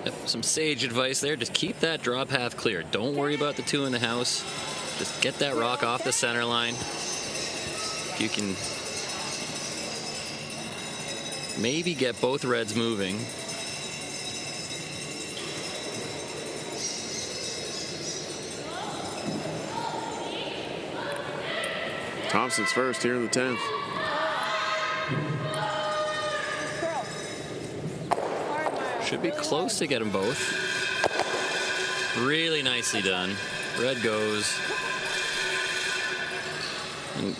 Yep, some sage advice there. Just keep that draw path clear. Don't worry about the two in the house. Just get that rock off the center line. If you can maybe get both reds moving. Thompson's first here in the 10th. Should be close to get them both. Really nicely done. Red goes. And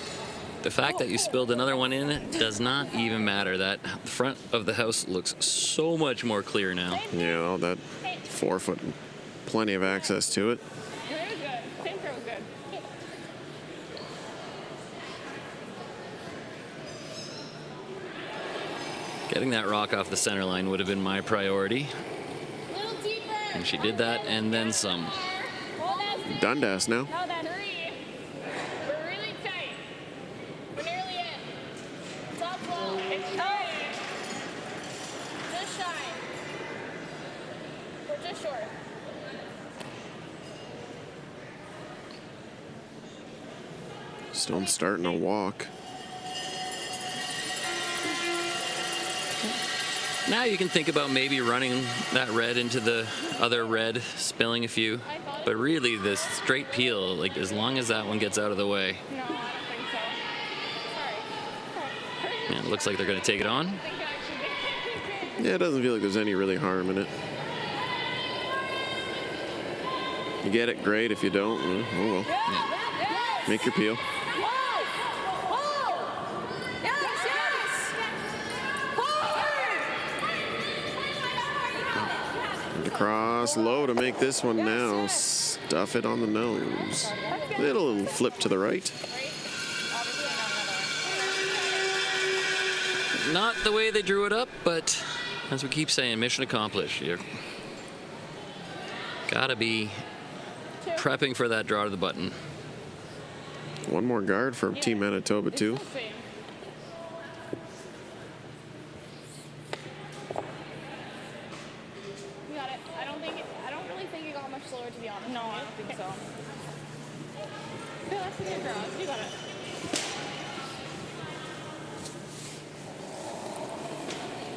the fact that you spilled another one in does not even matter. That front of the house looks so much more clear now. Yeah, all that forefoot, plenty of access to it. It was good. Same throw was good. Getting that rock off the center line would have been my priority. And she did that and then some. Dundas now. No, that's 3. We're really tight. We're nearly in. Top low. It's tight. Just shy. We're just short. Stone starting to walk. Now you can think about maybe running that red into the other red, spilling a few. But really, this straight peel, like as long as that one gets out of the way. No, I don't think so. Sorry. Yeah, it looks like they're going to take it on. Yeah, it doesn't feel like there's any really harm in it. You get it, great. If you don't, oh well. Yeah. Make your peel. Across low to make this one now. Stuff it on the nose. Little flip to the right. Not the way they drew it up, but as we keep saying, mission accomplished. You're gotta be prepping for that draw to the button. One more guard for Team Manitoba too.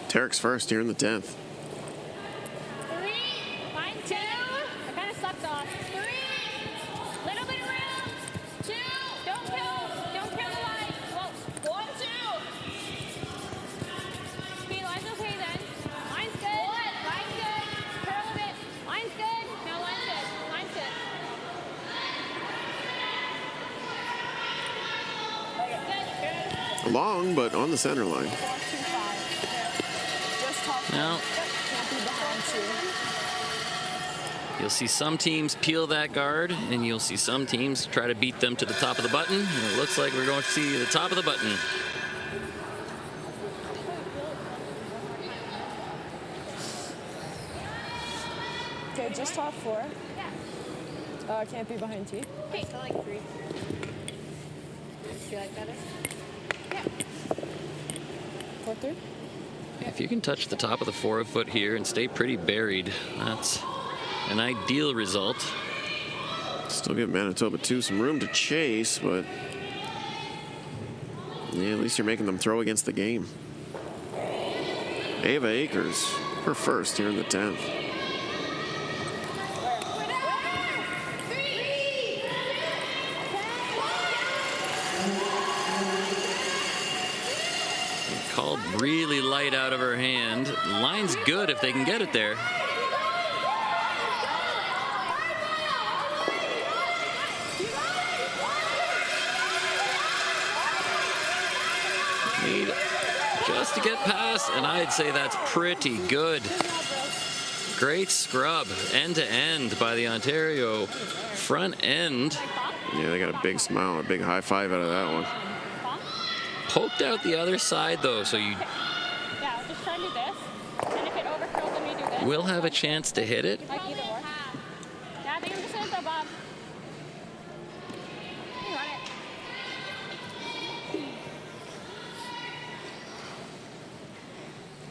Tarek's first here in the 10th. 3. Line 2. I kind of sucked off. 3. Little bit of room. 2. Don't kill the line. Whoa. 1, 2. Okay, line's okay then. Line's good. Line's good. Curl a bit. Line's good. No, line's good. Line's good. Long, but on the center line. Now, you'll see some teams peel that guard, and you'll see some teams try to beat them to the top of the button. And it looks like we're going to see the top of the button. Okay, just top 4. Can't be behind T. Okay, so like 3. Do you like better? Yeah. 4-3. If you can touch the top of the forefoot here and stay pretty buried, that's an ideal result. Still give Manitoba too some room to chase, but yeah, at least you're making them throw against the game. Ava Akers, her first here in the 10th. Called really light out of her hand. Line's good if they can get it there. Need just to get past, and I'd say that's pretty good. Great scrub, end to end by the Ontario front end. Yeah, they got a big smile, a big high five out of that one. Poked out the other side though, so you Yeah, just try to do this. And if it overcurls, then you do this. will have a chance to hit it. Like either or. Yeah, I think I'm just gonna throw Bob. You run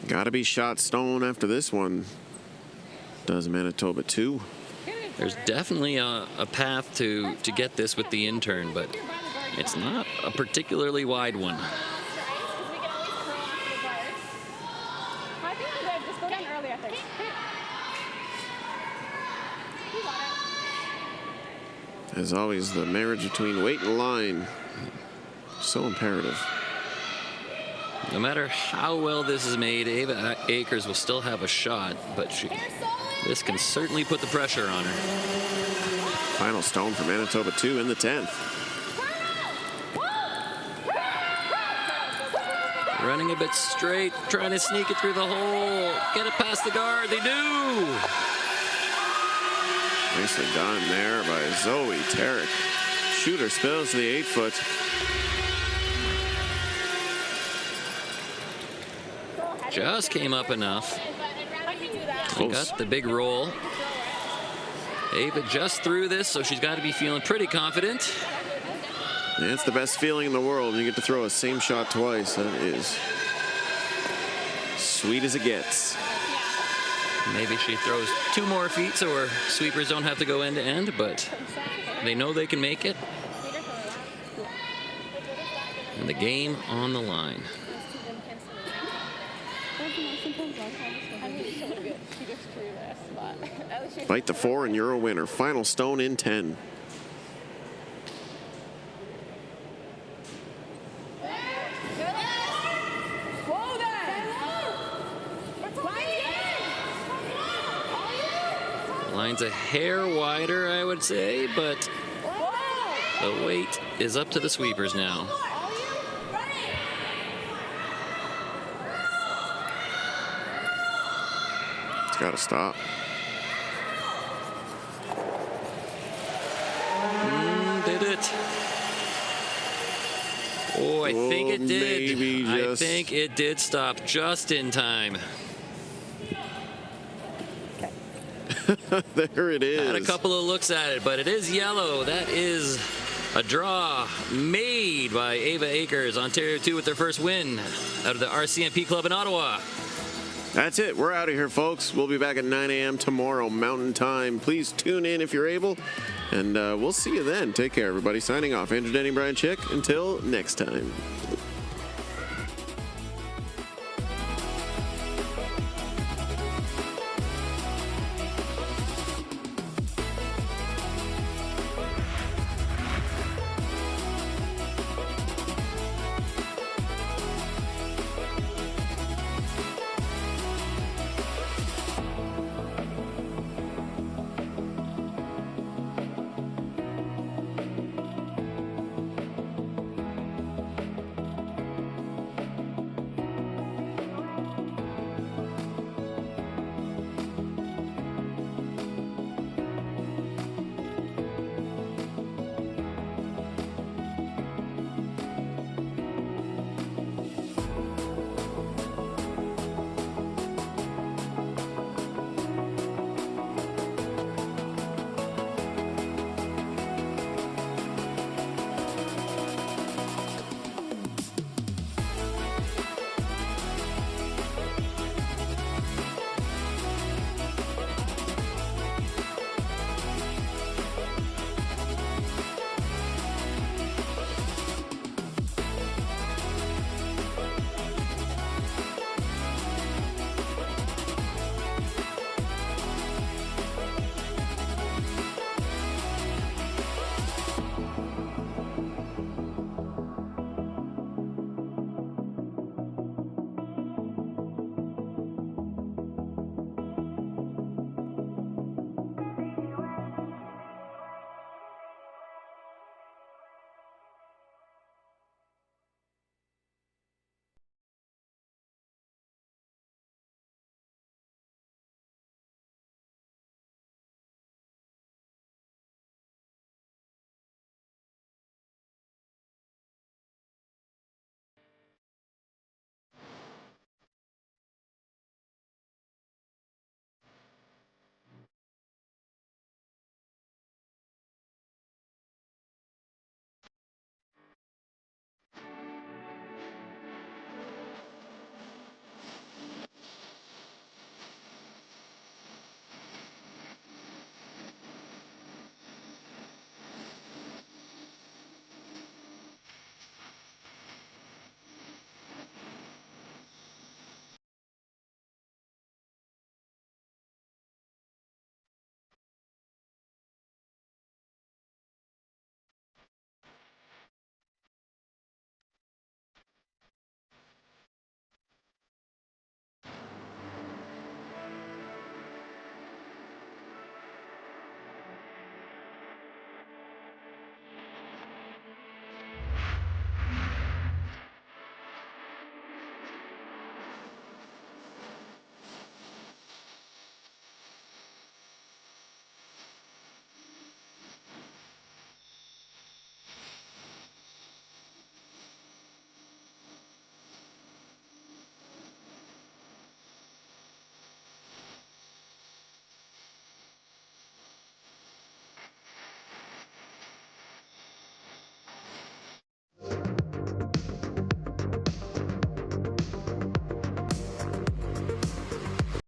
it. Gotta be shot stone after this one. Does Manitoba 2. There's definitely a path to get this with the intern, but it's not a particularly wide one. I think I'm good. Just go down early, I think. You got it. As always, the marriage between weight and line, so imperative. No matter how well this is made, Ava Akers will still have a shot, but this can certainly put the pressure on her. Final stone for Manitoba 2 in the 10th. Running a bit straight, trying to sneak it through the hole, get it past the guard. They do! Nicely done there by Zoe Tarek. Shooter spills to the 8-foot. Just came up enough. And got the big roll. Ava just threw this, so she's got to be feeling pretty confident. Yeah, it's the best feeling in the world. You get to throw a same shot twice. That is sweet as it gets. Maybe she throws 2 more feet so her sweepers don't have to go end to end, but they know they can make it. And the game on the line. Bite the 4 and you're a winner. Final stone in 10. Line's a hair wider, I would say, but the weight is up to the sweepers now. It's got to stop. Did it? Oh, I think it did. I think it did stop just in time. There it is. Had a couple of looks at it, but it is yellow. That is a draw made by Ava Akers. Ontario 2 with their first win out of the RCMP club in Ottawa. That's it. We're out of here, folks. We'll be back at 9 a.m. tomorrow, Mountain Time. Please tune in if you're able, and we'll see you then. Take care, everybody. Signing off. Andrew Denny, Brian Chick. Until next time.